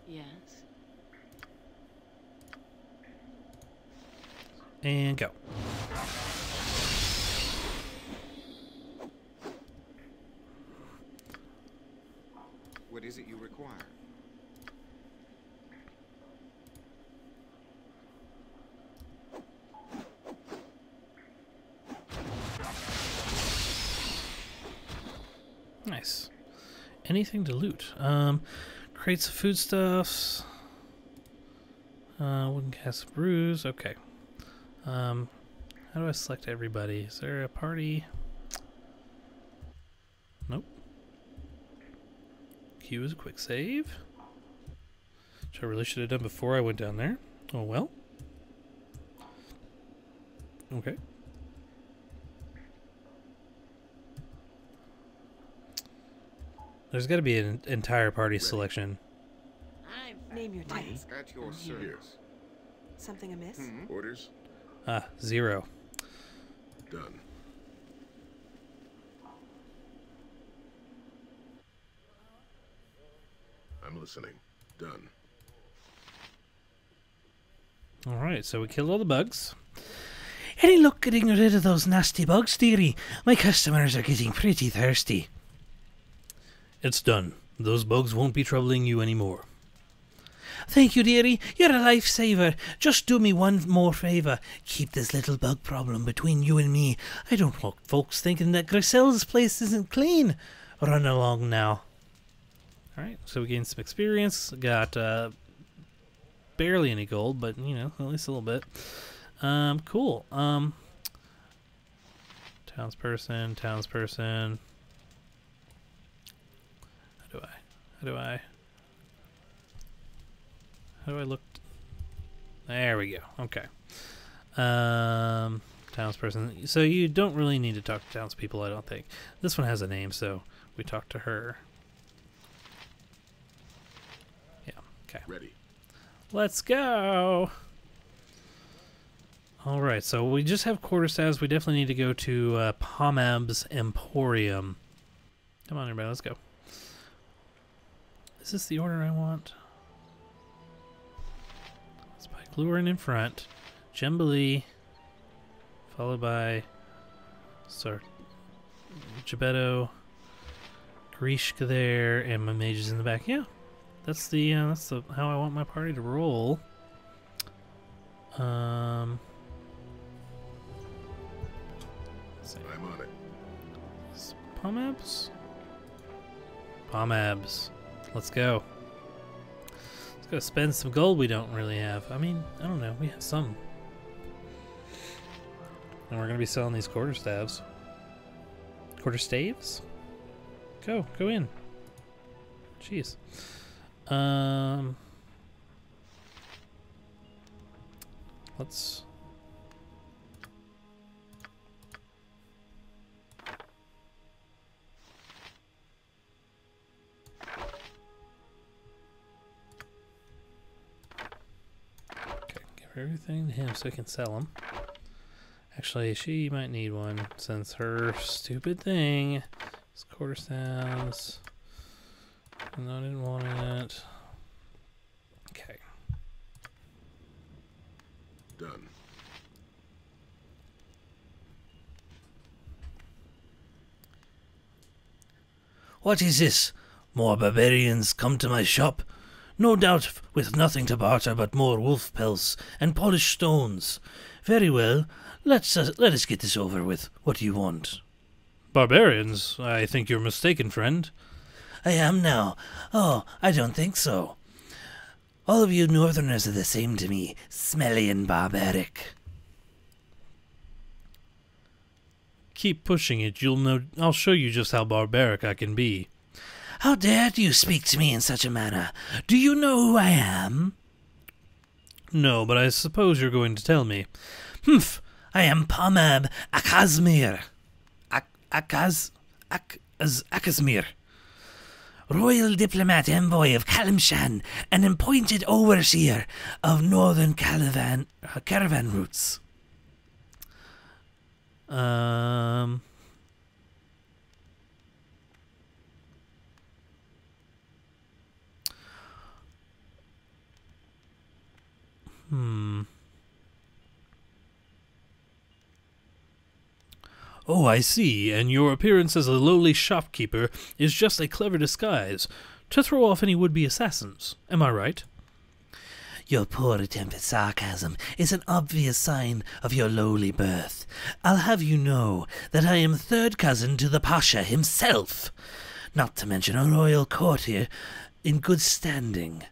Yes. And go. What is it you require? Nice. anything to loot. Crates of foodstuffs. Wooden cast of brews. Okay. How do I select everybody? Is there a party? Nope. Q is a quick save. Which I really should have done before I went down there. Oh well. Okay. There's got to be an entire party selection. Name your time. At your service. Something amiss? Orders? 0. Done. I'm listening. Done. Alright, so we killed all the bugs. Any luck getting rid of those nasty bugs, dearie? My customers are getting pretty thirsty. It's done. Those bugs won't be troubling you anymore. Thank you, dearie. You're a lifesaver. Just do me one more favour. Keep this little bug problem between you and me. I don't want folks thinking that Grisel's place isn't clean. Run along now. Alright, so we gained some experience. Got barely any gold, but, you know, at least a little bit. Cool. Townsperson. How do I look? There we go. Okay. Townsperson. So you don't really need to talk to townspeople, I don't think. This one has a name, so we talk to her. Yeah, okay. Ready. Let's go! Alright, so we just have quarterstaffs. We definitely need to go to Pomab's Emporium. Come on, everybody, let's go. Is this the order I want? Spike Lurin in front. Gembalee. Followed by Gebetto. Grishka there, and my mages in the back. Yeah, that's the how I want my party to roll. I'm on it. Pomabs. Let's go. Let's go spend some gold we don't really have. I mean, I don't know. We have some. And we're going to be selling these quarterstaves. Quarterstaves? Go in. Jeez. Let's... everything to him so I can sell them. Actually, she might need one since her stupid thing is quarterstaves. No, I didn't want it. Okay. Done. What is this? More barbarians come to my shop? No doubt with nothing to barter but more wolf pelts and polished stones. Very well, let us get this over with. What do you want? Barbarians? I think you're mistaken, friend. I am now. Oh, I don't think so. All of you northerners are the same to me, smelly and barbaric. Keep pushing it. You'll know. I'll show you just how barbaric I can be. How dare you speak to me in such a manner? Do you know who I am? No, but I suppose you're going to tell me. Humph! I am Pomab Akazmir. Akazmir. Royal diplomat envoy of Kalimshan and appointed overseer of northern caravan routes. Oh, I see, and your appearance as a lowly shopkeeper is just a clever disguise to throw off any would-be assassins. Am I right? Your poor attempt at sarcasm is an obvious sign of your lowly birth. I'll have you know that I am third cousin to the Pasha himself. not to mention a royal court here in good standing.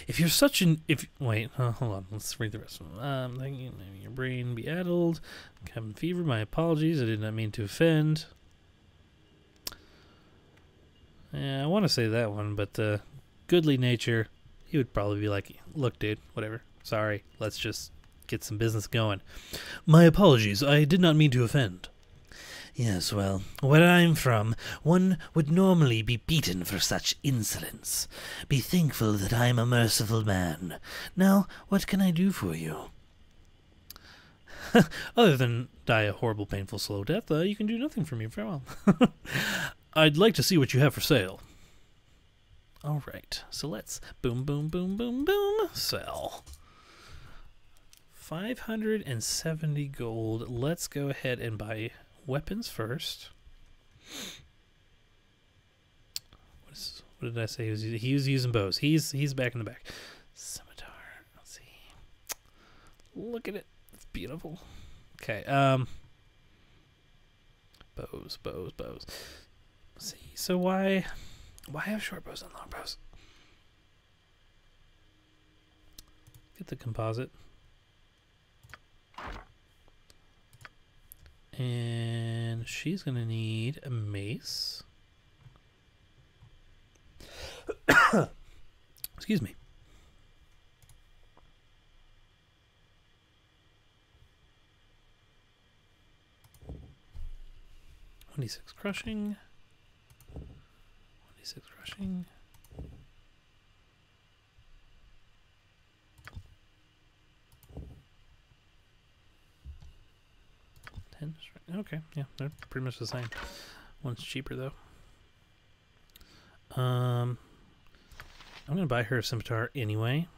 If you're such an... Wait, hold on. Let's read the rest of them. Thank you. Maybe your brain be addled. Cabin fever. My apologies. I did not mean to offend. Yeah, I want to say that one, but goodly nature, he would probably be like, look, dude, whatever. Sorry. Let's just get some business going. My apologies. I did not mean to offend. Yes, well, where I'm from, one would normally be beaten for such insolence. Be thankful that I am a merciful man. Now, what can I do for you? Other than die a horrible, painful, slow death, you can do nothing for me. Farewell. I'd like to see what you have for sale. All right, so let's boom, boom, boom, boom, boom, sell. 570 gold. Let's go ahead and buy weapons first. What did I say? He was using bows. He's back in the back. Scimitar. Let's see. Look at it. It's beautiful. Okay. Bows. Let's see. So why have short bows and long bows? Get the composite. And she's going to need a mace. Excuse me. $26 crushing. 26 crushing. Okay, yeah, they're pretty much the same. One's cheaper though. I'm gonna buy her a scimitar anyway.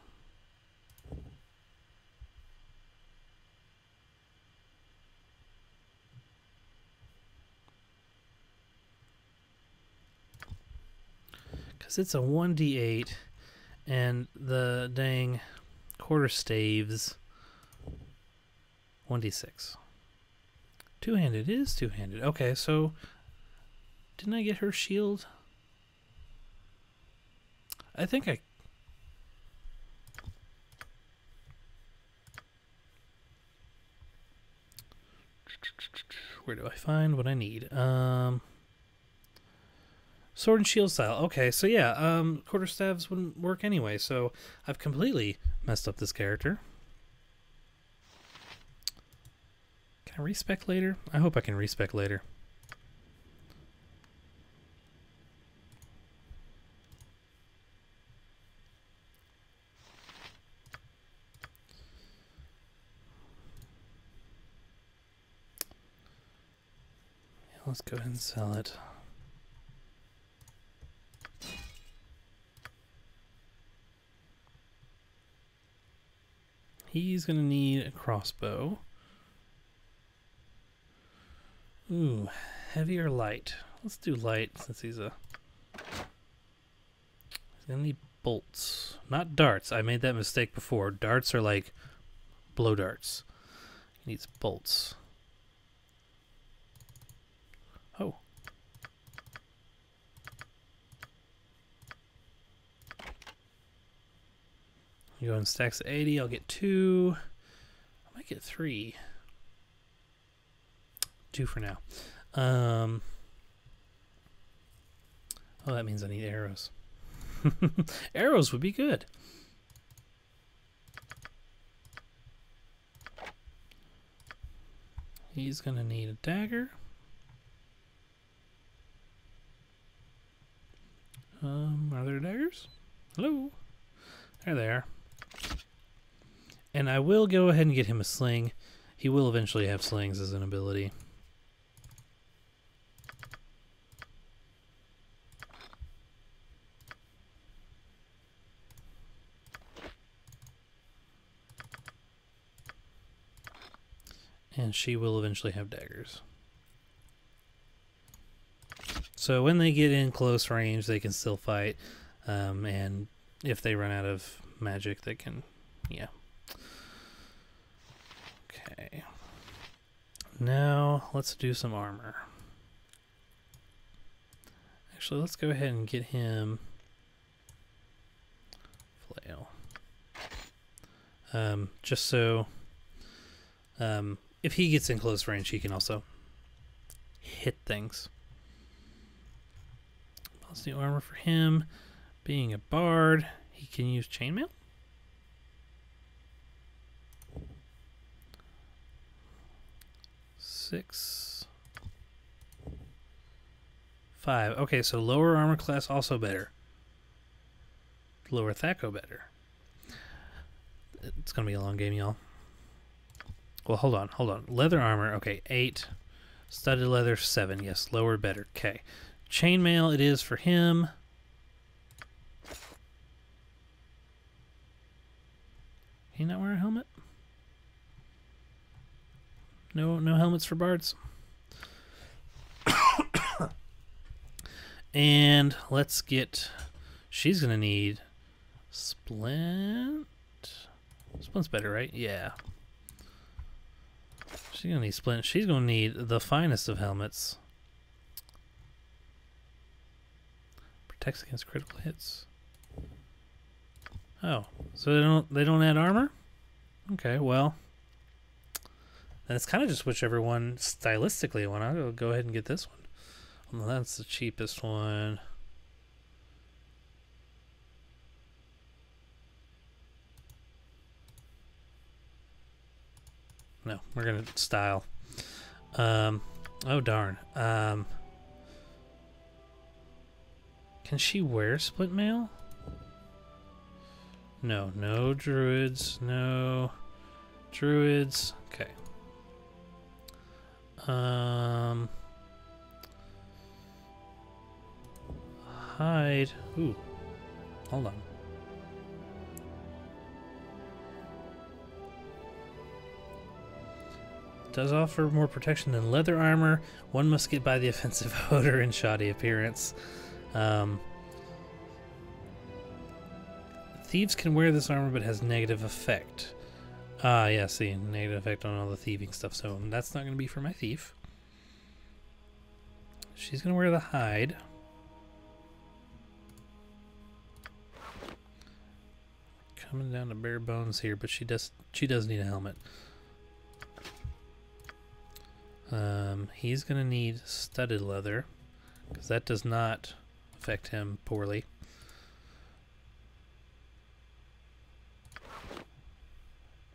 Cause it's a 1d8 and the dang quarter staves 1d6. Two-handed. It is two-handed. Okay, so didn't I get her shield? I think I... Where do I find what I need? Sword and shield style. Okay, so yeah, quarterstaves wouldn't work anyway, so I've completely messed up this character. Can I respec later? I hope I can respec later. Yeah, let's go ahead and sell it. He's going to need a crossbow. Ooh, heavy or light? Let's do light since he's gonna need bolts, not darts. I made that mistake before. Darts are like blow darts. He needs bolts. Oh. You go and stacks of 80. I'll get 2. I might get 3. 2 for now. Oh, that means I need arrows. Arrows would be good. He's gonna need a dagger. Are there daggers? Hello? There they are. And I will go ahead and get him a sling. He will eventually have slings as an ability. And she will eventually have daggers. So when they get in close range, they can still fight. And if they run out of magic, they can, yeah. Okay. now let's do some armor. Actually, let's go ahead and get him flail. Just so if he gets in close range, he can also hit things. Let's do armor for him. Being a bard, he can use chainmail. Six. 5. Okay, so lower armor class also better. Lower Thaco better. It's gonna be a long game, y'all. Well, hold on. Leather armor, okay, 8. Studded leather, 7. Yes, lower better. Okay. Chainmail it is for him. He not wear a helmet? No helmets for bards. And let's get. She's gonna need splint. Splint's better, right? Yeah. She's gonna need splint. She's gonna need the finest of helmets. Protects against critical hits. Oh, so they don't add armor? Okay, well, then it's kind of just whichever one stylistically I want. I'll go ahead and get this one. Well, that's the cheapest one. No, we're gonna style. Oh darn. Can she wear splint mail? No druids. No druids. Okay. Hide. Ooh. Hold on. Does offer more protection than leather armor. One must get by the offensive odor and shoddy appearance. Thieves can wear this armor but has negative effect. Ah, yeah, see, negative effect on all the thieving stuff, so that's not going to be for my thief. She's going to wear the hide. Coming down to bare bones here, but she does need a helmet. He's going to need studded leather, because that does not affect him poorly.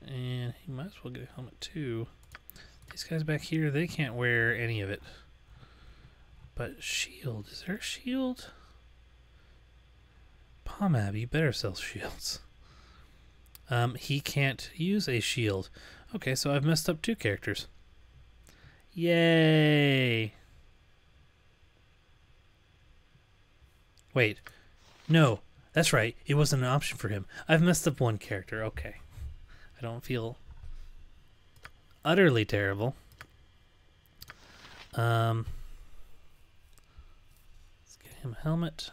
And he might as well get a helmet too. These guys back here, they can't wear any of it. But shield, is there a shield? Pomab, you better sell shields. He can't use a shield. Okay, so I've messed up 2 characters. Yay! Wait, no, that's right. It wasn't an option for him. I've messed up 1 character. Okay. I don't feel utterly terrible. Let's get him a helmet.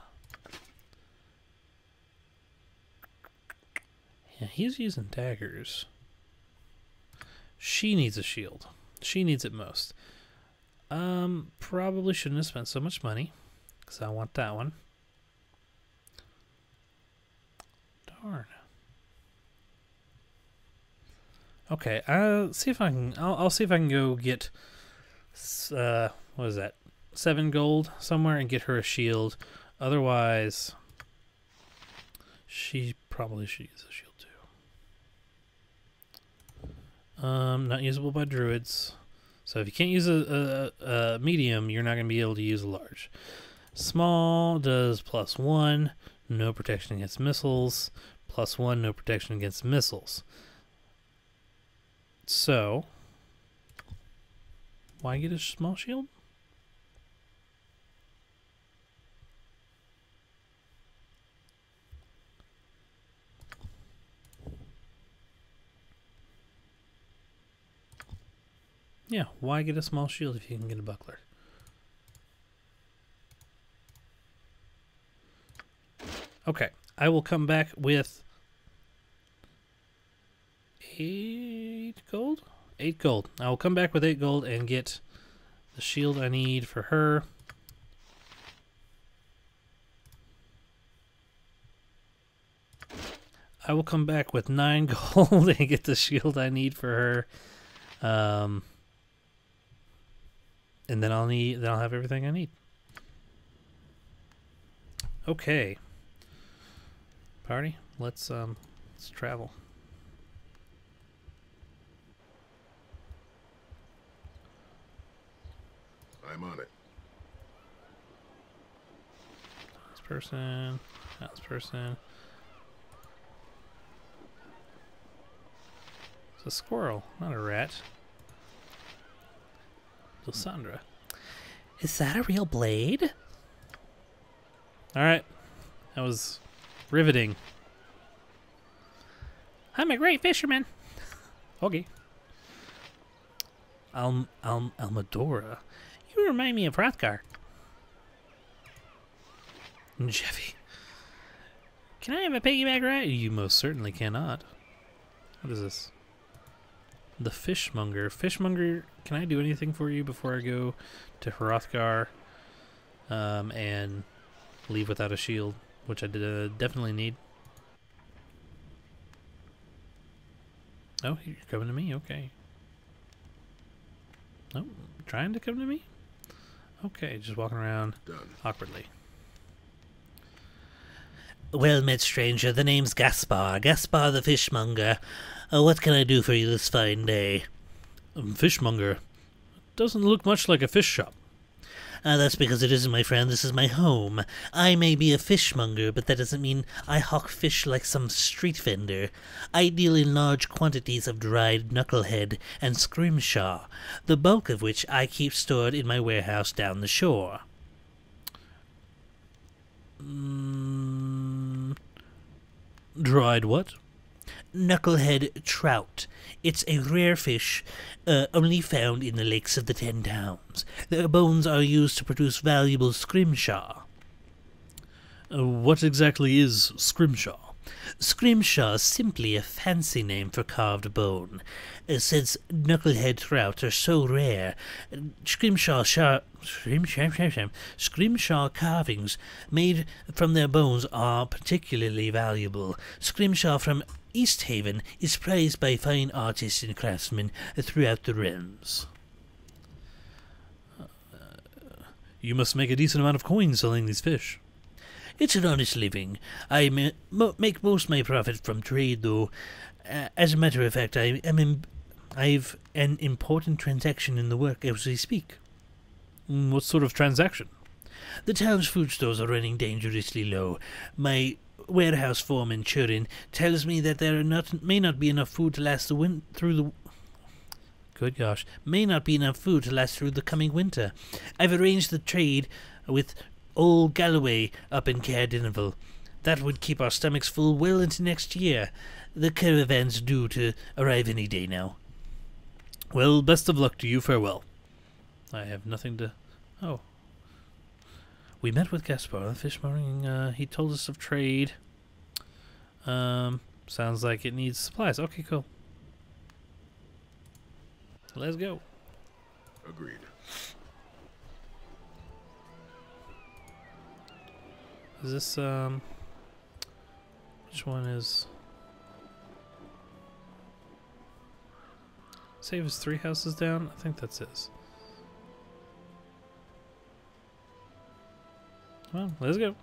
Yeah, he's using daggers. She needs a shield. She needs it most. Probably shouldn't have spent so much money, because I want that one. Darn. Okay, I'll see if I can. I'll see if I can go get. What is that? 7 gold somewhere and get her a shield. Otherwise, she probably should use a shield too. Not usable by druids. So if you can't use a medium, you're not going to be able to use a large. Small does +1, no protection against missiles. +1, no protection against missiles. So, why get a small shield? Yeah, why get a small shield if you can get a buckler? Okay, I will come back with 8 gold? 8 gold. I will come back with 8 gold and get the shield I need for her. I will come back with 9 gold and get the shield I need for her. And then I'll have everything I need. Okay. Party, let's travel. I'm on it. This person, this person. It's a squirrel, not a rat. Lysandra. Is that a real blade? Alright. That was riveting. I'm a great fisherman. Okay. Almadora. You remind me of Hrothgar. Jeffy. Can I have a piggyback ride? You most certainly cannot. What is this? The Fishmonger. Fishmonger, can I do anything for you before I go to Hrothgar and leave without a shield, which I definitely need? Oh, you're coming to me? Okay. Oh, trying to come to me? Okay, just walking around awkwardly. Well met, stranger. The name's Gaspar. Gaspar the Fishmonger. What can I do for you this fine day? Fishmonger? Doesn't look much like a fish shop. That's because it isn't, my friend. This is my home. I may be a fishmonger, but that doesn't mean I hawk fish like some street vendor. I deal in large quantities of dried knucklehead and scrimshaw, the bulk of which I keep stored in my warehouse down the shore. Dried what? Knucklehead trout. It's a rare fish, only found in the lakes of the 10 towns. Their bones are used to produce valuable scrimshaw. What exactly is scrimshaw? Scrimshaw is simply a fancy name for carved bone. Since knucklehead trout are so rare, scrimshaw carvings made from their bones are particularly valuable. Scrimshaw from East Haven is prized by fine artists and craftsmen throughout the realms. You must make a decent amount of coin selling these fish. It's an honest living. I make most of my profit from trade, though. As a matter of fact, I've an important transaction in the work as we speak. What sort of transaction? The town's food stores are running dangerously low. My warehouse foreman, Churin, tells me that there may not be enough food to last Good gosh. May not be enough food to last through the coming winter. I've arranged the trade with old Galloway up in Cairdenville. That would keep our stomachs full well into next year. The caravan's due to arrive any day now. Well, best of luck to you. Farewell. I have nothing to... Oh. We met with Gaspar, the fishmonger. He told us of trade. Sounds like it needs supplies. Okay, cool. Let's go. Agreed. Is this, which one is... Save us 3 houses down? I think that's his. Well, let's go.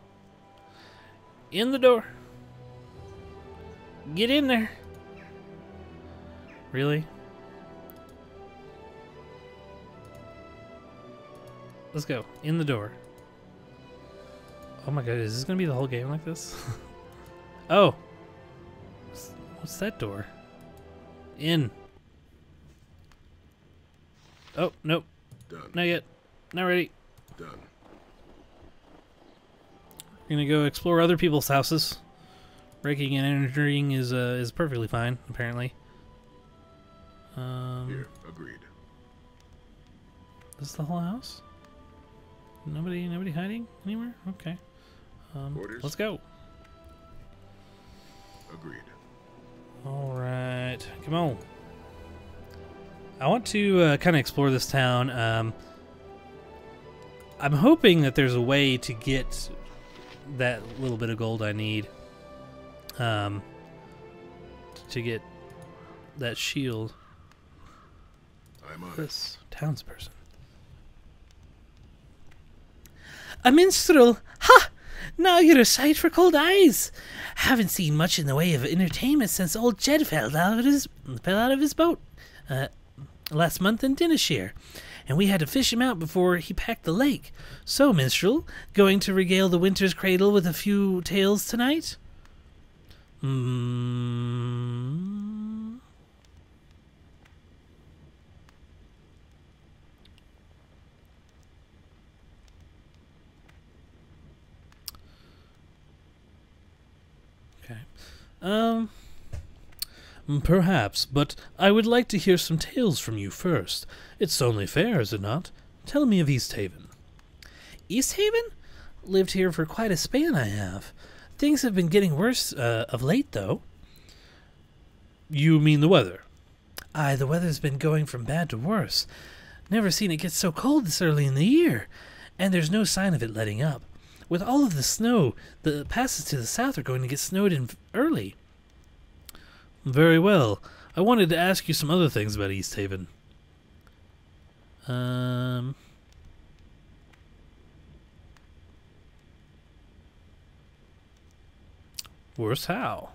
In the door. Get in there. Really? Let's go. In the door. Oh my god, is this gonna be the whole game like this? Oh! What's that door? In. Oh, nope. Done. Not yet. Not ready. Done. We're gonna go explore other people's houses. Breaking and entering is perfectly fine, apparently. Here, agreed. This is the whole house? Nobody hiding anywhere? Okay. Let's go. Agreed. Alright. Come on. I want to kind of explore this town. I'm hoping that there's a way to get that little bit of gold I need to get that shield. I'm on this townsperson. A minstrel! Ha! Now you're a sight for cold eyes. Haven't seen much in the way of entertainment since old Jed fell out of his boat last month in Dinishire, and we had to fish him out before he packed the lake. So, minstrel, going to regale the winter's cradle with a few tales tonight? Perhaps, but I would like to hear some tales from you first. It's only fair, is it not? Tell me of East Haven. East Haven? Lived here for quite a span, I have. Things have been getting worse of late, though. You mean the weather? Aye, the weather's been going from bad to worse. Never seen it get so cold this early in the year, and there's no sign of it letting up. With all of the snow, the passes to the south are going to get snowed in early. Very well. I wanted to ask you some other things about East Haven. Worse how?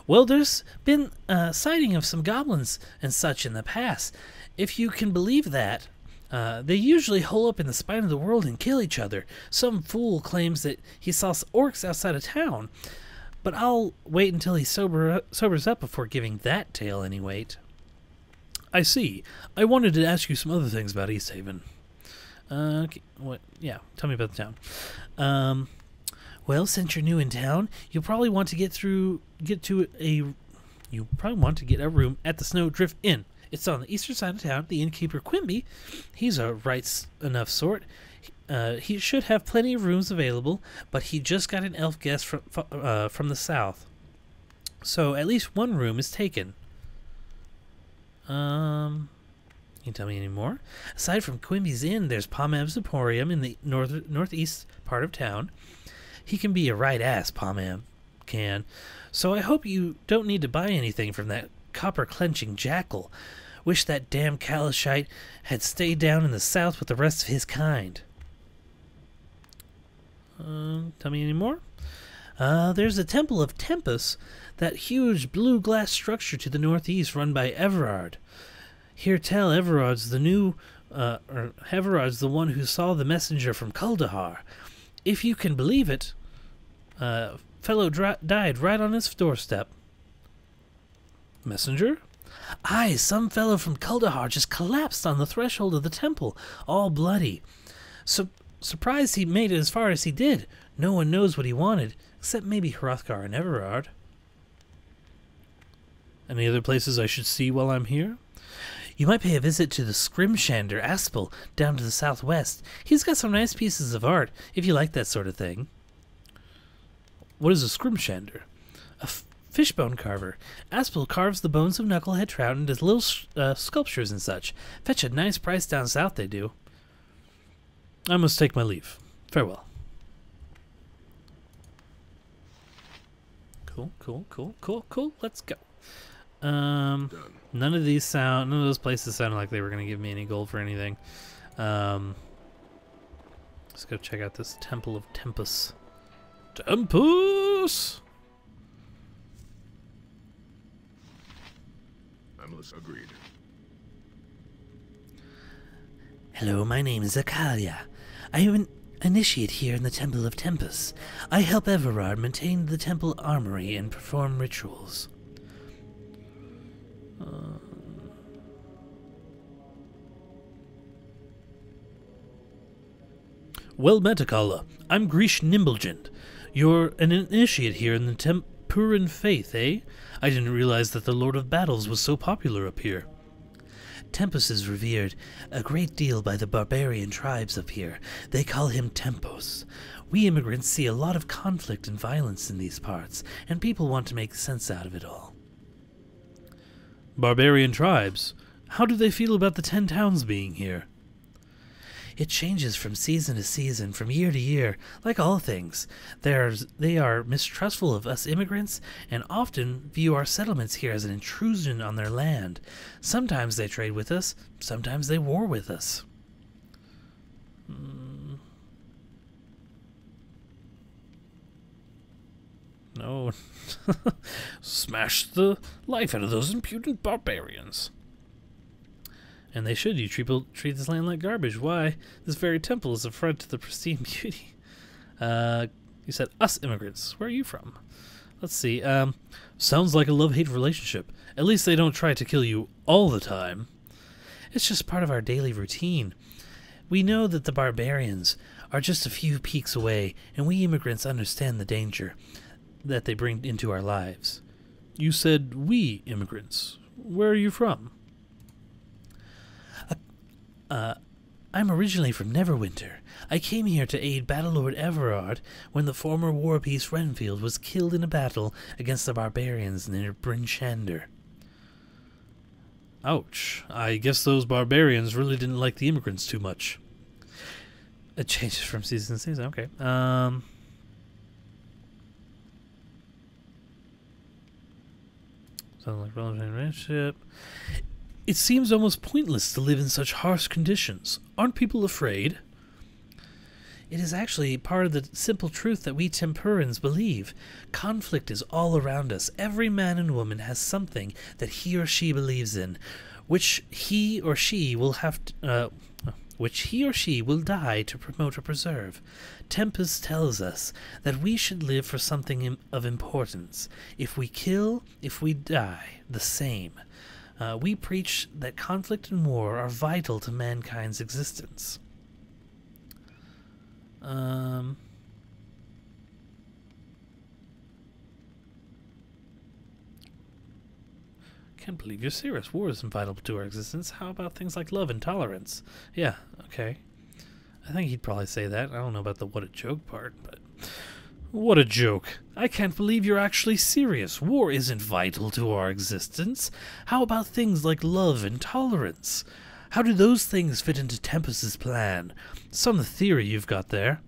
Well, there's been a sighting of some goblins and such in the past. If you can believe that, they usually hole up in the spine of the world and kill each other. Some fool claims that he saw orcs outside of town, but I'll wait until he sobers up before giving that tale any weight. I see. I wanted to ask you some other things about East Haven. Okay, what? Yeah, tell me about the town. Well, since you're new in town, you'll probably want to get a room at the Snowdrift Inn. It's on the eastern side of town. The innkeeper Quimby, he's a right enough sort. He should have plenty of rooms available, but he just got an elf guest from the south. So at least one room is taken. Can you tell me any more? Aside from Quimby's Inn, there's Pomam's Emporium in the northeast part of town. He can be a right ass, Pomam can. So I hope you don't need to buy anything from that copper-clenching jackal. Wish that damn Calishite had stayed down in the south with the rest of his kind. Tell me any more? There's the Temple of Tempus, that huge blue glass structure to the northeast run by Everard. Hear tell Everard's Everard's the one who saw the messenger from Kuldahar. If you can believe it, fellow died right on his doorstep. Messenger? Aye, some fellow from Kuldahar just collapsed on the threshold of the temple, all bloody. Surprised he made it as far as he did. No one knows what he wanted, except maybe Hrothgar and Everard. Any other places I should see while I'm here? You might pay a visit to the Scrimshander Aspel, down to the southwest. He's got some nice pieces of art, if you like that sort of thing. What is a Scrimshander? A fishbone carver. Aspel carves the bones of knucklehead trout and does little sculptures and such. Fetch a nice price down south, they do. I must take my leave. Farewell. Cool. Let's go. None of those places sounded like they were going to give me any gold for anything. Let's go check out this Temple of Tempus. Tempus! Agreed. Hello, my name is Akalia. I am an initiate here in the Temple of Tempus. I help Everard maintain the temple armory and perform rituals. Well met, Akala. I'm Grish Nimblegent. You're an initiate here in the Tempuran faith, eh? I didn't realize that the Lord of Battles was so popular up here. Tempus is revered a great deal by the barbarian tribes up here. They call him Tempos. We immigrants see a lot of conflict and violence in these parts, and people want to make sense out of it all. Barbarian tribes? How do they feel about the 10 towns being here? It changes from season to season, from year to year, like all things. They are mistrustful of us immigrants and often view our settlements here as an intrusion on their land. Sometimes they trade with us, sometimes they war with us. No. Smash the life out of those impudent barbarians. And they should. You treat this land like garbage. Why? This very temple is a affront to the pristine beauty. You said us immigrants. Where are you from? Let's see. Sounds like a love-hate relationship. At least they don't try to kill you all the time. It's just part of our daily routine. We know that the barbarians are just a few peaks away, and we immigrants understand the danger that they bring into our lives. You said we immigrants. Where are you from? I'm originally from Neverwinter. I came here to aid Battlelord Everard when the former warpiece Renfield was killed in a battle against the barbarians near Bryn Shander. Ouch. I guess those barbarians really didn't like the immigrants too much. It changes from season to season. Okay. Sounds like relevant relationship. It seems almost pointless to live in such harsh conditions. Aren't people afraid? It is actually part of the simple truth that we Temperans believe. Conflict is all around us. Every man and woman has something that he or she believes in, which he or she will die to promote or preserve. Tempest tells us that we should live for something of importance. If we kill, if we die, the same. We preach that conflict and war are vital to mankind's existence. Can't believe you're serious. War isn't vital to our existence. How about things like love and tolerance? Yeah, okay. I think he'd probably say that. I don't know about the what a joke part, but... What a joke. I can't believe you're actually serious. War isn't vital to our existence. How about things like love and tolerance? How do those things fit into Tempest's plan? Some theory you've got there.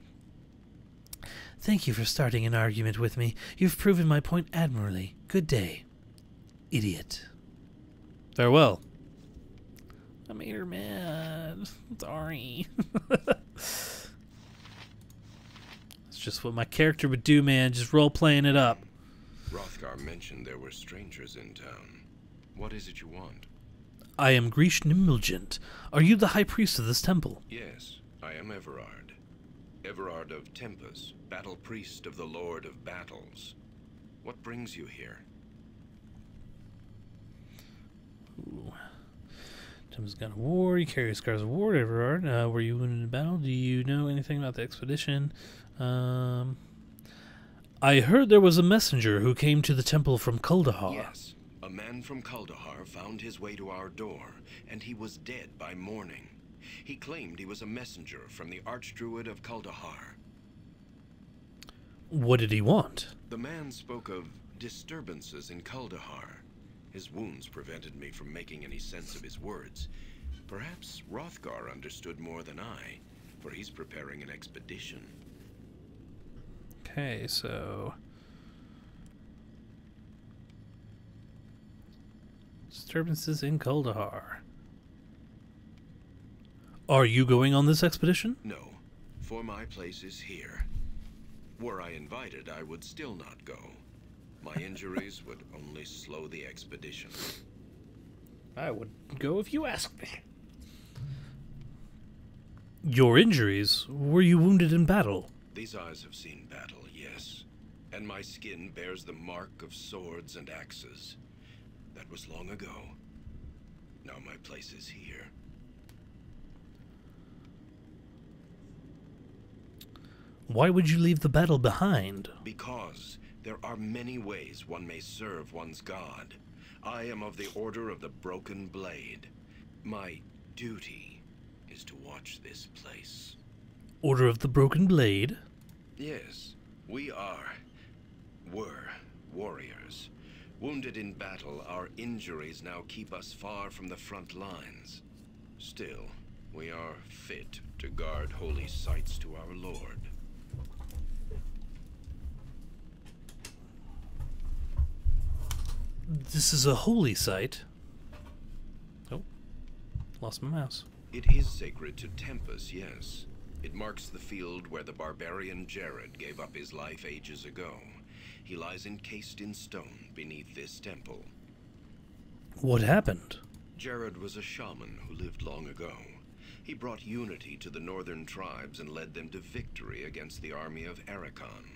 Thank you for starting an argument with me. You've proven my point admirably. Good day. Idiot. Farewell. I made her mad. Sorry. Just what my character would do, man. Just role-playing it up. Hrothgar mentioned there were strangers in town. What is it you want? I am Grish Nimulgent. Are you the high priest of this temple? Yes, I am Everard. Everard of Tempus, battle priest of the Lord of Battles. What brings you here? Ooh. Tempus got a war. You carry scars of war, Everard. Were you wounded in battle? Do you know anything about the expedition? I heard there was a messenger who came to the temple from Kuldahar. Yes, a man from Kuldahar found his way to our door, and he was dead by morning. He claimed he was a messenger from the Archdruid of Kuldahar. What did he want? The man spoke of disturbances in Kuldahar. His wounds prevented me from making any sense of his words. Perhaps Hrothgar understood more than I, for he's preparing an expedition. Okay, so... disturbances in Kuldahar. Are you going on this expedition? No, for my place is here. Were I invited, I would still not go. My injuries would only slow the expedition. I would go if you asked me. Your injuries? Were you wounded in battle? These eyes have seen battle, yes. And my skin bears the mark of swords and axes. That was long ago. Now my place is here. Why would you leave the battle behind? Because there are many ways one may serve one's god. I am of the Order of the Broken Blade. My duty is to watch this place. Order of the Broken Blade? Yes, were warriors. Wounded in battle, our injuries now keep us far from the front lines. Still, we are fit to guard holy sites to our Lord. This is a holy site. Oh, lost my mouse. It is sacred to Tempus, yes. It marks the field where the barbarian Jared gave up his life ages ago. He lies encased in stone beneath this temple. What happened? Jared was a shaman who lived long ago. He brought unity to the northern tribes and led them to victory against the army of Arachon,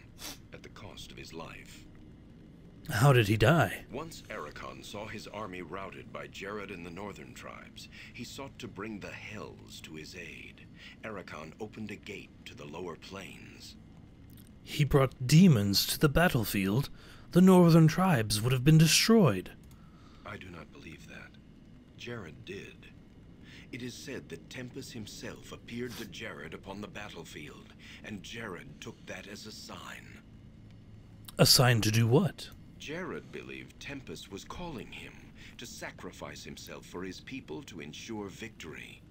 at the cost of his life. How did he die? Once Arachon saw his army routed by Jared and the northern tribes, he sought to bring the Hells to his aid. Arachon opened a gate to the lower plains. He brought demons to the battlefield. The northern tribes would have been destroyed. I do not believe that. Jared did. It is said that Tempus himself appeared to Jared upon the battlefield, and Jared took that as a sign. A sign to do what? Jared believed Tempus was calling him to sacrifice himself for his people to ensure victory.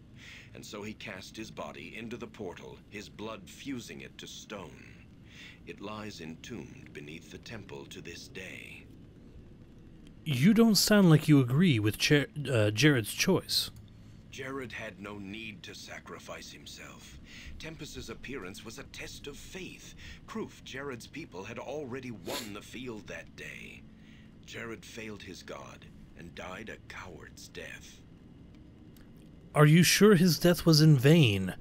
And so he cast his body into the portal, his blood fusing it to stone. It lies entombed beneath the temple to this day. You don't sound like you agree with Jared's choice. Jared had no need to sacrifice himself. Tempus's appearance was a test of faith, proof Jared's people had already won the field that day. Jared failed his god and died a coward's death. Are you sure his death was in vain?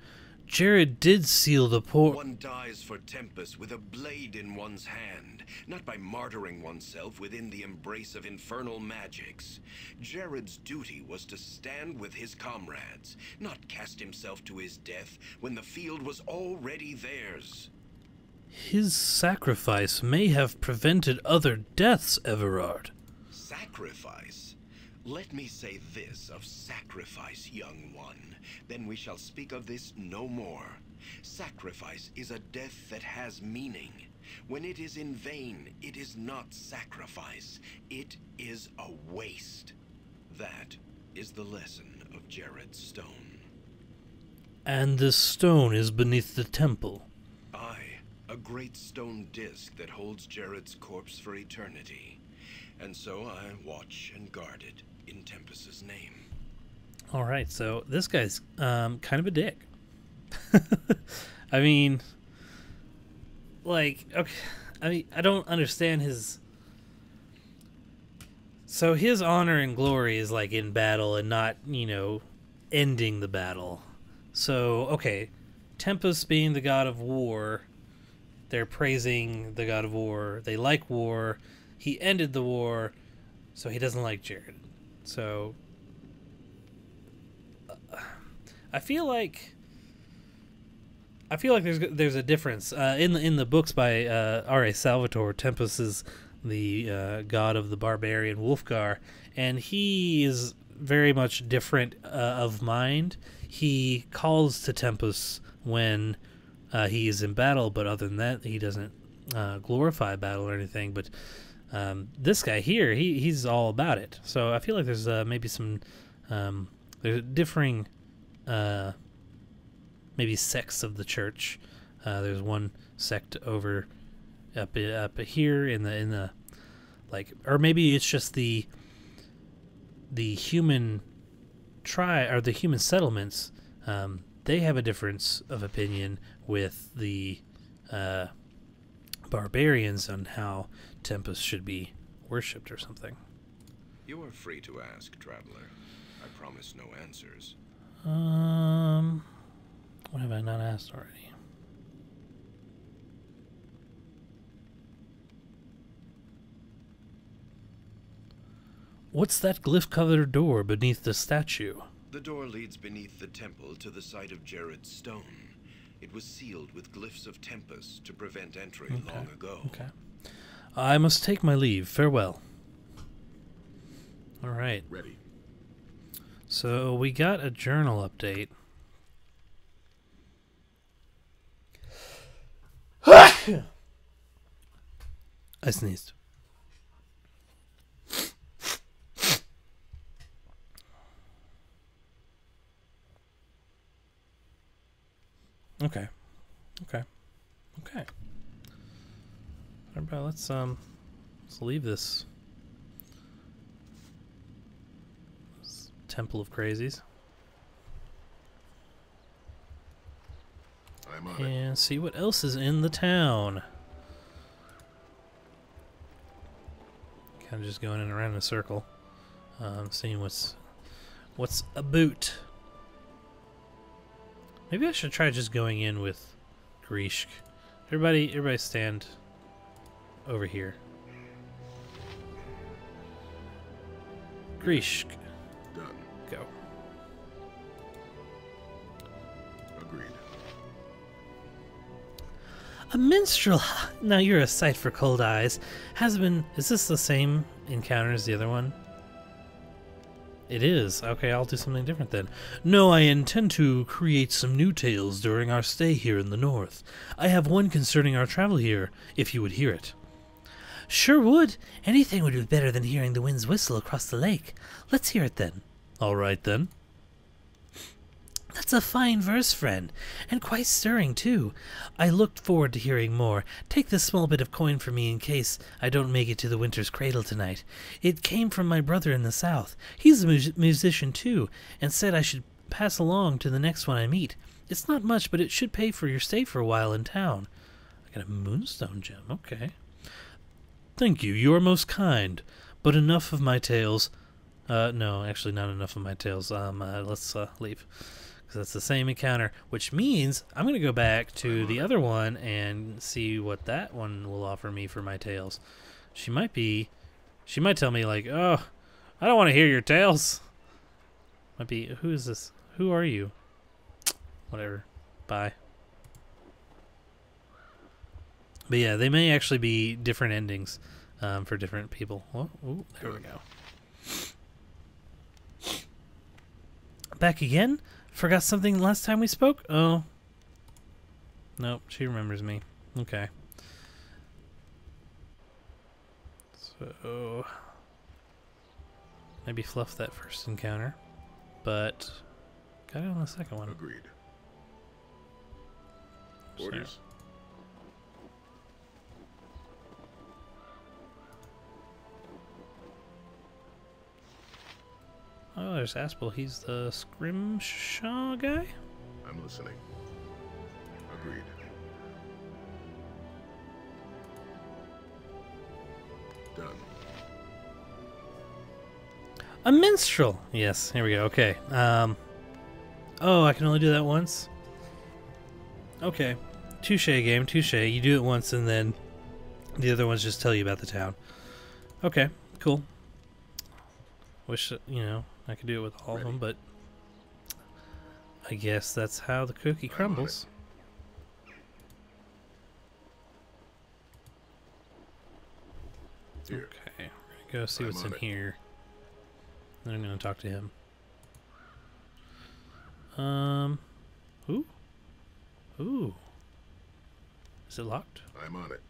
Jared did seal the One dies for Tempus with a blade in one's hand, not by martyring oneself within the embrace of infernal magics. Jared's duty was to stand with his comrades, not cast himself to his death when the field was already theirs. His sacrifice may have prevented other deaths, Everard. Sacrifice? Let me say this of sacrifice, young one. Then we shall speak of this no more. Sacrifice is a death that has meaning. When it is in vain, it is not sacrifice. It is a waste. That is the lesson of Jared's stone. And this stone is beneath the temple. Aye, a great stone disc that holds Jared's corpse for eternity. And so I watch and guard it in Tempus's name. Alright, so this guy's kind of a dick. I mean, like, okay, I mean, I don't understand his... So his honor and glory is, like, in battle and not, you know, ending the battle. So, okay, Tempus being the god of war, they're praising the god of war. They like war. He ended the war, so he doesn't like Jared. So... I feel like there's a difference in the books by R.A. Salvatore. Tempus is the god of the barbarian Wolfgar, and he is very much different of mind. He calls to Tempus when he is in battle, but other than that, he doesn't glorify battle or anything. But this guy here, he's all about it. So I feel like there's maybe some there's differing. Maybe sects of the church. There's one sect over up here in the like, or maybe it's just the human or the human settlements. They have a difference of opinion with the barbarians on how Tempus should be worshipped or something. You are free to ask, traveler. I promise no answers. What have I not asked already? What's that glyph-covered door beneath the statue? The door leads beneath the temple to the site of Jared's stone. It was sealed with glyphs of Tempus to prevent entry long ago. Okay. I must take my leave. Farewell. All right. Ready. So we got a journal update. I sneezed. Okay. Okay. Okay. Everybody, let's leave this Temple of Crazies. I'm on and see what else is in the town. Kind of just going in around in a circle, seeing what's a boot. Maybe I should try just going in with Grishk. Everybody stand over here. Grishk. Done. Go. Agreed. A minstrel. Now you're a sight for cold eyes. Is this the same encounter as the other one? It is. Okay, I'll do something different then. No, I intend to create some new tales during our stay here in the north. I have one concerning our travel here, if you would hear it. Sure would. Anything would be better than hearing the wind's whistle across the lake. Let's hear it then. All right then. That's a fine verse, friend, and quite stirring, too. I looked forward to hearing more. Take this small bit of coin for me in case I don't make it to the winter's cradle tonight. It came from my brother in the south. He's a musician, too, and said I should pass along to the next one I meet. It's not much, but it should pay for your stay for a while in town. I got a moonstone gem. Okay. Thank you. You are most kind. But enough of my tales. No, actually not enough of my tales. Let's leave. That's the same encounter, which means I'm going to go back to the other one and see what that one will offer me for my tales. She might tell me like, oh, I don't want to hear your tales. Might be, who is this? Who are you? Whatever. Bye. But yeah, they may actually be different endings for different people. Oh, ooh, there we go. Back again? Forgot something last time we spoke? Oh. Nope, she remembers me. Okay. So maybe fluff that first encounter. But got it on the second one. Agreed. Orders. Oh, there's Aspel. He's the Scrimshaw guy? I'm listening. Agreed. Done. A minstrel! Yes, here we go. Okay. Oh, I can only do that once? Okay. Touche game, touche. You do it once and then the other ones just tell you about the town. Okay, cool. Wish, I could do it with all of them, but I guess that's how the cookie crumbles. Here. Okay, we're gonna go see what's in here. Then I'm gonna talk to him. Ooh. Ooh. Is it locked? I'm on it.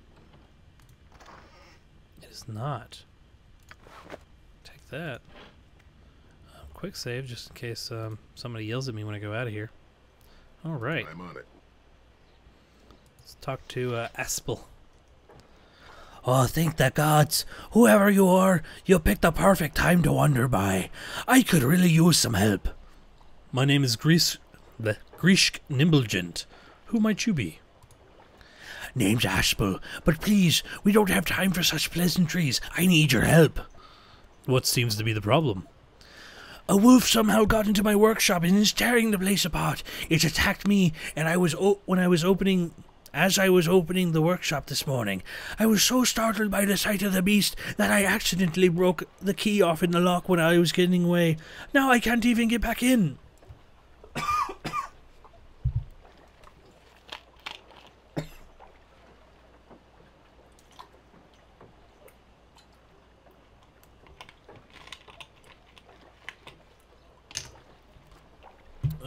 It is not. Take that. Quick save just in case somebody yells at me when I go out of here. All right. I'm on it. Let's talk to Aspel. Oh, thank the gods. Whoever you are, you picked the perfect time to wander by. I could really use some help. My name is Grishk Nimblegent. Who might you be? Name's Aspel, but please, we don't have time for such pleasantries. I need your help. What seems to be the problem? A wolf somehow got into my workshop and is tearing the place apart. It attacked me, and as I was opening the workshop this morning, I was so startled by the sight of the beast that I accidentally broke the key off in the lock when I was getting away. Now I can't even get back in.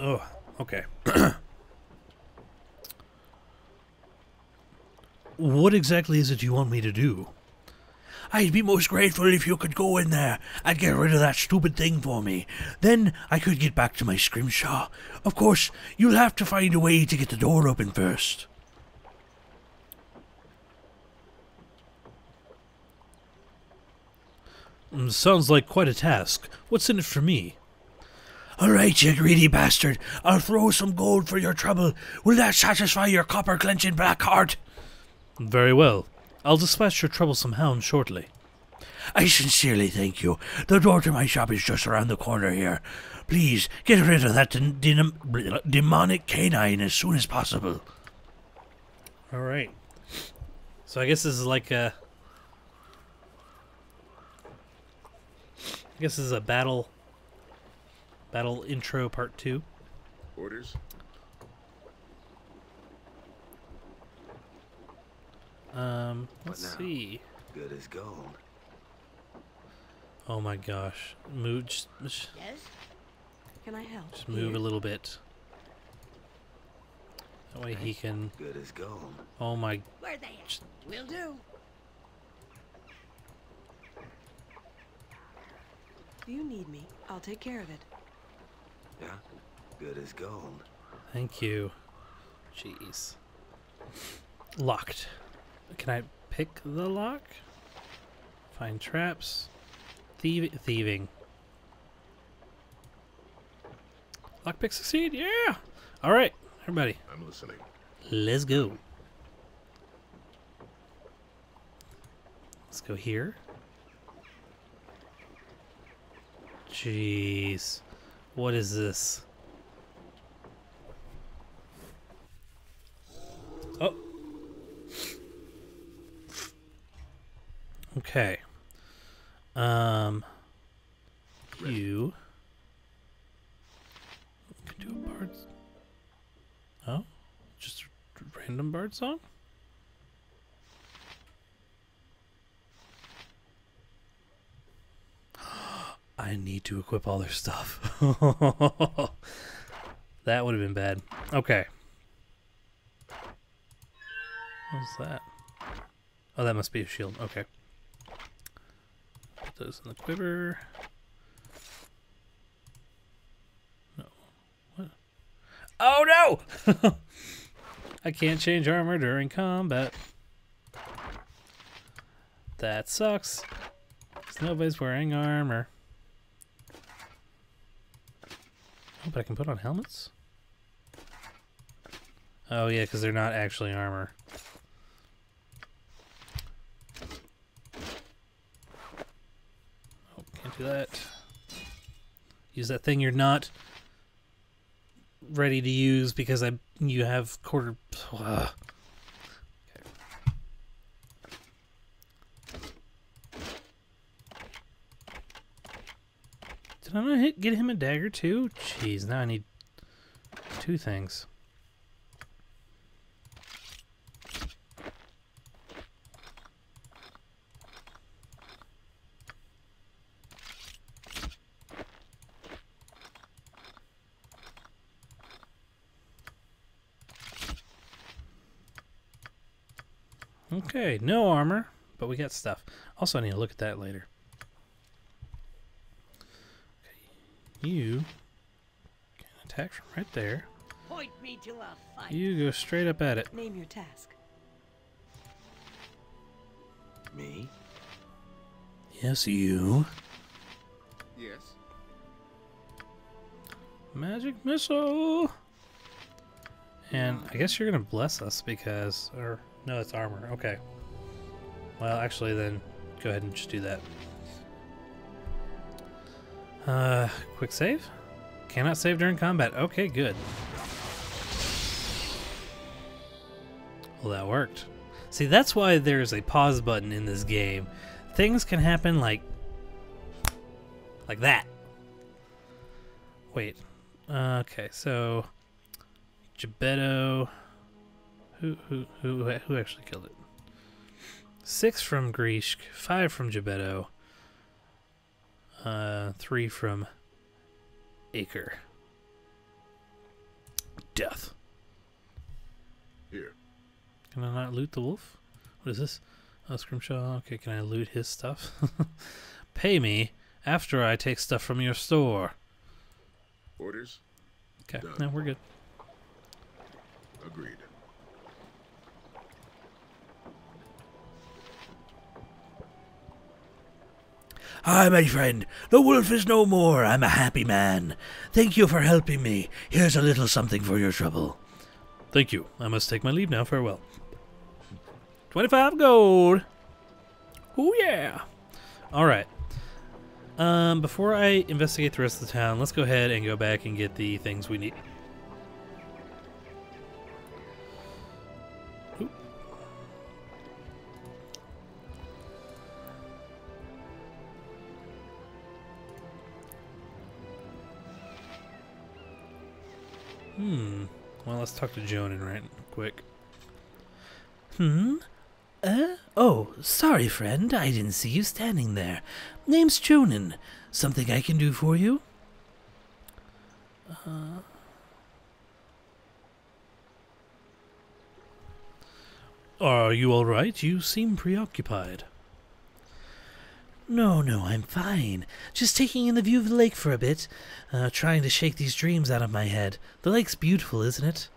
Oh, okay. What exactly is it you want me to do? I'd be most grateful if you could go in there and get rid of that stupid thing for me. Then I could get back to my scrimshaw. Of course, you'll have to find a way to get the door open first. Sounds like quite a task. What's in it for me? All right, you greedy bastard. I'll throw some gold for your trouble. Will that satisfy your copper-clenching black heart? Very well. I'll dispatch your troublesome hound shortly. I sincerely thank you. The door to my shop is just around the corner here. Please, get rid of that demonic canine as soon as possible. Alright. So I guess this is like a... I guess this is a battle intro part 2. Orders? Let's see. Good as gold. Oh my gosh. Move, Yes? Can I help? just move a little bit. That way he can... Good as gold. Oh my... Where they at? Will do. If you need me, I'll take care of it. Yeah, good as gold. Thank you. Jeez. Locked. Can I pick the lock? Find traps. Thieving. Lockpick succeed? Yeah! Alright, everybody. I'm listening. Let's go. Let's go here. Jeez. What is this? Oh. Okay. You can do a bard. Oh, just a random bard song. I need to equip all their stuff. That would have been bad. Okay. What's that? Oh, that must be a shield. Okay. Put those in the quiver. No. What? Oh no! I can't change armor during combat. That sucks. 'Cause nobody's wearing armor. Oh, but I can put on helmets? Oh yeah, because they're not actually armor. Oh, can't do that. Use that thing you're not ready to use because you have quarter... Okay. Did I not get him a dagger too? Jeez, now I need 2 things. Okay, no armor, but we got stuff. Also, I need to look at that later. You can attack from right there. Point me to a fight. You go straight up at it. Name your task. Me? Yes, you. Yes. Magic missile. And I guess you're gonna bless us because, or no, it's armor. Okay. Well, actually, then go ahead and just do that. Quick save? Cannot save during combat. Okay, good. Well, that worked. See, that's why there's a pause button in this game. Things can happen like that. Wait. Okay, so Gebetto. Who actually killed it? 6 from Grishk, 5 from Gebetto. 3 from Acre. Death. Here. Can I not loot the wolf? What is this? Scrimshaw. Okay, can I loot his stuff? Pay me after I take stuff from your store. Orders? Okay, Done. no, we're good. Agreed. Hi, my friend. The wolf is no more. I'm a happy man. Thank you for helping me. Here's a little something for your trouble. Thank you. I must take my leave now. Farewell. 25 gold. Oh yeah. All right. Before I investigate the rest of the town, let's go ahead and go back and get the things we need. Oop. Well, let's talk to Jonan right quick. Oh, sorry, friend. I didn't see you standing there. Name's Jonan. Something I can do for you? Are you all right? You seem preoccupied. No, I'm fine. Just taking in the view of the lake for a bit. Trying to shake these dreams out of my head. The lake's beautiful, isn't it?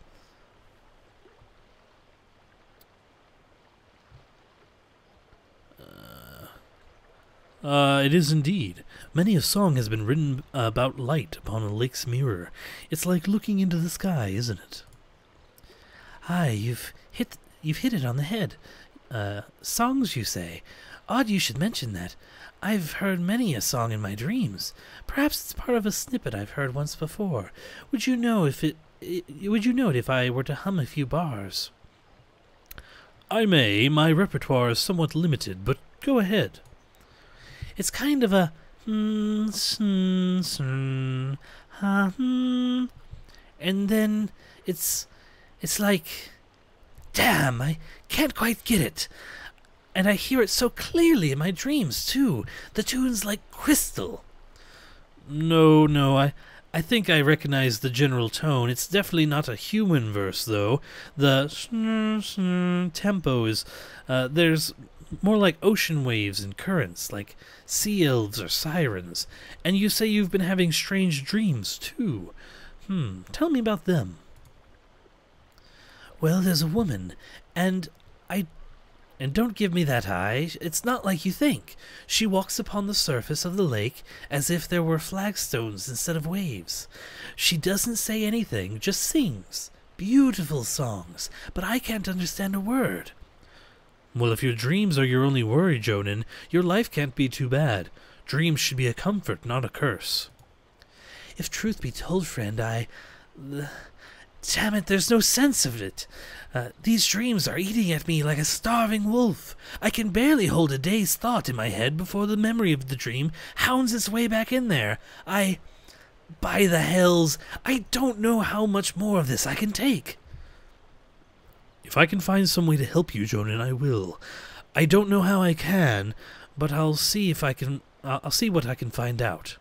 It is indeed. Many a song has been written about light upon a lake's mirror. It's like looking into the sky, isn't it? Aye, you've hit it on the head. Songs, you say? Odd you should mention that. I've heard many a song in my dreams. Perhaps it's part of a snippet I've heard once before. Would you know it if I were to hum a few bars? I may. My repertoire is somewhat limited, but go ahead. It's kind of a and then it's like, damn, I can't quite get it. And I hear it so clearly in my dreams too. The tune's like crystal. No, I think I recognize the general tone. It's definitely not a human verse, though. The tempo is there's more like ocean waves and currents, like sea elves or sirens. And you say you've been having strange dreams, too. Tell me about them. Well, there's a woman, and don't give me that eye. It's not like you think. She walks upon the surface of the lake as if there were flagstones instead of waves. She doesn't say anything, just sings. Beautiful songs, but I can't understand a word. Well, if your dreams are your only worry, Jonan, your life can't be too bad. Dreams should be a comfort, not a curse. If truth be told, friend, damn it, there's no sense of it. These dreams are eating at me like a starving wolf. I can barely hold a day's thought in my head before the memory of the dream hounds its way back in there. By the hells, I don't know how much more of this I can take. If I can find some way to help you, Jonan, I will. I don't know how I can, but I'll see if I can. I'll see what I can find out.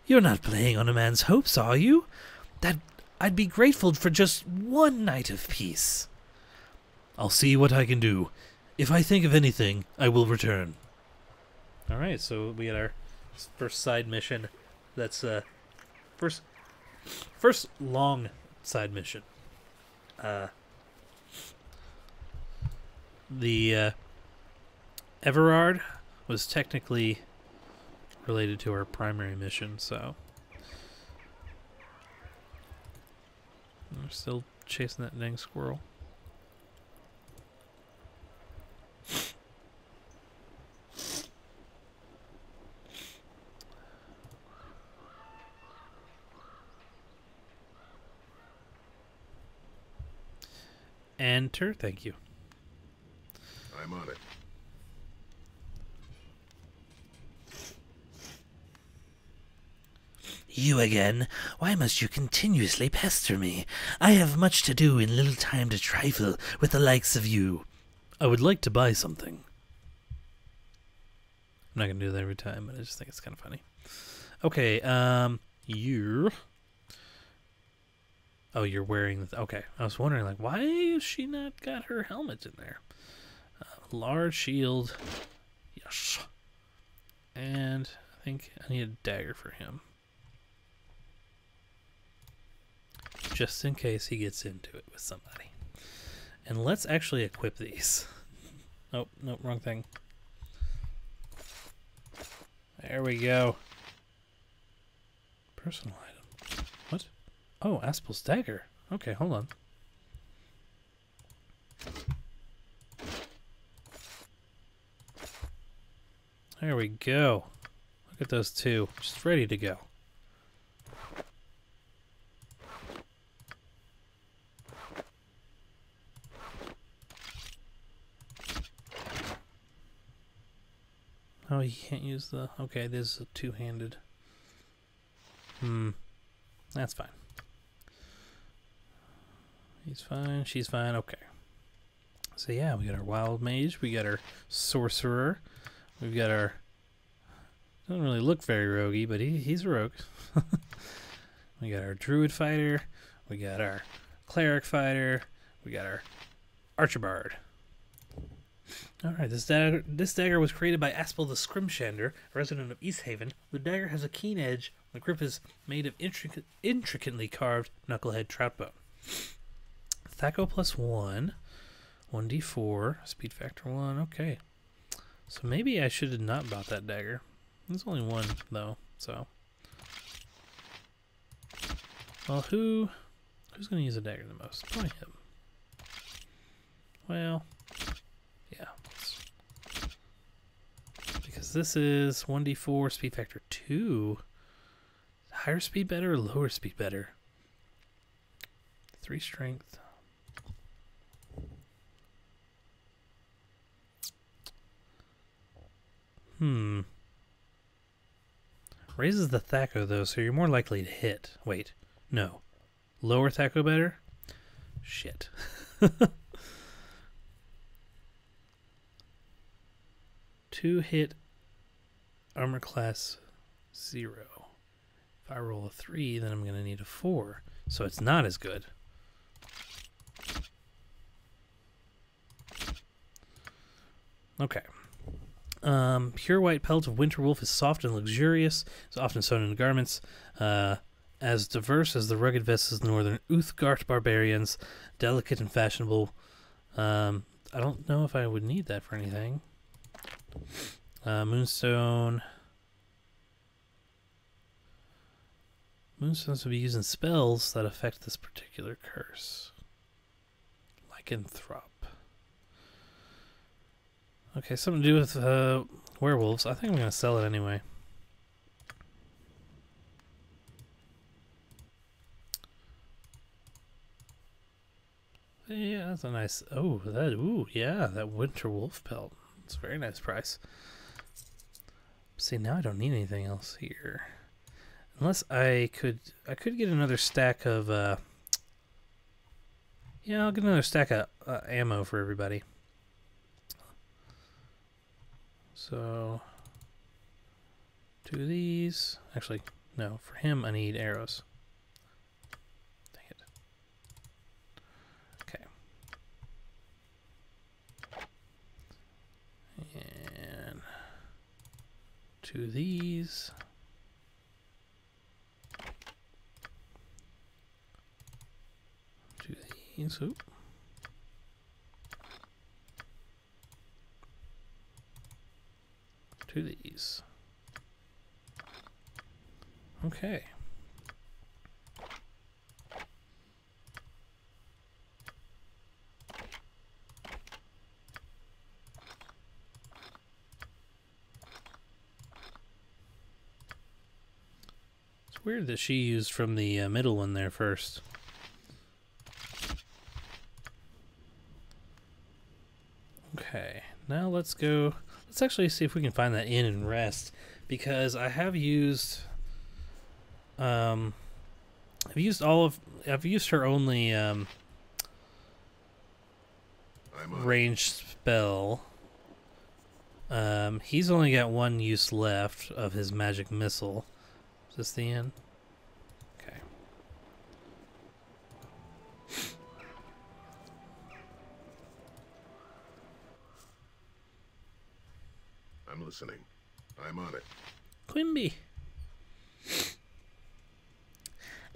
You're not playing on a man's hopes, are you? I'd be grateful for just one night of peace. I'll see what I can do. If I think of anything, I will return. All right, so we got our first side mission. That's first long side mission. The Everard was technically related to our primary mission, so we're still chasing that dang squirrel. Enter, thank you. I'm on it. You again? Why must you continuously pester me? I have much to do and little time to trifle with the likes of you. I would like to buy something. I'm not going to do that every time, but I just think it's kind of funny. Okay, you're... Oh, you're wearing... Okay, I was wondering, like, why has she not got her helmet in there? large shield. Yes. And I think I need a dagger for him. Just in case he gets into it with somebody. And let's actually equip these. Nope, nope, wrong thing. There we go. Personal item. What? Oh, Aspel's dagger. Okay, hold on. There we go. Look at those two. Just ready to go. Oh, he can't use the... Okay, this is a two-handed. That's fine. He's fine, she's fine, okay. So yeah, we got our wild mage, we got our sorcerer, we've got our... Doesn't really look very roguey, but he's a rogue. We got our druid fighter, we got our cleric fighter, we got our archerbard. Alright, this dagger was created by Aspel the Scrimshander, a resident of East Haven. The dagger has a keen edge. The grip is made of intricately carved knucklehead troutbone. Thaco plus 1, 1d4, speed factor 1, okay. So maybe I should have not bought that dagger. There's only one, though, so. Well, who's going to use a dagger the most? Probably him. Well, yeah. Because this is 1d4, speed factor 2. Higher speed better or lower speed better? 3 strength. Raises the Thaco, though, so you're more likely to hit. Wait, no. Lower Thaco better? Shit. 2 hit armor class 0. If I roll a 3, then I'm going to need a 4. So it's not as good. Okay. Pure white pelt of winter wolf is soft and luxurious. It's often sewn into garments. As diverse as the rugged vests of the northern Uthgard barbarians. Delicate and fashionable. I don't know if I would need that for anything. Moonstone. Moonstones will be used in spells that affect this particular curse. Lycanthrope. Okay, something to do with werewolves. I think I'm going to sell it anyway. Yeah, that's a nice... Oh, that... Ooh, yeah, that winter wolf pelt. It's a very nice price. See, now I don't need anything else here. Unless I could get another stack of... Yeah, I'll get another stack of ammo for everybody. So, 2 of these. Actually, no. For him, I need arrows. Dang it. Okay. And 2 of these. 2 of these. Oop. To these. Okay. It's weird that she used from the middle one there first. Okay, now let's go. Let's actually see if we can find that inn and rest, because I have used, I've used her only ranged spell. He's only got 1 use left of his magic missile. Is this the inn? Okay. listening. I'm on it. Quimby.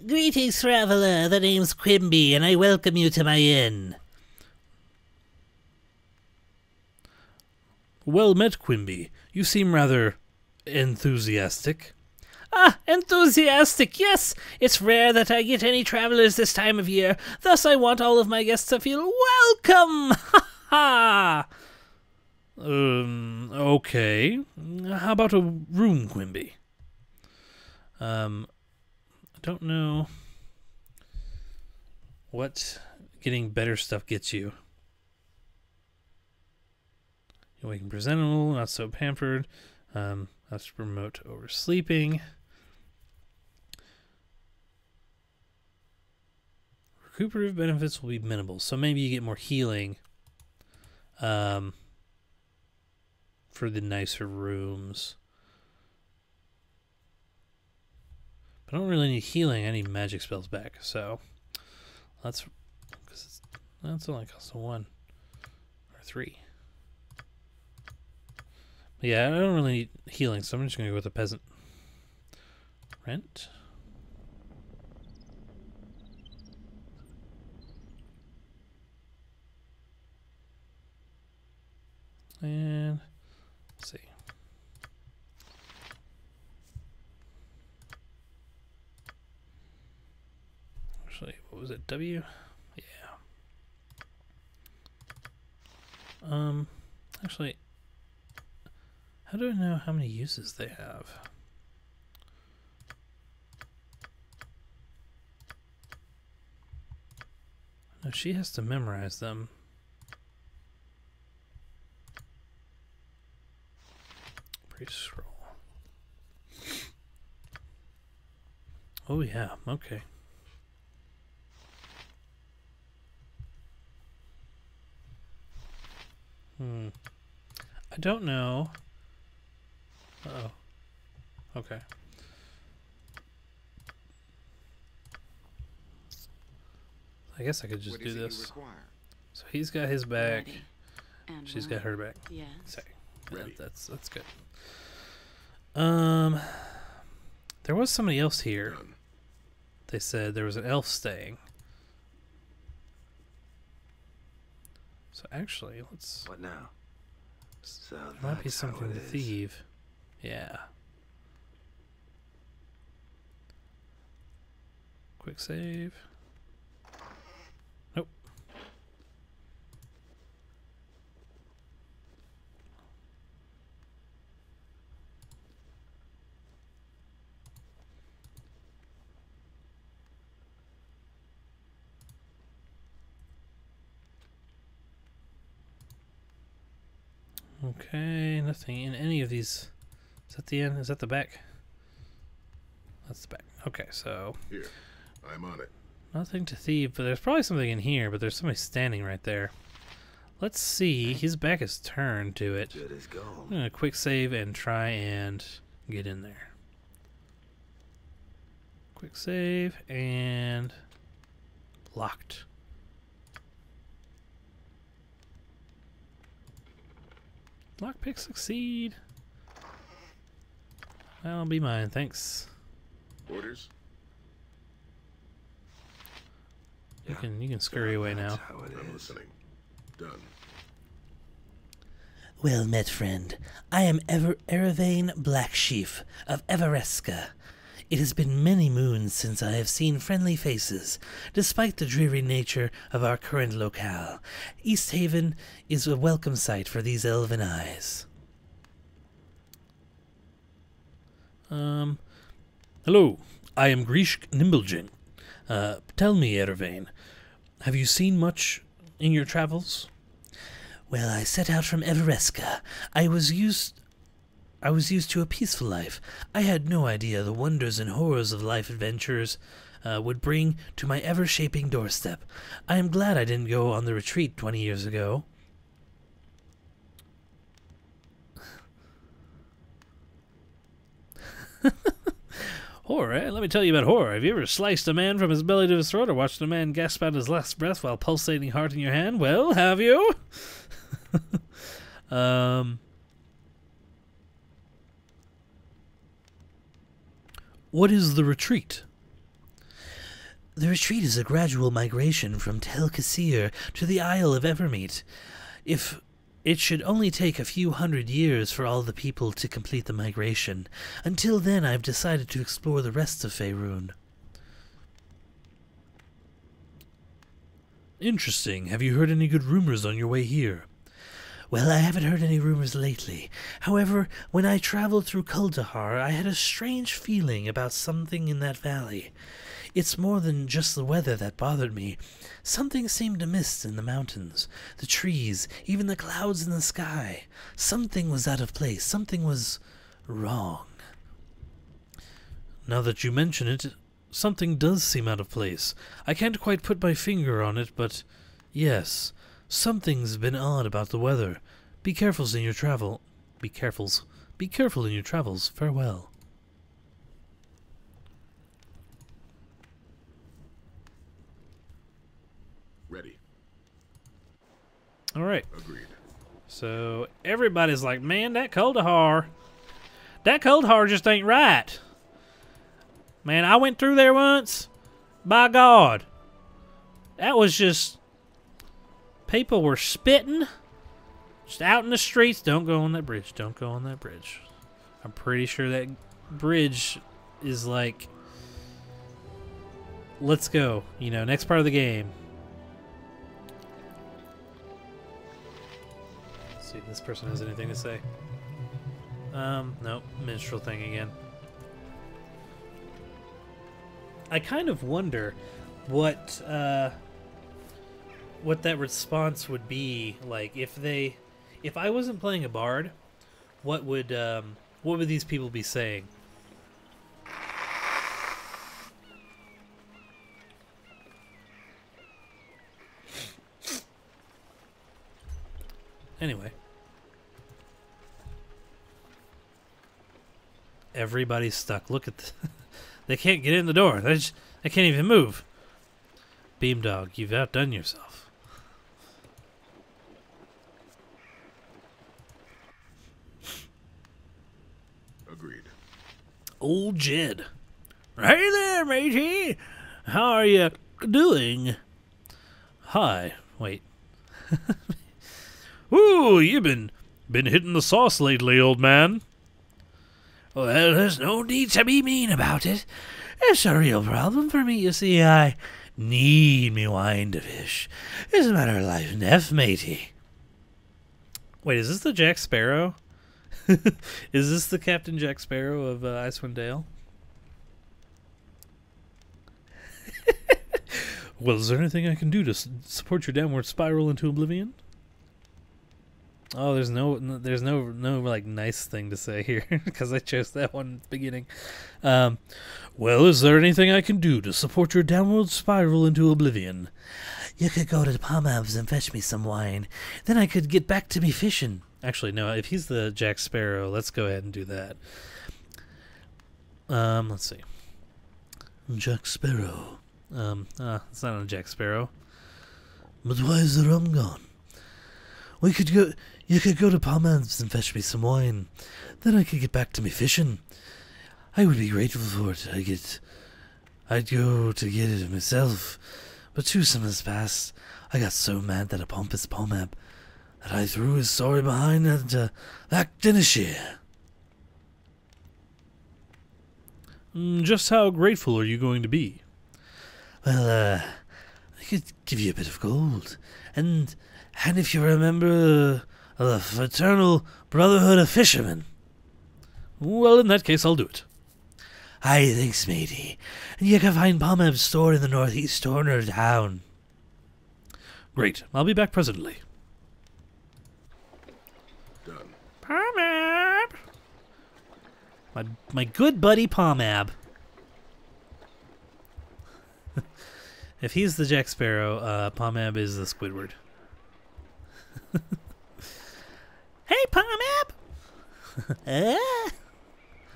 Greetings, traveler. The name's Quimby, and I welcome you to my inn. Well met, Quimby. You seem rather enthusiastic. Ah, enthusiastic, yes! It's rare that I get any travelers this time of year, thus I want all of my guests to feel welcome! Ha ha! Okay. How about a room, Quimby? I don't know what getting better stuff gets you. We can presentable, not so pampered. That's promote oversleeping. Recuperative benefits will be minimal, so maybe you get more healing for the nicer rooms. But I don't really need healing. I need magic spells back, so that's only costs a 1 or 3. Yeah, I don't really need healing, so I'm just going to go with a peasant. Rent. And let's see. Actually, what was it? W? Yeah. Actually, how do I know how many uses they have? No, she has to memorize them. Scroll. Oh yeah, okay. I don't know. Uh-oh. Okay. I guess I could just do this. So he's got his back. She's got her back. Yes. Sorry. That's good. There was somebody else here. They said there was an elf staying. So actually, let's. What now? So there might be something to thieve. Yeah. Quick save. Nope. Okay, nothing in any of these. Is that the end? Is that the back? That's the back. Okay, so. Here, I'm on it. Nothing to thieve, but there's probably something in here, but there's somebody standing right there. Let's see. His back is turned to it. Good as gold. I'm going to quick save and try and get in there. Quick save and locked. Lockpick succeed. That'll be mine, thanks. Orders? You can scurry away now. I'm listening. Done. Well met, friend. I am Erevane Blacksheaf of Everesca. It has been many moons since I have seen friendly faces. Despite the dreary nature of our current locale, East Haven is a welcome sight for these elven eyes. Hello, I am Grishk Nimblejin. Tell me, Erevane, have you seen much in your travels? Well, I set out from Everesca. I was used to a peaceful life. I had no idea the wonders and horrors of life adventures would bring to my ever-shaping doorstep. I am glad I didn't go on the retreat 20 years ago. Horror, eh? Let me tell you about horror. Have you ever sliced a man from his belly to his throat or watched a man gasp out his last breath while pulsating heart in your hand? Well, have you? What is the retreat? The retreat is a gradual migration from Tel Kasir to the Isle of Evermeet. If it should only take a few hundred years for all the people to complete the migration. Until then, I've decided to explore the rest of Faerun. Interesting. Have you heard any good rumors on your way here? Well, I haven't heard any rumors lately. However, when I traveled through Kuldahar, I had a strange feeling about something in that valley. It's more than just the weather that bothered me. Something seemed amiss in the mountains, the trees, even the clouds in the sky. Something was out of place. Something was wrong. Now that you mention it, something does seem out of place. I can't quite put my finger on it, but yes, something's been odd about the weather. Be careful in your travel. Be careful in your travels. Farewell. Ready. All right. Agreed. So everybody's like, man, that Kuldahar just ain't right. Man, I went through there once. By God. That was just... People were spitting. Just out in the streets. Don't go on that bridge. Don't go on that bridge. I'm pretty sure that bridge is like... Let's go. You know, next part of the game. Let's see if this person has anything to say. Nope. Minstrel thing again. I kind of wonder what that response would be like if I wasn't playing a bard, what would these people be saying? Anyway, everybody's stuck. Look at they can't get in the door. They can't even move. Beamdog, you've outdone yourself. Agreed. Old Jed. Hey there, matey. How are you doing? Hi. Wait. Ooh, you've been hitting the sauce lately, old man. Well, there's no need to be mean about it. It's a real problem for me, you see. I need me wine to fish. It's a matter of life and death, matey. Wait, is this the Jack Sparrow? Is this the Captain Jack Sparrow of Icewind Dale? Well, is there anything I can do to support your downward spiral into oblivion? Oh, there's no like nice thing to say here because I chose that one at the beginning. Well, is there anything I can do to support your downward spiral into oblivion? You could go to Pomab's and fetch me some wine. Then I could get back to me fishing. Actually, no. If he's the Jack Sparrow, let's go ahead and do that. Let's see. Jack Sparrow. It's not a Jack Sparrow. But why is the rum gone? You could go to Pomab's and fetch me some wine. Then I could get back to me fishing. I would be grateful for it. I'd go to get it myself. But 2 summers passed. I got so mad that a pompous Pomab that I threw his story behind and back Dinashire. Just how grateful are you going to be? Well, I could give you a bit of gold. And if you remember the Fraternal Brotherhood of Fishermen. Well, in that case, I'll do it. Aye, thanks, matey. And you can find Pomab's store in the northeast corner of town. Great. I'll be back presently. Done. Pomab! My good buddy Pomab. If he's the Jack Sparrow, Pomab is the Squidward. Hey, Pomab!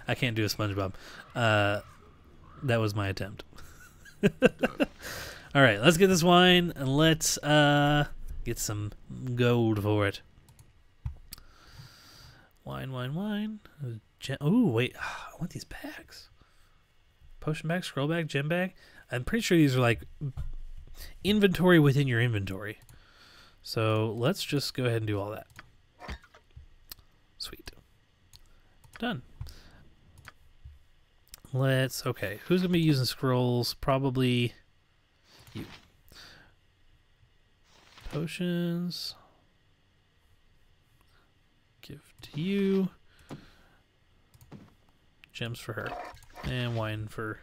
I can't do a SpongeBob. That was my attempt. All right, let's get this wine and let's get some gold for it. Wine. Oh, wait. I want these bags. potion bag, scroll bag, gem bag. I'm pretty sure these are like inventory within your inventory. So let's just go ahead and do all that. Sweet. Done. Okay, who's going to be using scrolls? Probably you. Potions. Give to you. Gems for her. And wine for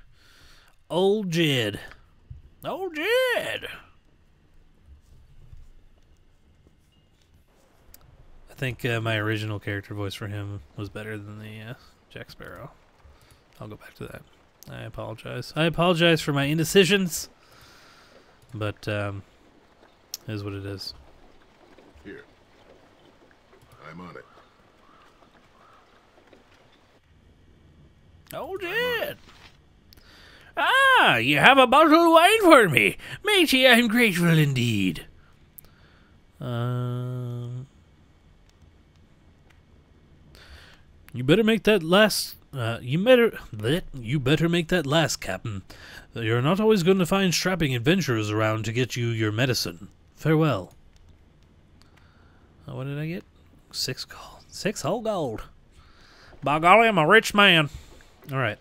old Jed. Old Jed! I think my original character voice for him was better than the Jack Sparrow. I'll go back to that. I apologize. I apologize for my indecisions. But, it is what it is. Here. I'm on it. Oh, Dad! Ah, you have a bottle of wine for me. Matey, I'm grateful indeed. You better make that last... you better make that last, Captain. You're not always going to find strapping adventurers around to get you your medicine. Farewell. What did I get? 6 gold. 6 whole gold. By golly, I'm a rich man. All right.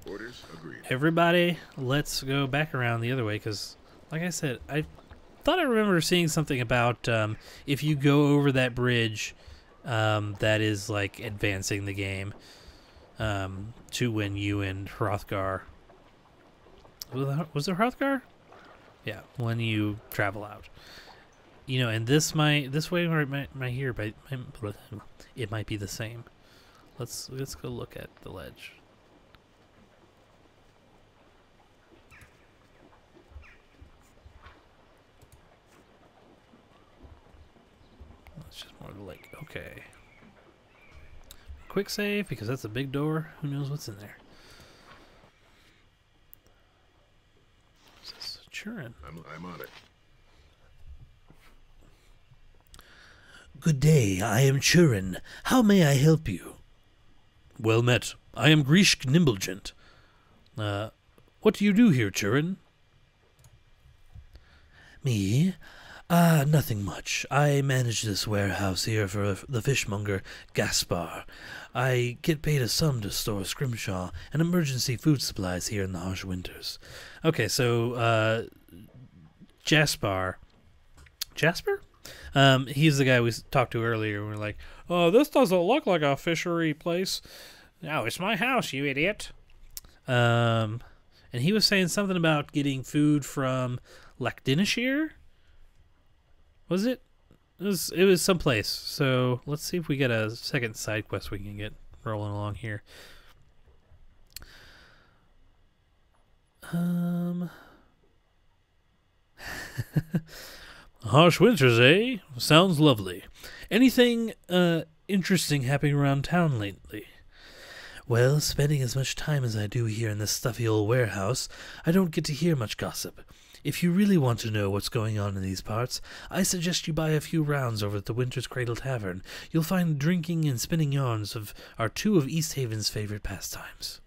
Orders agreed. Everybody, let's go back around the other way, because, like I said, I thought I remember seeing something about if you go over that bridge, that is, like, advancing the game to when you and Hrothgar... Was there Hrothgar? Yeah, when you travel out. You know, and this way right here, but it might be the same. Let's go look at the ledge. It's just more the lake. Okay. Quick save, because that's a big door. Who knows what's in there? What's this? Churin. I'm on it. Good day, I am Churin. How may I help you? Well met. I am Grishk Nimblegent. What do you do here, Churin? Me? Nothing much. I manage this warehouse here for the fishmonger, Gaspar. I get paid a sum to store scrimshaw and emergency food supplies here in the harsh winters. Okay, so, Jasper? He's the guy we talked to earlier, and we're like, oh, this doesn't look like a fishery place. No, it's my house, you idiot. And he was saying something about getting food from Lackdinashire? Was it? It was someplace. So let's see if we get a second side quest we can get rolling along here. Harsh winters, eh? Sounds lovely. Anything interesting happening around town lately? Well, spending as much time as I do here in this stuffy old warehouse, I don't get to hear much gossip. If you really want to know what's going on in these parts, I suggest you buy a few rounds over at the Winter's Cradle Tavern. You'll find drinking and spinning yarns are two of East Haven's favorite pastimes.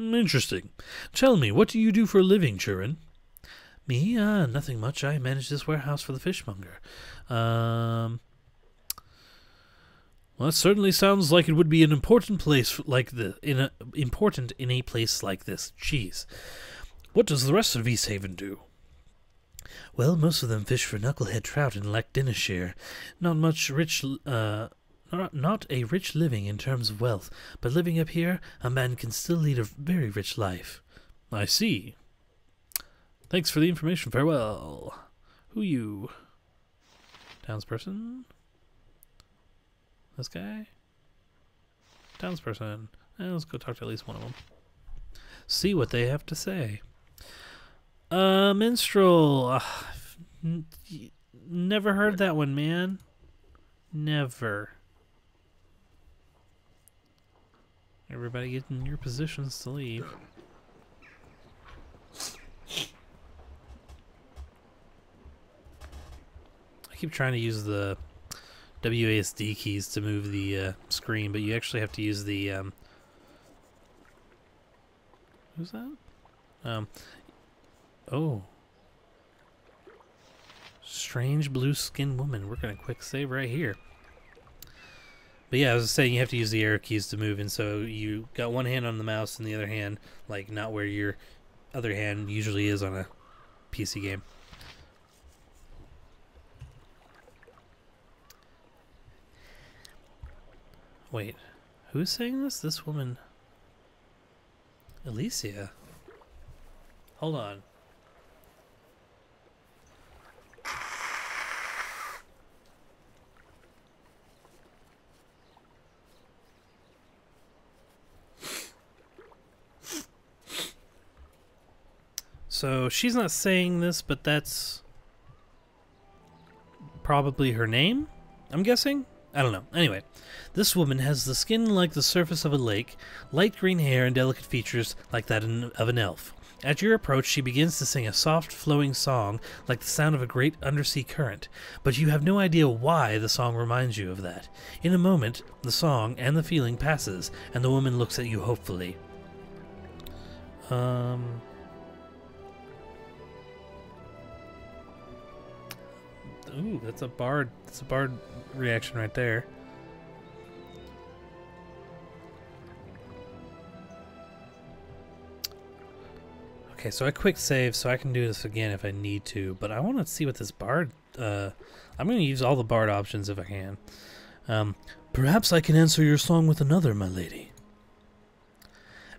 Interesting. Tell me, what do you do for a living, Churin? Me? Nothing much. I manage this warehouse for the fishmonger. Well, that certainly sounds like it would be an important place important in a place like this. Jeez. What does the rest of East Haven do? Well, most of them fish for knucklehead trout in Lackdinashire. Not a rich living in terms of wealth, but living up here, a man can still lead a very rich life. I see. Thanks for the information. Farewell. Who you? Townsperson? This guy? Townsperson. Let's go talk to at least one of them. See what they have to say. Minstrel. Never heard that one, man. Never. Everybody get in your positions to leave. I keep trying to use the WASD keys to move the screen, but you actually have to use the Who's that? Oh. Strange blue-skinned woman. We're going to quick save right here. But yeah, I was saying you have to use the arrow keys to move, and so you got one hand on the mouse and the other hand, like, not where your other hand usually is on a PC game. Wait, who's saying this? This woman... Alicia? Hold on. So she's not saying this, but that's probably her name, I'm guessing? I don't know. Anyway, this woman has the skin like the surface of a lake, light green hair, and delicate features like that of an elf. At your approach, she begins to sing a soft, flowing song like the sound of a great undersea current, but you have no idea why the song reminds you of that. In a moment, the song and the feeling passes, and the woman looks at you hopefully. Ooh, that's a bard. That's a bard reaction right there. Okay, so I quick save, so I can do this again if I need to. But I want to see what this bard. I'm going to use all the bard options if I can. Perhaps I can answer your song with another, my lady.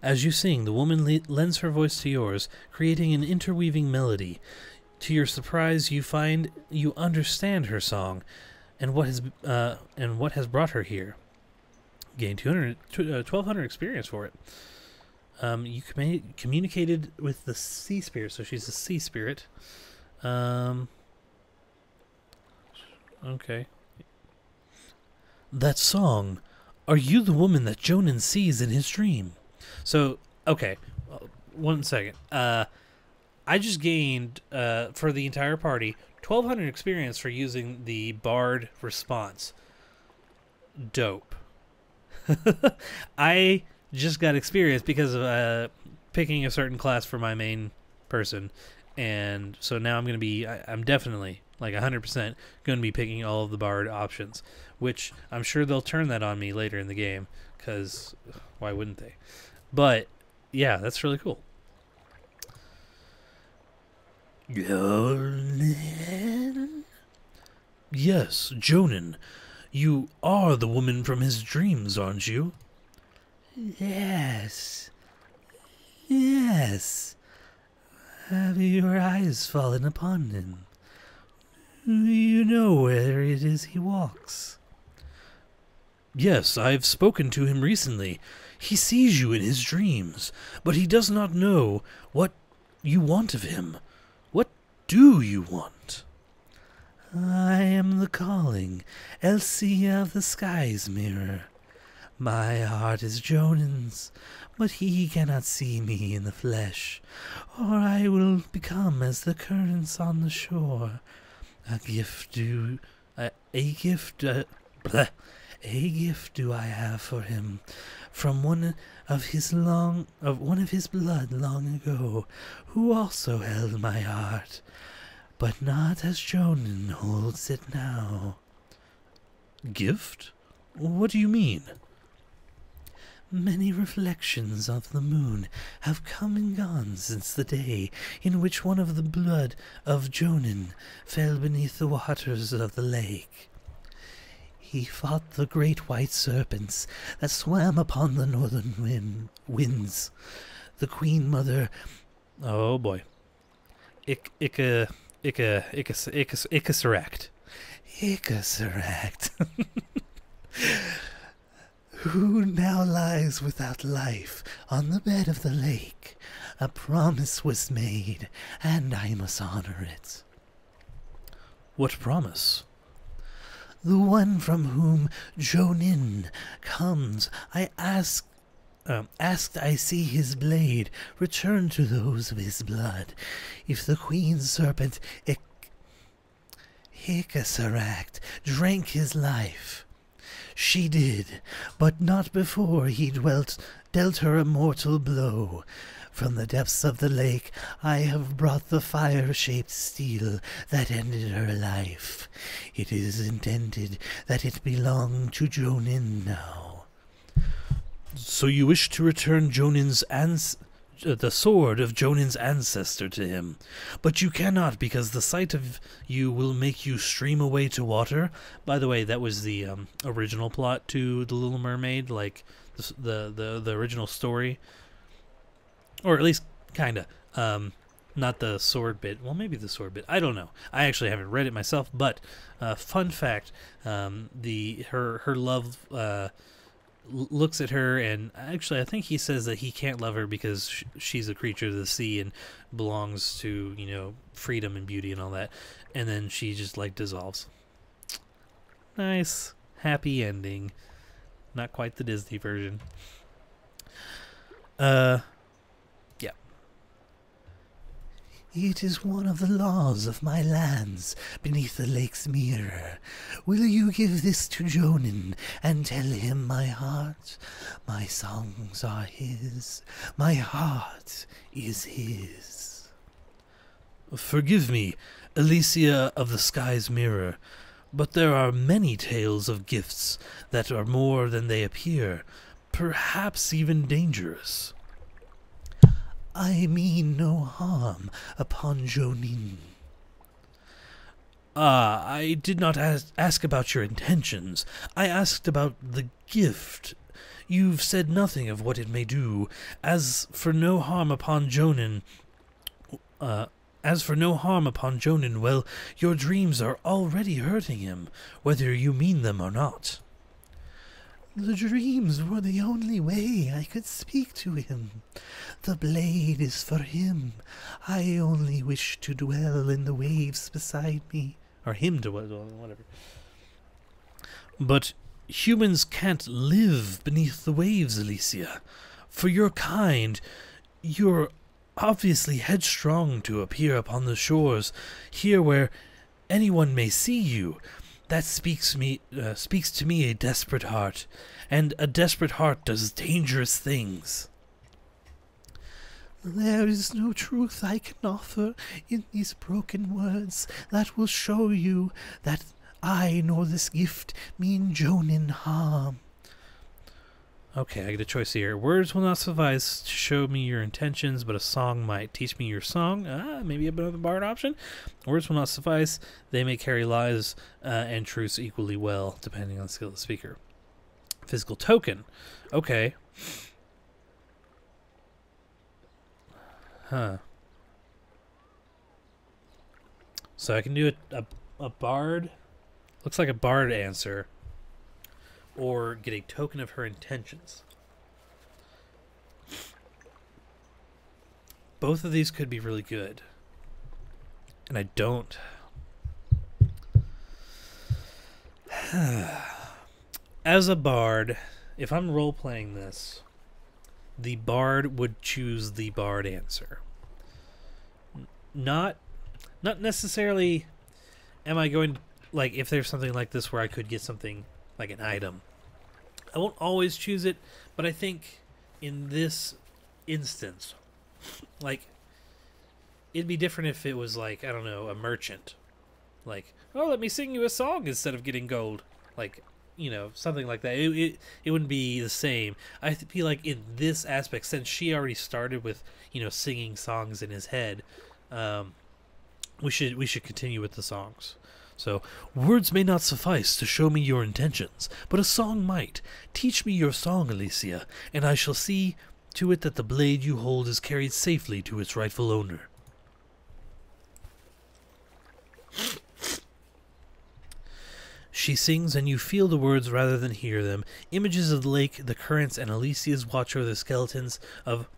As you sing, the woman lends her voice to yours, creating an interweaving melody. To your surprise, you find you understand her song, and what has brought her here. Gain 1,200 experience for it. You communicated with the sea spirit, so she's a sea spirit. Okay. That song. Are you the woman that Jonan sees in his dream? So, okay. 1 second. I just gained, for the entire party, 1,200 experience for using the Bard response. Dope. I just got experience because of picking a certain class for my main person. And so now I'm going to be, I'm definitely, like 100%, going to be picking all of the Bard options. Which I'm sure they'll turn that on me later in the game, because why wouldn't they? But, yeah, that's really cool. Jonan? Yes, Jonan. You are the woman from his dreams, aren't you? Yes. Yes. Have your eyes fallen upon him? You know where it is he walks. Yes, I've spoken to him recently. He sees you in his dreams, but he does not know what you want of him. What do you want? I am the calling, Elsie of the Sky's mirror. My heart is Jonan's, but he cannot see me in the flesh, or I will become as the currents on the shore. A gift do I have for him, from one of his blood long ago, who also held my heart, but not as Jonan holds it now. Gift? What do you mean? Many reflections of the moon have come and gone since the day in which one of the blood of Jonan fell beneath the waters of the lake. He fought the great white serpents that swam upon the northern winds. The Queen Mother... Oh boy. Icosaract. Who now lies without life on the bed of the lake. A promise was made, and I must honor it. What promise? The one from whom Jonin comes. I asked I see his blade return to those of his blood. If the queen serpent Icosaract drank his life, She did, but not before he dealt her a mortal blow. From the depths of the lake I have brought the fire-shaped steel that ended her life. It is intended that it belong to Jonin now. So you wish to return the sword of Jonin's ancestor to him, but you cannot because the sight of you will make you stream away to water. By the way, that was the original plot to The Little Mermaid, like the original story, or at least kinda. Not the sword bit. Well, maybe the sword bit. I don't know. I actually haven't read it myself, but fun fact: her love. Looks at her, and actually I think he says that he can't love her because she's a creature of the sea and belongs to, you know, freedom and beauty and all that, and then she just like dissolves. Nice happy ending, not quite the Disney version. Yeah. It is one of the laws of my lands beneath the lake's mirror. Will you give this to Jonin and tell him my heart? My songs are his. My heart is his. Forgive me, Alicia of the Sky's Mirror, but there are many tales of gifts that are more than they appear, perhaps even dangerous. I mean no harm upon Jonin. I did not ask about your intentions. I asked about the gift. You've said nothing of what it may do. As for no harm upon Jonin, well, your dreams are already hurting him, whether you mean them or not. The dreams were the only way I could speak to him. The blade is for him. I only wish to dwell in the waves beside me. Or him to whatever. But humans can't live beneath the waves, Alicia. For your kind, you're obviously headstrong to appear upon the shores, here where anyone may see you. That speaks to me a desperate heart, and a desperate heart does dangerous things. There is no truth I can offer in these broken words that will show you that I nor this gift mean Jonin harm. Okay, I get a choice here. Words will not suffice to show me your intentions, but a song might. Teach me your song. Maybe another bard option. Words will not suffice. They may carry lies and truths equally well, depending on the skill of the speaker. Physical token. Okay. Huh. So I can do a bard. Looks like a bard answer. Or get a token of her intentions. Both of these could be really good. And I don't. As a bard, if I'm role-playing this, the bard would choose the bard answer. Not necessarily am I going, like, if there's something like this where I could get something like an item, I won't always choose it, but I think in this instance, like, it'd be different if it was like, I don't know, a merchant. Like, oh, let me sing you a song instead of getting gold. Like, you know, something like that. It wouldn't be the same. I feel like in this aspect, since she already started with, you know, singing songs in his head, we should continue with the songs. So, words may not suffice to show me your intentions, but a song might. Teach me your song, Alicia, and I shall see to it that the blade you hold is carried safely to its rightful owner. She sings, and you feel the words rather than hear them. Images of the lake, the currents, and Alicia's watch over the skeletons of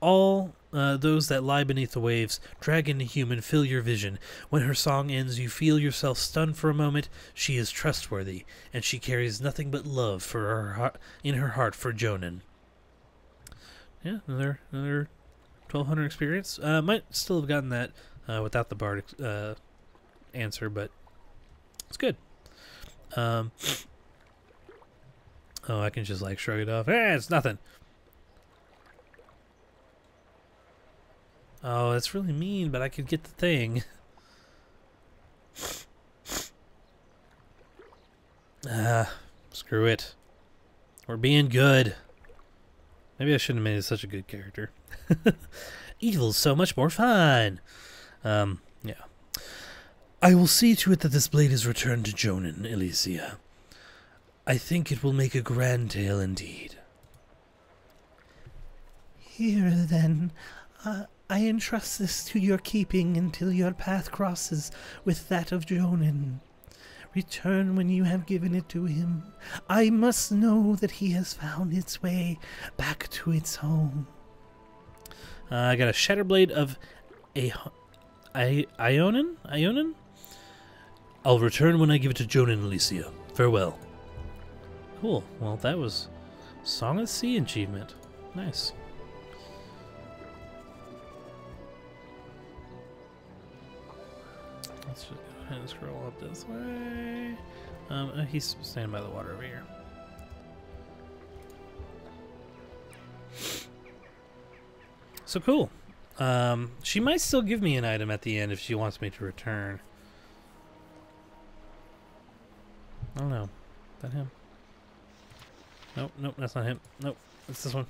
all those that lie beneath the waves, dragon and human, fill your vision. When her song ends, you feel yourself stunned for a moment. She is trustworthy, and she carries nothing but love for her heart, in her heart for Jonin. Yeah, another 1200 experience. Might still have gotten that without the bard answer, but it's good. Oh, I can just like shrug it off. Eh, it's nothing. Oh, that's really mean, but I could get the thing. Screw it. We're being good. Maybe I shouldn't have made it such a good character. Evil's so much more fun. Yeah. I will see to it that this blade is returned to Jonin, Elysia. I think it will make a grand tale indeed. Here, then. I entrust this to your keeping until your path crosses with that of Jonin. Return when you have given it to him. I must know that he has found its way back to its home. I got a Shatterblade of Ionin? I'll return when I give it to Jonin, Elysia. Farewell. Cool. Well, that was Song of the Sea achievement. Nice. Let's just go ahead and scroll up this way. He's standing by the water over here. So cool. She might still give me an item at the end if she wants me to return. I don't know. Is that him? Nope, nope, that's not him. Nope, it's this one.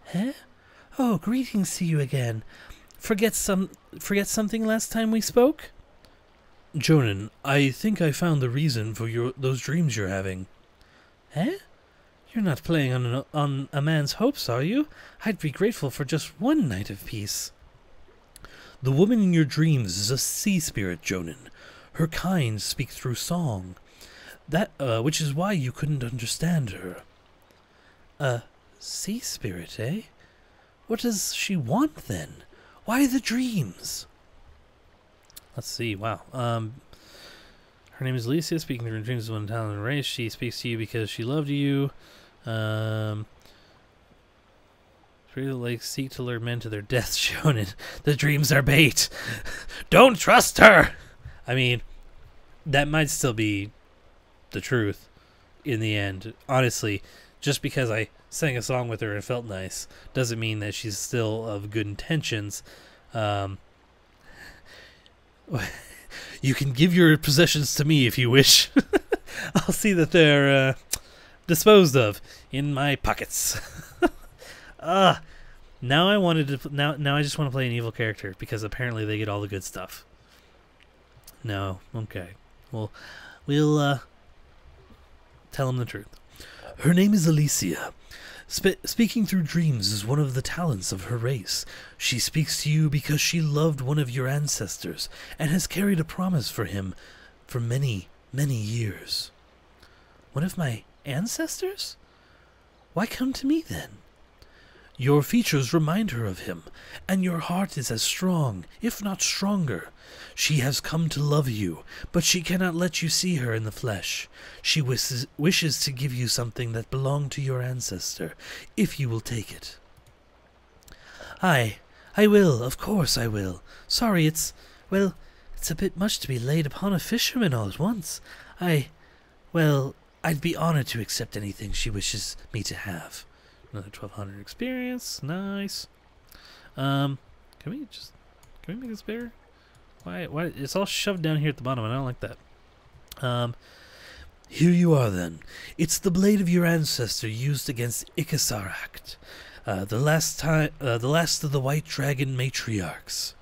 Huh? Oh, greetings to you again. Forget something last time we spoke? Jonin, I think I found the reason for those dreams you're having. Eh? You're not playing on a man's hopes, are you? I'd be grateful for just one night of peace. The woman in your dreams is a sea spirit, Jonin. Her kind speak through song. Which is why you couldn't understand her. A sea spirit, eh? What does she want, then? Why the dreams? Let's see. Wow. Her name is Elysia, speaking through dreams of one talented race. She speaks to you because she loved you. Three of the lakes seek to lure men to their death, Shonen. The dreams are bait. Don't trust her! I mean, that might still be the truth in the end. Honestly, just because I sang a song with her and felt nice doesn't mean that she's still of good intentions. You can give your possessions to me if you wish. I'll see that they're disposed of in my pockets. Now I wanted to. Now I just want to play an evil character because apparently they get all the good stuff. No, okay. Well, we'll tell them the truth. Her name is Elysia. Speaking through dreams is one of the talents of her race. She speaks to you because she loved one of your ancestors and has carried a promise for him for many, many years. One of my ancestors? Why come to me, then? Your features remind her of him, and your heart is as strong, if not stronger. She has come to love you, but she cannot let you see her in the flesh. She wishes to give you something that belonged to your ancestor, if you will take it. I will, of course I will. Sorry, it's a bit much to be laid upon a fisherman all at once. I'd be honored to accept anything she wishes me to have. Another 1200 experience. Nice. Can we make this bigger? Why it's all shoved down here at the bottom and I don't like that. Here you are then. It's the blade of your ancestor used against Ikasaract, the last of the white dragon matriarchs.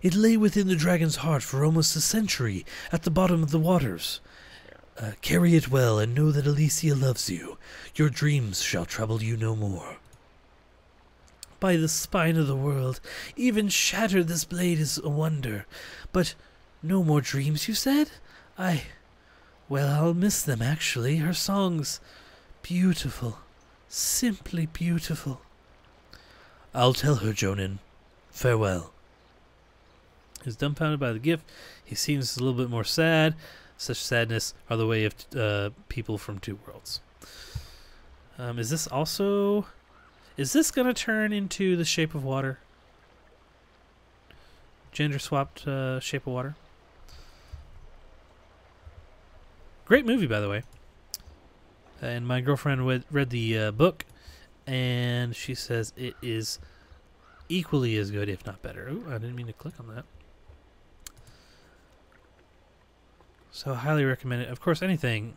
It lay within the dragon's heart for almost a century at the bottom of the waters. Carry it well and know that Elysia loves you. Your dreams shall trouble you no more. By the spine of the world, even shattered this blade is a wonder. But no more dreams, you said? I'll miss them, actually. Her songs, beautiful. Simply beautiful. I'll tell her, Jonin. Farewell. He's dumbfounded by the gift. He seems a little bit more sad. Such sadness are the way of people from two worlds. Is this going to turn into the Shape of Water? Gender swapped Shape of Water? Great movie, by the way. And my girlfriend read the book, and she says it is equally as good, if not better. Ooh, I didn't mean to click on that. So, highly recommend it. Of course, anything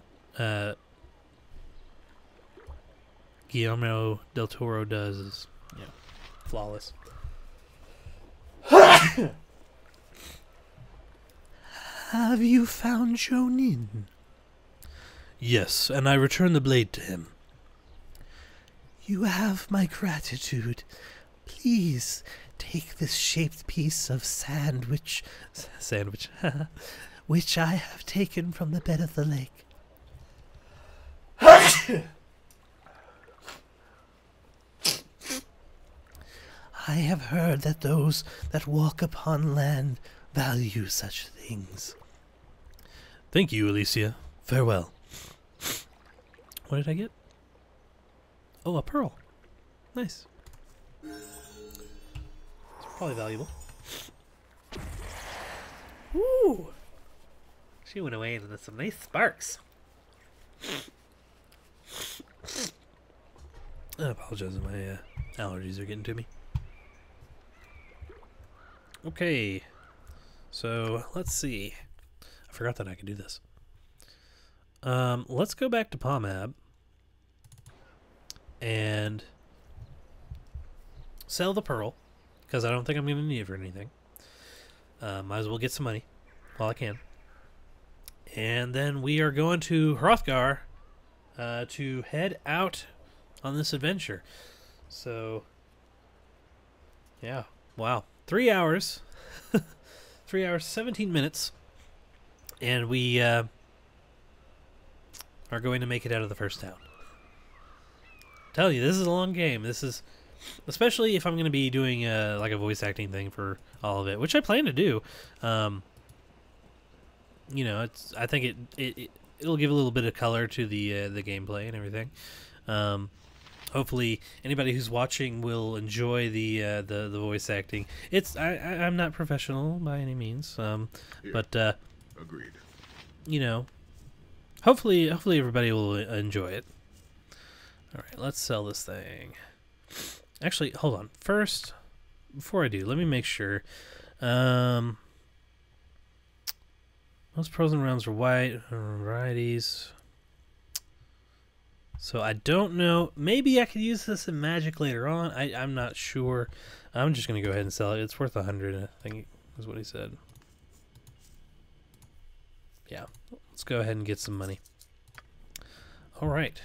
Guillermo del Toro does is, flawless. Have you found Jonin? Yes, and I return the blade to him. You have my gratitude. Please take this shaped piece of sandwich, which I have taken from the bed of the lake. I have heard that those that walk upon land value such things. Thank you, Alicia. Farewell. What did I get? Oh, a pearl. Nice. It's probably valuable. Woo! She went away into some nice sparks. I apologize, my allergies are getting to me. Okay, so let's see. I forgot that I could do this. Let's go back to Pomab and sell the pearl, because I don't think I'm going to need it for anything. Might as well get some money while I can. And then we are going to Hrothgar to head out on this adventure. So, yeah, wow. 3 hours. 3 hours, 17 minutes. And we are going to make it out of the first town. Tell you, this is a long game. This is, especially if I'm going to be doing like a voice acting thing for all of it, which I plan to do. You know, I think it'll give a little bit of color to the gameplay and everything. Hopefully, anybody who's watching will enjoy the voice acting. I'm not professional by any means, but agreed. You know, hopefully everybody will enjoy it. All right, let's sell this thing. Actually, hold on. First, before I do, let me make sure. Most pros and rounds are white varieties. So I don't know. Maybe I could use this in Magic later on. I'm not sure. I'm just going to go ahead and sell it. It's worth 100, I think is what he said. Yeah. Let's go ahead and get some money. All right.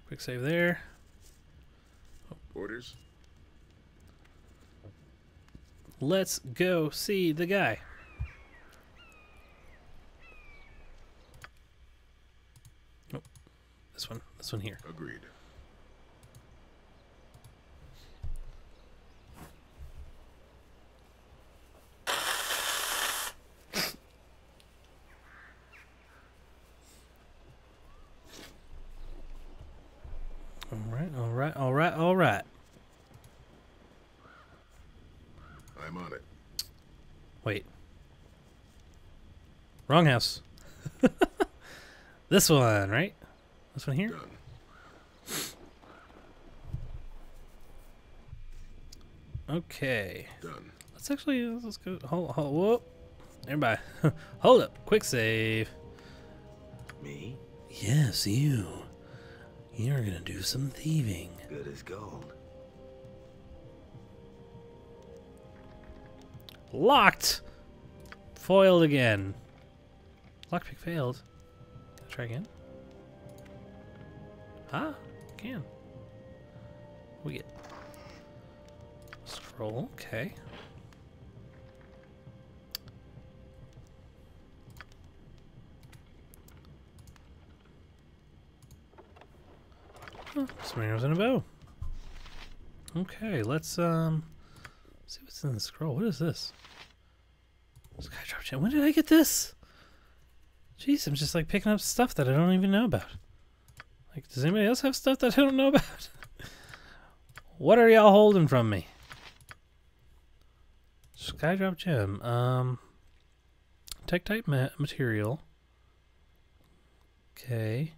Quick save there. Orders. Let's go see the guy. Oh, this one here. Agreed. All right. I'm on it. Wait. Wrong house. This one, right? This one here? Done. Okay. Done. Let's go. Hold, whoa. Everybody. Hold up. Quick save. Me? Yes, you. You're gonna do some thieving. Good as gold. Locked. Foiled again. Lockpick failed. Try again. Huh? Can. We get scroll. Okay. Oh, some arrows and a bow. Okay, let's see what's in the scroll. What is this? Skydrop gem. When did I get this? Jeez, I'm just like picking up stuff that I don't even know about. Like, does anybody else have stuff that I don't know about? What are y'all holding from me? Skydrop gem. Tech type material. Okay.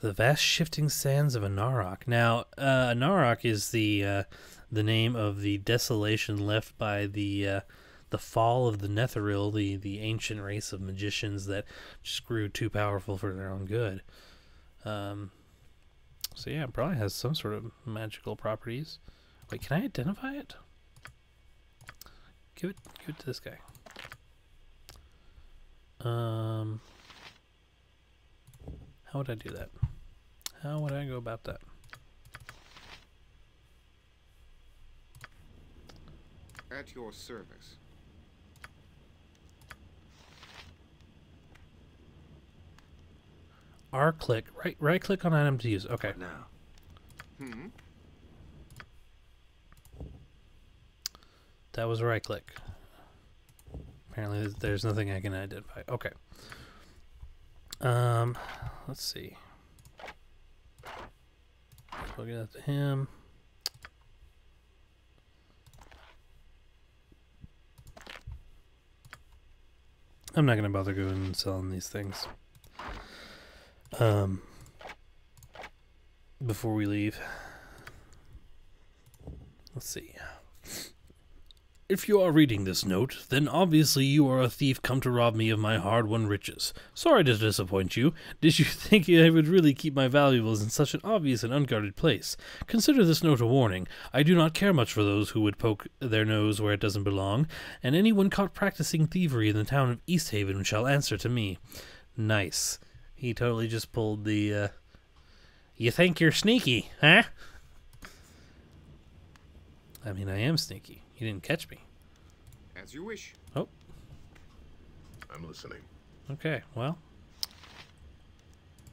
The vast shifting sands of Anarok. Now, Anarok is the name of the desolation left by the fall of the Netheril, the ancient race of magicians that just grew too powerful for their own good. So yeah, it probably has some sort of magical properties. Wait, can I identify it? Give it to this guy. How would I do that? How would I go about that? At your service. R-click. Right click on item to use. Okay. Now. That was a right click. Apparently there's nothing I can identify. Okay. Let's see. So I'll get that to him. I'm not gonna bother going and selling these things. Before we leave. Let's see. If you are reading this note, then obviously you are a thief come to rob me of my hard-won riches. Sorry to disappoint you. Did you think I would really keep my valuables in such an obvious and unguarded place? Consider this note a warning. I do not care much for those who would poke their nose where it doesn't belong, and anyone caught practicing thievery in the town of East Haven shall answer to me. Nice. He totally just pulled the, you think you're sneaky, huh? I mean, I am sneaky. You didn't catch me. As you wish. Oh. I'm listening. Okay, well.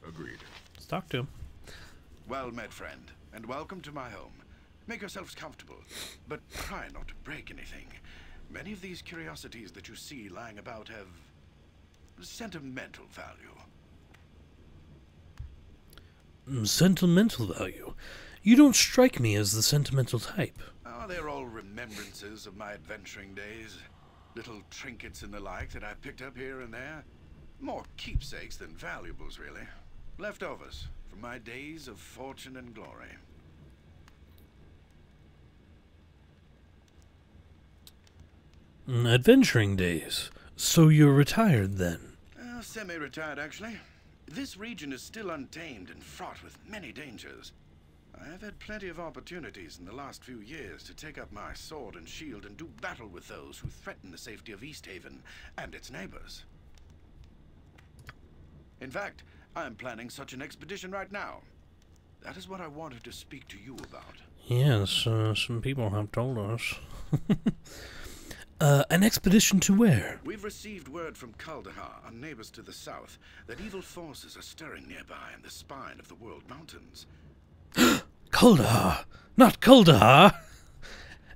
Agreed. Let's talk to him. Well met, friend, and welcome to my home. Make yourselves comfortable, but try not to break anything. Many of these curiosities that you see lying about have sentimental value. Sentimental value? You don't strike me as the sentimental type. Oh, they're all remembrances of my adventuring days. Little trinkets and the like that I picked up here and there. More keepsakes than valuables, really. Leftovers from my days of fortune and glory. Adventuring days. So you're retired then? Semi-retired, actually. This region is still untamed and fraught with many dangers. I have had plenty of opportunities in the last few years to take up my sword and shield and do battle with those who threaten the safety of East Haven and its neighbors. In fact, I am planning such an expedition right now. That is what I wanted to speak to you about. Yes, some people have told us. An expedition to where? We've received word from Kaldahar, our neighbors to the south, that evil forces are stirring nearby in the spine of the World Mountains. Kaldahar! Not Kaldahar!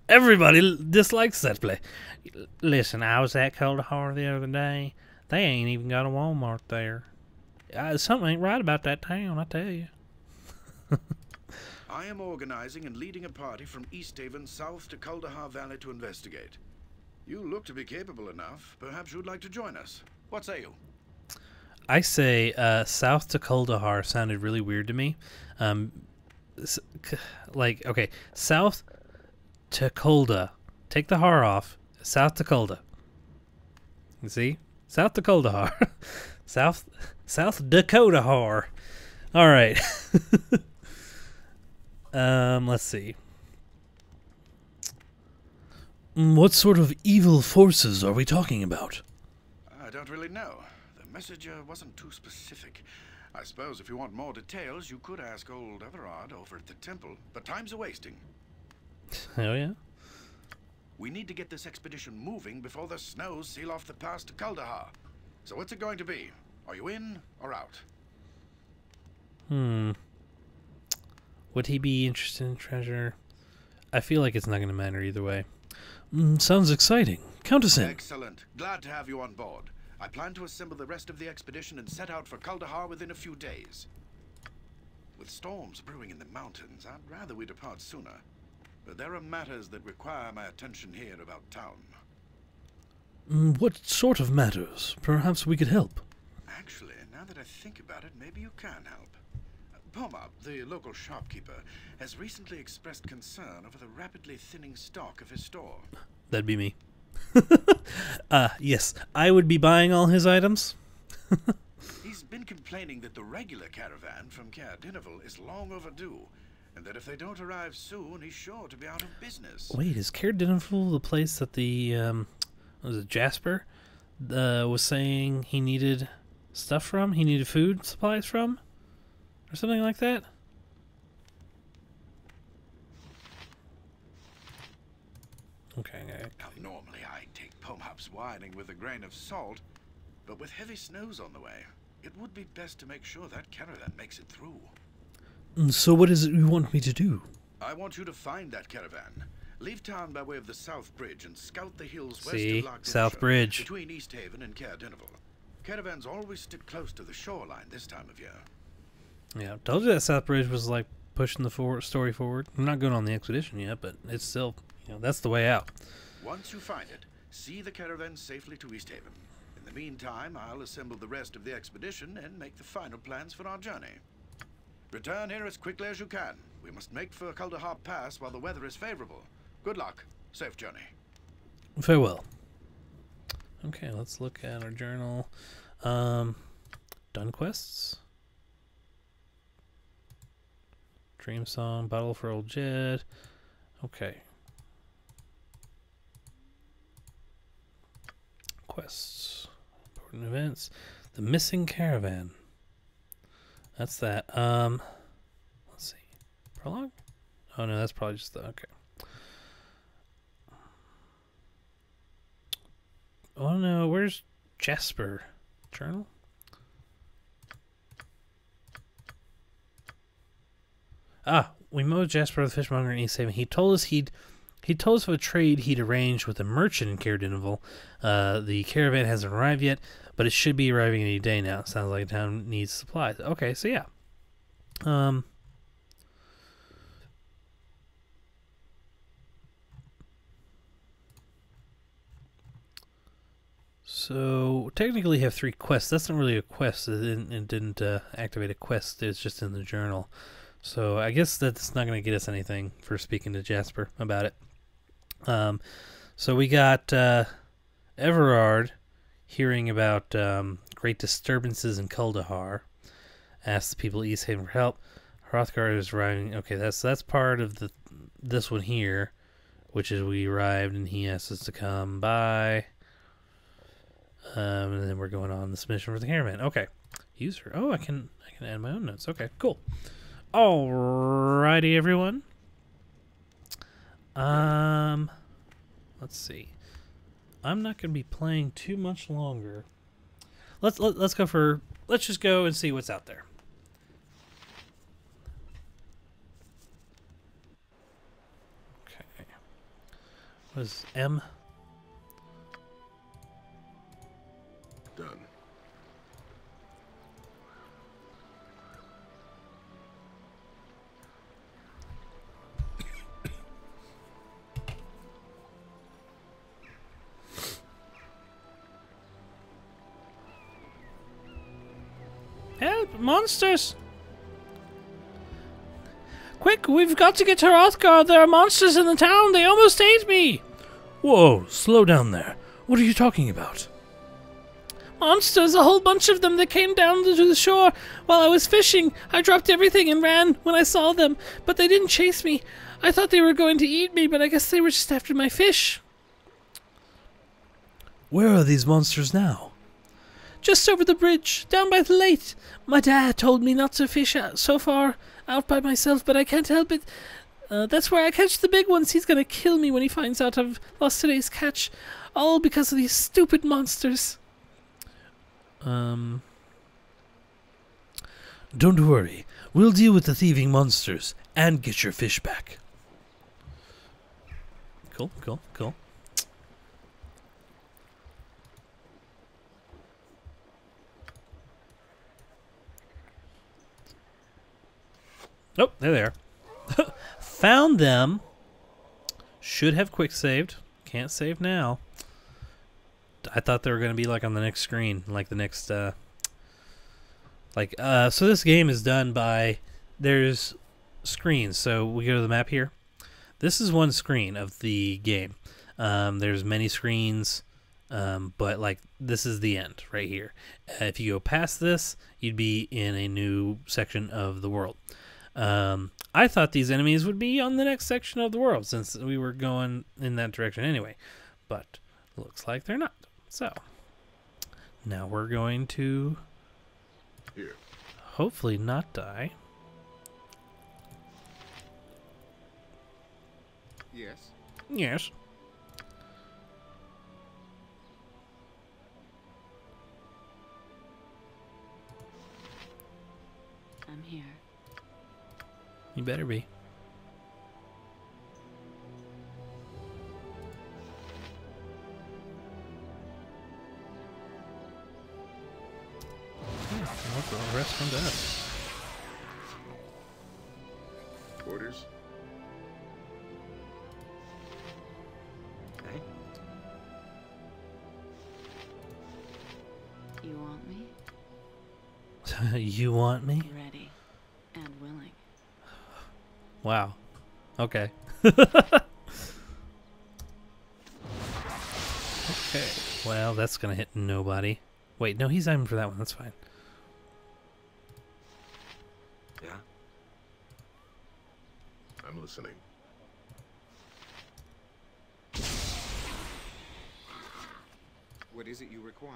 Everybody dislikes that place. Listen, I was at Kaldahar the other day. They ain't even got a Walmart there. Something ain't right about that town, I tell you. I am organizing and leading a party from East Haven south to Kaldahar Valley to investigate. You look to be capable enough. Perhaps you'd like to join us. What say you? I say south to Kaldahar sounded really weird to me. Like, okay, south to Kolda. Take the har off. South to Kolda. You see? South to Kaldahar. South Dakota har. All right. Let's see. What sort of evil forces are we talking about? I don't really know. The messenger wasn't too specific. I suppose if you want more details, you could ask old Everard over at the temple, but time's a-wasting. Oh, yeah? We need to get this expedition moving before the snows seal off the pass to Kaldahar. So what's it going to be? Are you in or out? Would he be interested in treasure? I feel like it's not going to matter either way. Sounds exciting. Count us in. Excellent. Glad to have you on board. I plan to assemble the rest of the expedition and set out for Kaldahar within a few days. With storms brewing in the mountains, I'd rather we depart sooner. But there are matters that require my attention here about town. What sort of matters? Perhaps we could help. Actually, now now that I think about it, maybe you can help. Pomop, the local shopkeeper, has recently expressed concern over the rapidly thinning stock of his store. That'd be me. Yes, I would be buying all his items. He's been complaining that the regular caravan from Caer Dineval is long overdue, and that if they don't arrive soon, he's sure to be out of business. Wait, is Caer Dineval the place that the, was it Jasper, was saying he needed stuff from? He needed food supplies from? Or something like that? Okay. Now, normally I take Pomop's whining with a grain of salt, but with heavy snows on the way, it would be best to make sure that caravan makes it through. So what is it you want me to do? I want you to find that caravan. Leave town by way of the South Bridge and scout the hills west See? of Loch South Dinshire, Bridge. between East Haven and Caer Dineval. Caravans always stick close to the shoreline this time of year. Yeah, I told you that South Bridge was like pushing the story forward. I'm not going on the expedition yet, but it's still, that's the way out. Once you find it, see the caravan safely to East Haven. In the meantime, I'll assemble the rest of the expedition and make the final plans for our journey. Return here as quickly as you can. We must make for Kuldahar Pass while the weather is favorable. Good luck. Safe journey. Farewell. Okay, let's look at our journal. Done quests. Dream Song, Battle for Old Jed. Okay. Quests. Important events. The Missing Caravan. That's that. Let's see. Prologue? Oh no, that's probably just the, okay. Oh no, where's Jasper? Journal? Ah, we met Jasper the fishmonger in East Haven. He told us of a trade he'd arranged with a merchant in Caer Dineval. The caravan hasn't arrived yet, but it should be arriving any day now. Sounds like town needs supplies. Okay, so yeah. So technically you have 3 quests. That's not really a quest. It didn't activate a quest. It's just in the journal. So I guess that's not going to get us anything for speaking to Jasper about it. So we got Everard hearing about great disturbances in Kuldahar. Asked the people of East Haven for help. Hrothgar is arriving. Okay, that's part of this one here, which is we arrived and he asked us to come by. And then we're going on this mission for the caravan. Okay, user. Oh, I can add my own notes. Okay, cool. Alrighty, everyone. Let's see. I'm not going to be playing too much longer. Let's just go and see what's out there. Okay. What is M? Done. Help! Monsters! Quick, we've got to get to Hrothgar. There are monsters in the town. They almost ate me. Whoa, slow down there. What are you talking about? Monsters, a whole bunch of them that came down to the shore while I was fishing. I dropped everything and ran when I saw them, but they didn't chase me. I thought they were going to eat me, but I guess they were just after my fish. Where are these monsters now? Just over the bridge, down by the lake. My dad told me not to fish so far out by myself, but I can't help it. That's where I catch the big ones. He's gonna kill me when he finds out I've lost today's catch. All because of these stupid monsters. Don't worry. We'll deal with the thieving monsters and get your fish back. Cool. Oh, there they are. Found them. Should have quick saved. Can't save now. I thought they were going to be like on the next screen, like the next Like, so this game is done by, there's screens. So we go to the map here. This is one screen of the game. There's many screens, but like this is the end right here. If you go past this, you'd be in a new section of the world. I thought these enemies would be on the next section of the world since we were going in that direction anyway, but looks like they're not. So now we're going to hopefully not die. Yes. Yes. I'm here. You better be. The rest come to us. Orders? Hey? You want me? You want me? Ready and willing. Wow. Okay. Okay. Well, that's gonna hit nobody. Wait, no, he's aiming for that one. That's fine. Yeah? I'm listening. What is it you require?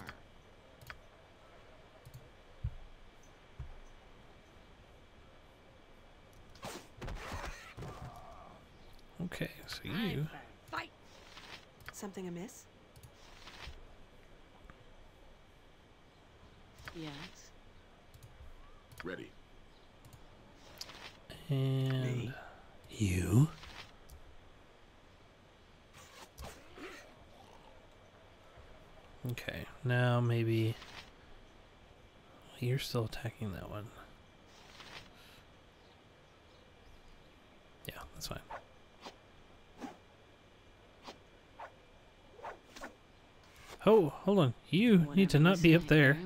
Okay, so you... Fight! Something amiss? Yes. Ready. And... You? Okay, now maybe... You're still attacking that one. Yeah, that's fine. Oh, hold on. You need to not be up there.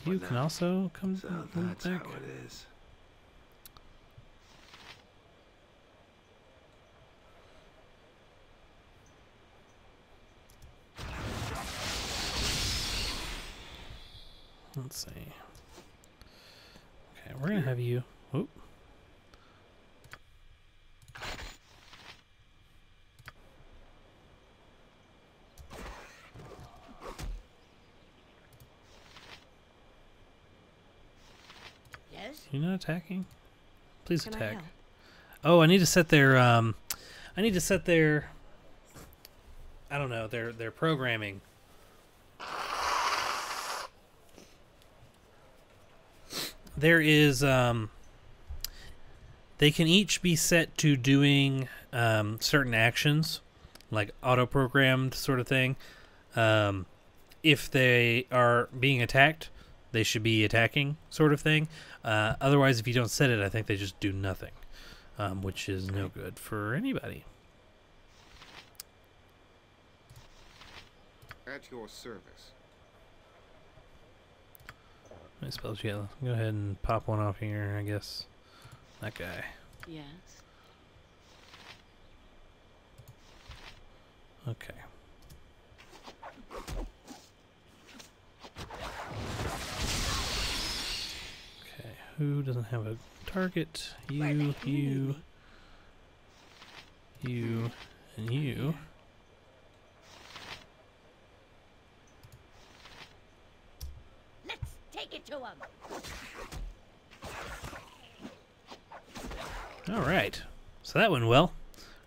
You can also come That's back. how it is. Let's see. Okay, we're gonna have you. Oop. Yes? You're not attacking? Please Can I attack. help? Oh, I need to set their I need to set their I don't know, their programming. There is they can each be set to doing certain actions, like auto-programmed sort of thing. If they are being attacked, they should be attacking sort of thing. Otherwise, if you don't set it, I think they just do nothing, which is no good for anybody. At your service. I suppose, yeah. Go ahead and pop one off here, I guess. That guy. Yes. Okay. Okay, who doesn't have a target? You, and you. Let's take it to him. Alright. So that went well.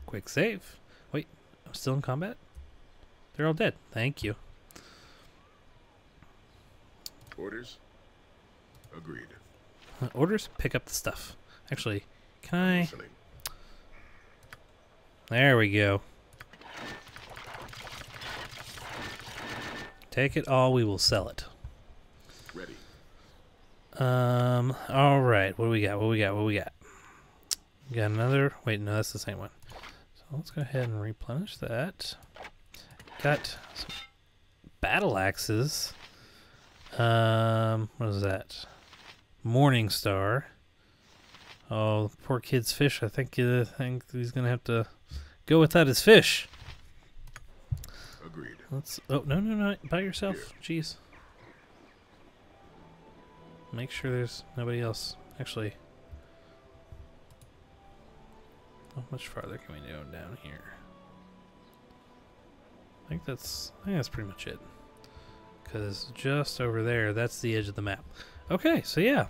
Quick save. Wait, I'm still in combat? They're all dead. Thank you. Orders? Agreed. Orders? Pick up the stuff. Actually, can I... Listening. There we go. Take it all, we will sell it. Ready. Alright, what do we got? What do we got? We got another... Wait, no, that's the same one. So let's go ahead and replenish that. Got some battle axes. What is that? Morning Star. Oh, poor kid's fish. I think he's gonna have to go without his fish. Agreed. Oh, no, by yourself. Jeez. Make sure there's nobody else. Actually, how much farther can we go down here? I think that's pretty much it. Because just over there, that's the edge of the map. Okay, so yeah.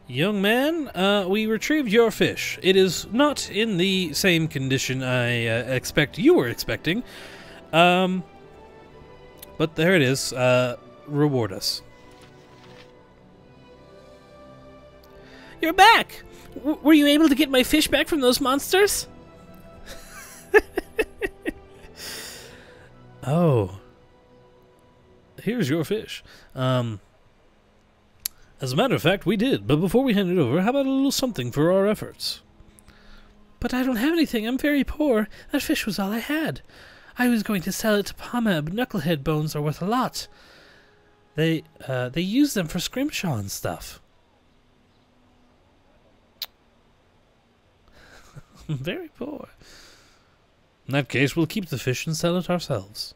Young man, we retrieved your fish. It is not in the same condition I expect you were expecting. But there it is. Reward us. You're back! Were you able to get my fish back from those monsters? Oh. Here's your fish. As a matter of fact, we did. But before we hand it over, how about a little something for our efforts? But I don't have anything. I'm very poor. That fish was all I had. I was going to sell it to Palma, but knucklehead bones are worth a lot. They use them for scrimshaw and stuff. Very poor. In that case, we'll keep the fish and sell it ourselves.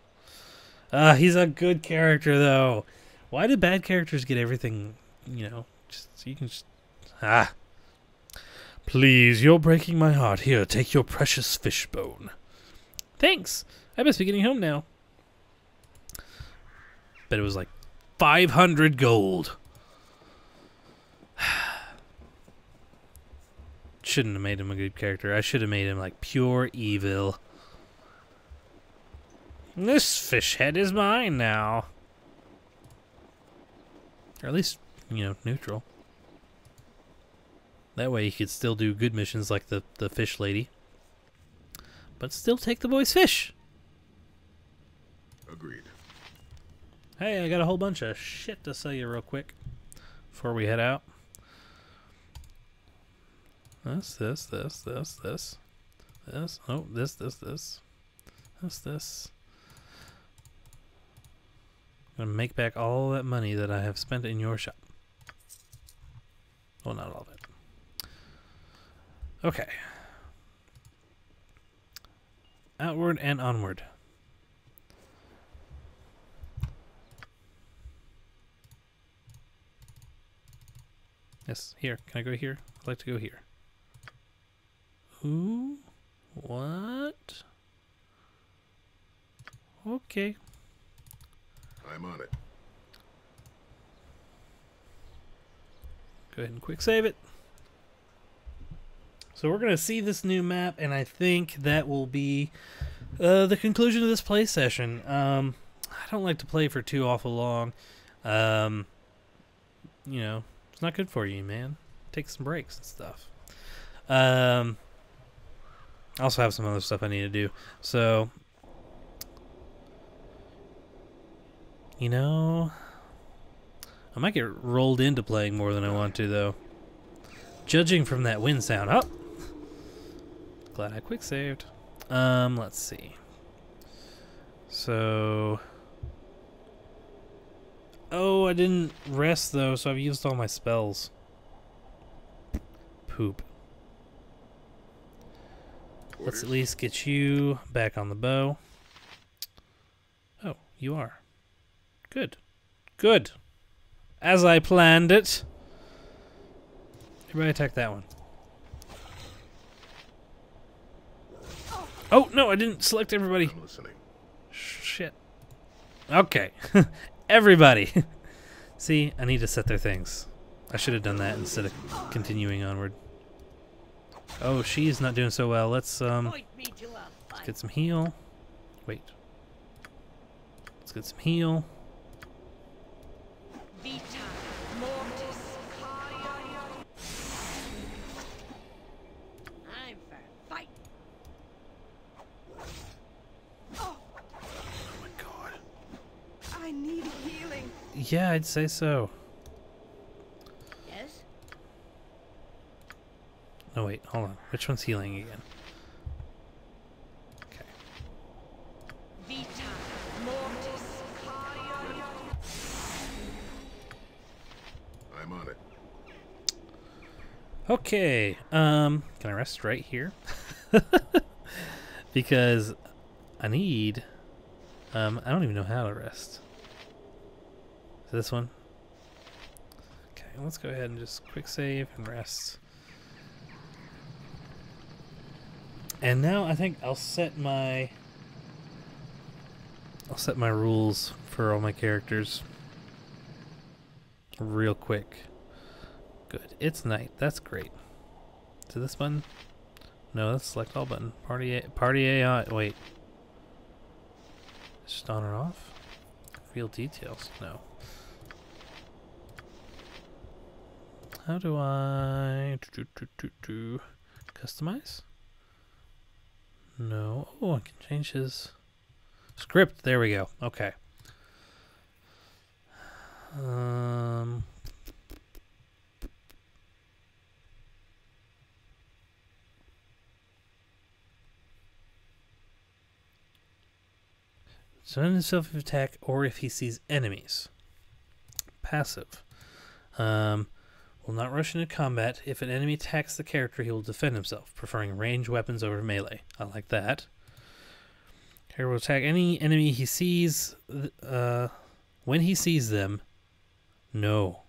He's a good character, though. Why do bad characters get everything, you know, you can just... Please, you're breaking my heart. Here, take your precious fish bone. Thanks. I must be getting home now. Bet it was like 500 gold. Shouldn't have made him a good character. I should have made him like pure evil. This fish head is mine now. Or at least, you know, neutral. That way you could still do good missions like the fish lady. But still take the boy's fish. Agreed. Hey, I got a whole bunch of shit to sell you real quick before we head out. This. Oh, this. I'm gonna make back all that money that I have spent in your shop. Well, not all of it. Okay. Outward and onward. Yes, here. Can I go here? I'd like to go here. Who? What? Okay. I'm on it. Go ahead and quick save it. So we're going to see this new map, and I think that will be the conclusion of this play session. I don't like to play for too awful long. You know, it's not good for you, man. Take some breaks and stuff. I also have some other stuff I need to do. So, you know, I might get rolled into playing more than I want to, though. Judging from that wind sound. Oh! Glad I quick saved. Let's see. So... Oh, I didn't rest, though, so I've used all my spells. Poop. Let's at least get you back on the bow. Oh, you are. Good. Good. As I planned it. Everybody attack that one. Oh, no, I didn't select everybody. I'm listening. Shit. Okay. Everybody. See, I need to set their things. I should have done that instead of continuing onward. Oh, she's not doing so well. Let's get some heal. Wait. Let's get some heal. I'm for fight. Oh my god. I need healing. Yeah, I'd say so. Yes? No, wait, hold on. Which one's healing again? Okay. I'm on it. Okay. Can I rest right here? Because I need. I don't even know how to rest. Is this one? Okay, let's go ahead and just quick save and rest. And now I think I'll set my rules for all my characters real quick. Good. It's night. That's great. To this button? No, that's select all button. Party AI. Wait. Just on or off? Real details. No. How do I customize? No. Oh, I can change his script. There we go. Okay. Surrender himself if attack or if he sees enemies. Passive. Will not rush into combat. If an enemy attacks the character, he will defend himself, preferring ranged weapons over melee. I like that. Character will attack any enemy he sees when he sees them. No.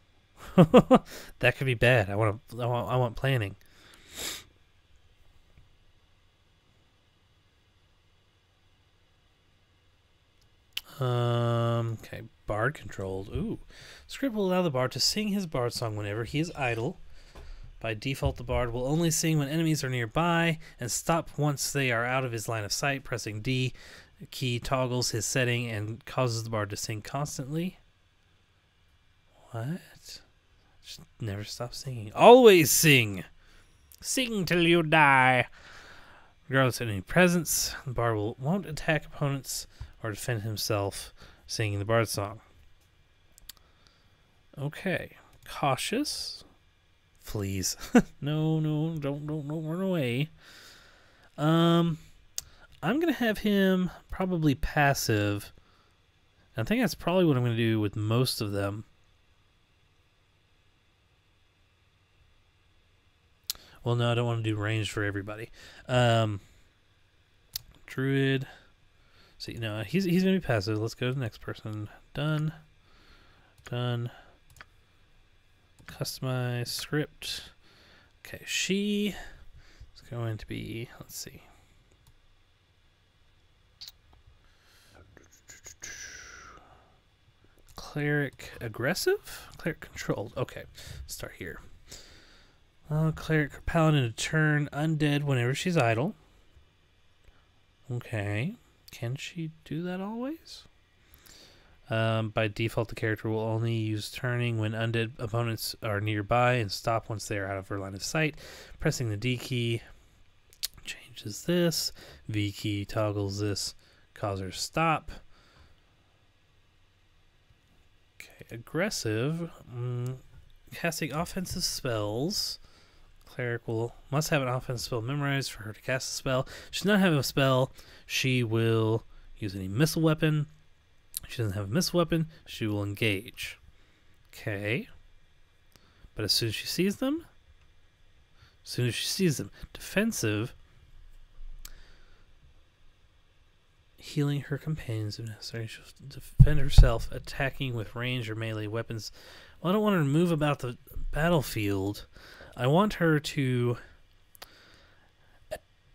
That could be bad. I want planning. Okay, bard controlled. Ooh. Script will allow the bard to sing his bard song whenever he is idle. By default, the bard will only sing when enemies are nearby and stop once they are out of his line of sight. Pressing D key toggles his setting and causes the bard to sing constantly. What? Just never stop singing. Always sing! Sing till you die! Regardless of any presence, the bard won't attack opponents or defend himself singing the bard song. Okay. Cautious. Fleas. No, don't run away. I'm gonna have him probably passive. I think that's probably what I'm gonna do with most of them. Well, no, I don't want to do range for everybody. Druid. So, you know, he's going to be passive. Let's go to the next person. Done. Done. Customize script. Okay, she is going to be, let's see. Cleric aggressive? Cleric controlled. Okay, start here. Cleric paladin to turn undead whenever she's idle. Okay. Can she do that always? By default, the character will only use turning when undead opponents are nearby and stop once they are out of her line of sight. Pressing the D key changes this. V key toggles this, cause her stop. Okay, aggressive. Casting offensive spells. Cleric must have an offensive spell memorized for her to cast a spell. She does not have a spell. She will use any missile weapon. If she doesn't have a missile weapon, she will engage. Okay. But as soon as she sees them, defensive, healing her companions if necessary. She'll defend herself, attacking with range or melee weapons. Well, I don't want her to move about the battlefield. I want her to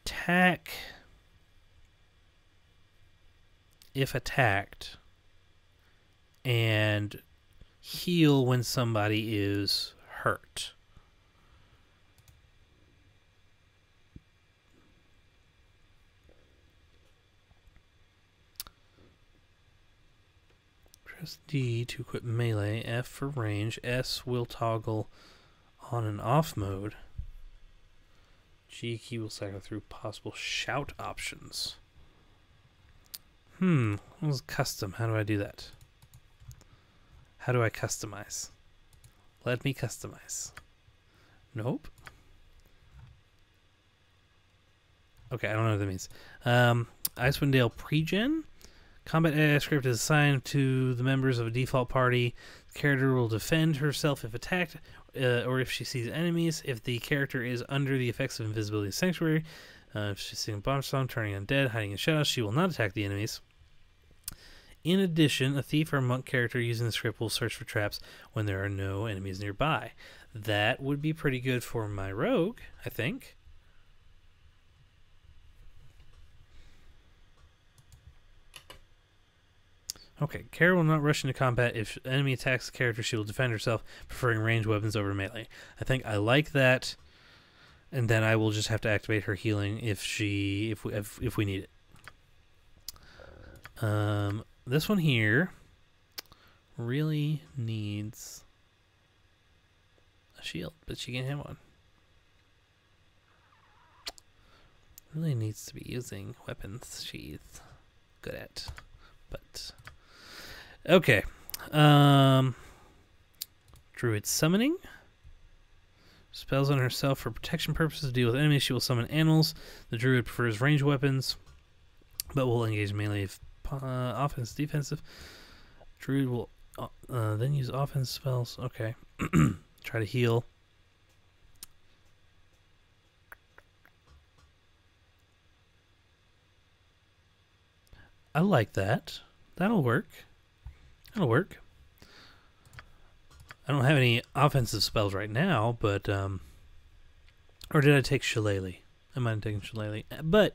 attack if attacked and heal when somebody is hurt. Press D to equip melee, F for range, S will toggle on and off mode. G key will cycle through possible shout options. What was custom? How do I do that? How do I customize? Let me customize. Nope. Okay, I don't know what that means. Icewind Dale pre-gen. Combat AI script is assigned to the members of a default party. The character will defend herself if attacked, or if she sees enemies. If the character is under the effects of invisibility and sanctuary, if she's seeing a bomb storm, turning undead, hiding in shadows, she will not attack the enemies. In addition, a thief or monk character using the script will search for traps when there are no enemies nearby. That would be pretty good for my rogue, I think. Okay, Kara will not rush into combat. If an enemy attacks the character, she will defend herself, preferring ranged weapons over melee. I think I like that, and then I will just have to activate her healing if we need it. This one here really needs a shield, but she can't have one. Really needs to be using weapons she's good at, but okay. Druid summoning. Spells on herself for protection purposes. To deal with enemies, she will summon animals. The druid prefers ranged weapons, but will engage melee if offense, defensive. Druid will then use offense spells. Okay. Try to heal. I like that. That'll work. That'll work. I don't have any offensive spells right now, but or did I take Shillelagh? I might have taken Shillelagh. But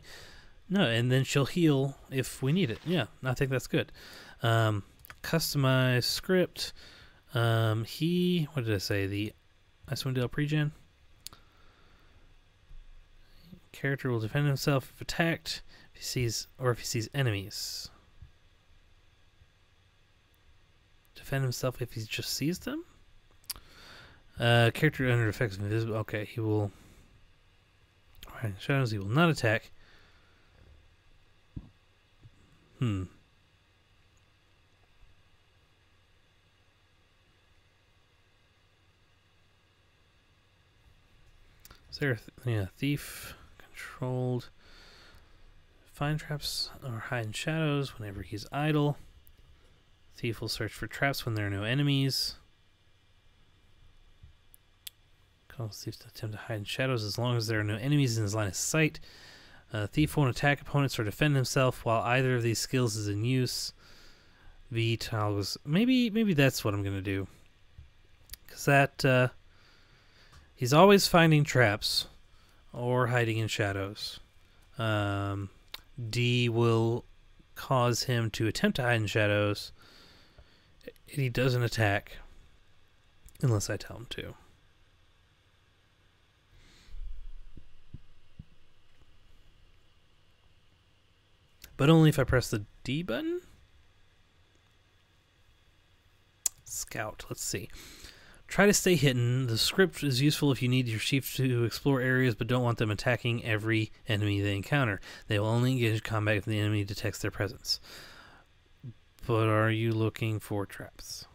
no, and then she'll heal if we need it. Yeah, I think that's good. Customize script. What did I say? The Icewind Dale pregen. Character will defend himself if attacked, if he sees enemies. Defend himself if he just sees them. Character under effects of invisible. Okay, he will. Alright, shadows. He will not attack. Is there a thief controlled? Find traps or hide in shadows whenever he's idle. Thief will search for traps when there are no enemies. Cause thief to attempt to hide in shadows as long as there are no enemies in his line of sight. Thief won't attack opponents or defend himself while either of these skills is in use. V toggles. Maybe that's what I'm gonna do. Cause that he's always finding traps or hiding in shadows. D will cause him to attempt to hide in shadows. And he doesn't attack unless I tell him to. But only if I press the D button. Scout. Let's see. Try to stay hidden. The script is useful if you need your chief to explore areas but don't want them attacking every enemy they encounter. They will only engage in combat if the enemy detects their presence. But are you looking for traps?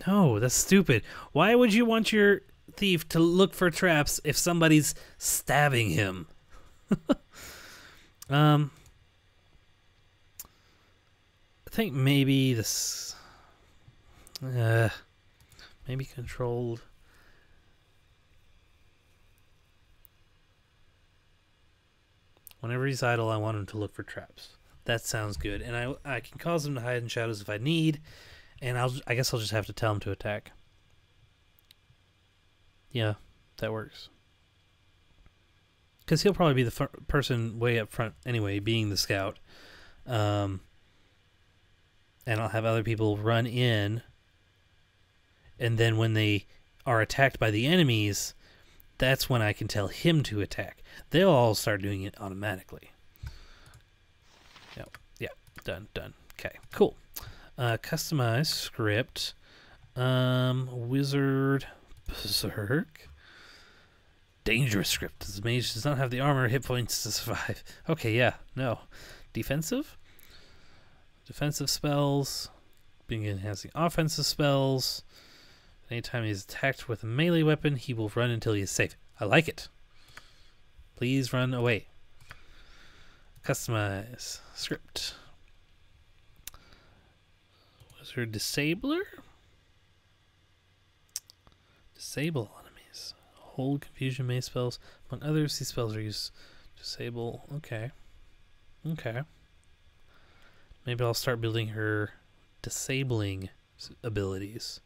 No, that's stupid. Why would you want your thief to look for traps if somebody's stabbing him? I think maybe this maybe controlled. Whenever he's idle, I want him to look for traps. That sounds good. And I can cause him to hide in shadows if I need, and I guess I'll just have to tell him to attack. Yeah, that works. Because he'll probably be the person way up front anyway, being the scout. And I'll have other people run in, and then when they are attacked by the enemies, that's when I can tell him to attack. They'll all start doing it automatically. Yep. Yeah. Done. Okay. Cool. Customize script. Wizard Berserk. Dangerous script. The mage does not have the armor or hit points to survive. Okay, yeah. No. Defensive? Defensive spells. Being enhancing offensive spells. Anytime he's attacked with a melee weapon, he will run until he is safe. I like it. Please run away. Customize. Script. Wizard Disabler? Disable enemies. Hold confusion maze spells. Among others, these spells are used to disable. Okay. Okay. Maybe I'll start building her disabling abilities.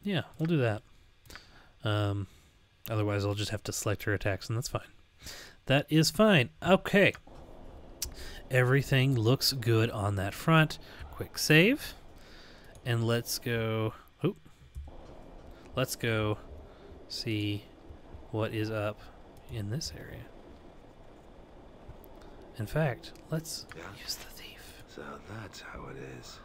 Yeah, we'll do that. Otherwise, I'll just have to select her attacks, and that's fine. That is fine. Okay. Everything looks good on that front. Quick save. And let's go... Oh. Let's go see what is up in this area. In fact, let's use the thief. So that's how it is.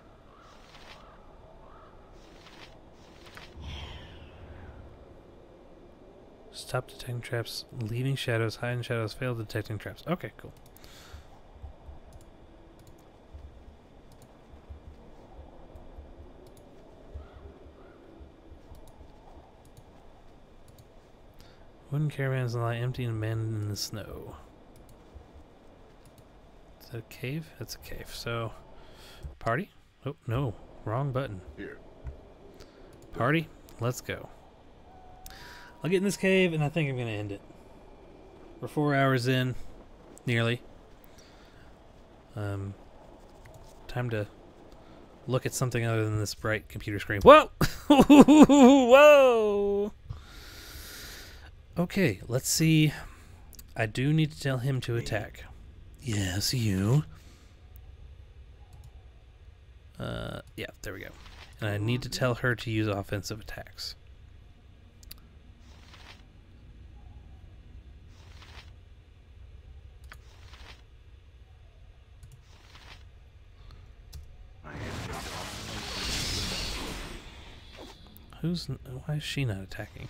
Stop detecting traps, leaving shadows, hide in shadows, fail detecting traps. Okay, cool. Wooden caravans lie empty and abandoned in the snow. Is that a cave? That's a cave. So, party? Oh, no. Wrong button. Here. Party? Let's go. I'll get in this cave, and I think I'm going to end it. We're 4 hours in, nearly. Time to look at something other than this bright computer screen. Whoa! Whoa! Okay, let's see. I do need to tell him to attack. Yes, you. Yeah, there we go. And I need to tell her to use offensive attacks. Why is she not attacking?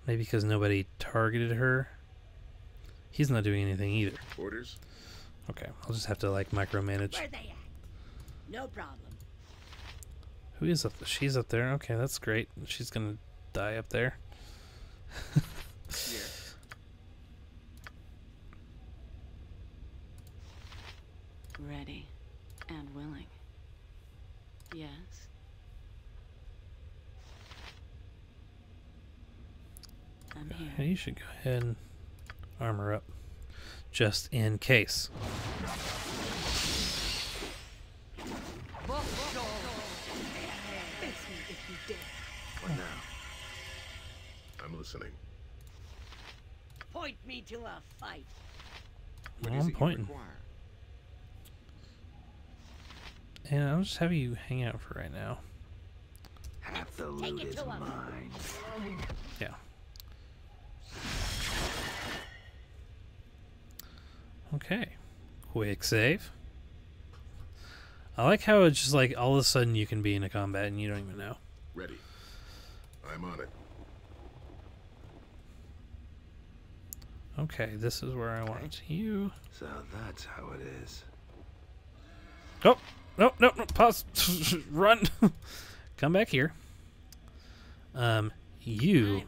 Maybe because nobody targeted her. He's not doing anything either. Orders? Okay, I'll just have to like micromanage. Where they at? No problem. Who is up there? She's up there. Okay, that's great. She's gonna die up there. Ready and willing. Yes. I'm here. You should go ahead and armor up, just in case. What now? I'm listening. Point me to a fight. Well, I'm pointing. And I'll just have you hang out for right now. Half the loot is mine. Yeah. Okay. Quick save. I like how it's just like all of a sudden you can be in a combat and you don't even know. Ready. I'm on it. Okay, this is where I want you. So that's how it is. Oh! No, no, no, pause. Run. Come back here. You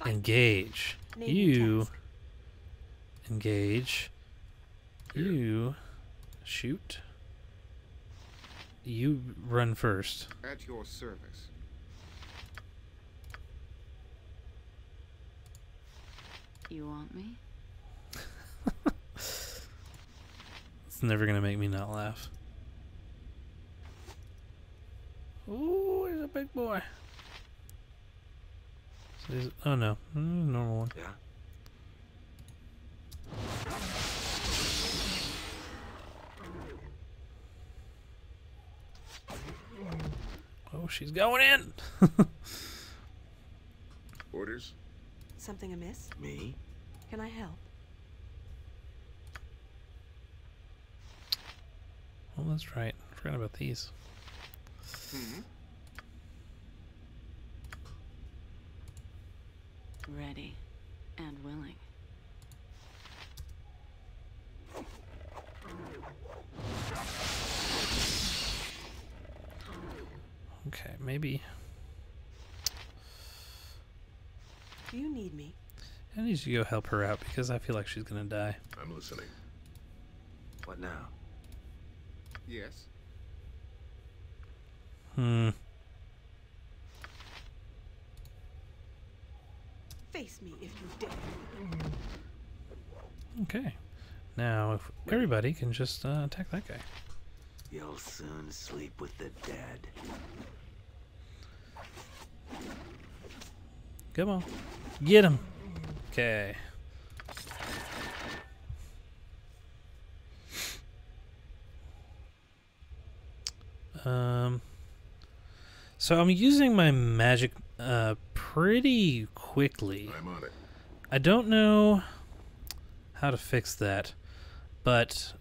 engage. You engage. You shoot. You run first. At your service. You want me? It's never gonna make me not laugh. Ooh, he's a big boy. So oh no, normal one. Yeah. Oh, she's going in. Orders? Something amiss? Me? Can I help? Oh, that's right. I forgot about these. Ready and willing. Okay, maybe. you need me? I need you to go help her out because I feel like she's gonna die. I'm listening. What now? Yes. Face me if you dare. Okay. Now, if everybody can just attack that guy. You'll soon sleep with the dead. Come on. Get him. Okay. So I'm using my magic pretty quickly. I'm on it. I don't know how to fix that, but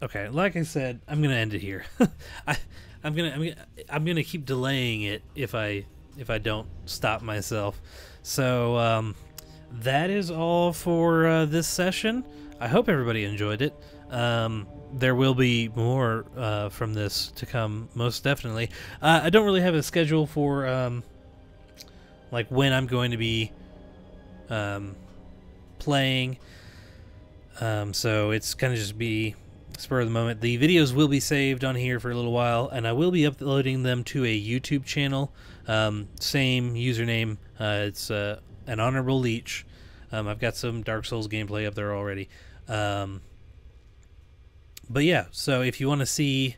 okay, like I said, I'm gonna end it here. I'm gonna keep delaying it if I don't stop myself. So that is all for this session. I hope everybody enjoyed it. There will be more from this to come, most definitely. I don't really have a schedule for like when I'm going to be playing, so it's kind of just be spur of the moment. The videos will be saved on here for a little while, and I will be uploading them to a YouTube channel. Same username. It's AnHonorableLeech. I've got some Dark Souls gameplay up there already. But yeah, so if you want to see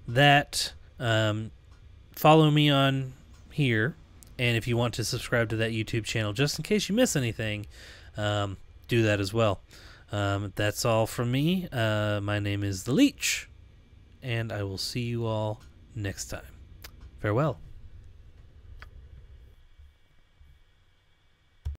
that, follow me on here, and if you want to subscribe to that YouTube channel, just in case you miss anything, do that as well. That's all from me. My name is the Leech, and I will see you all next time. Farewell.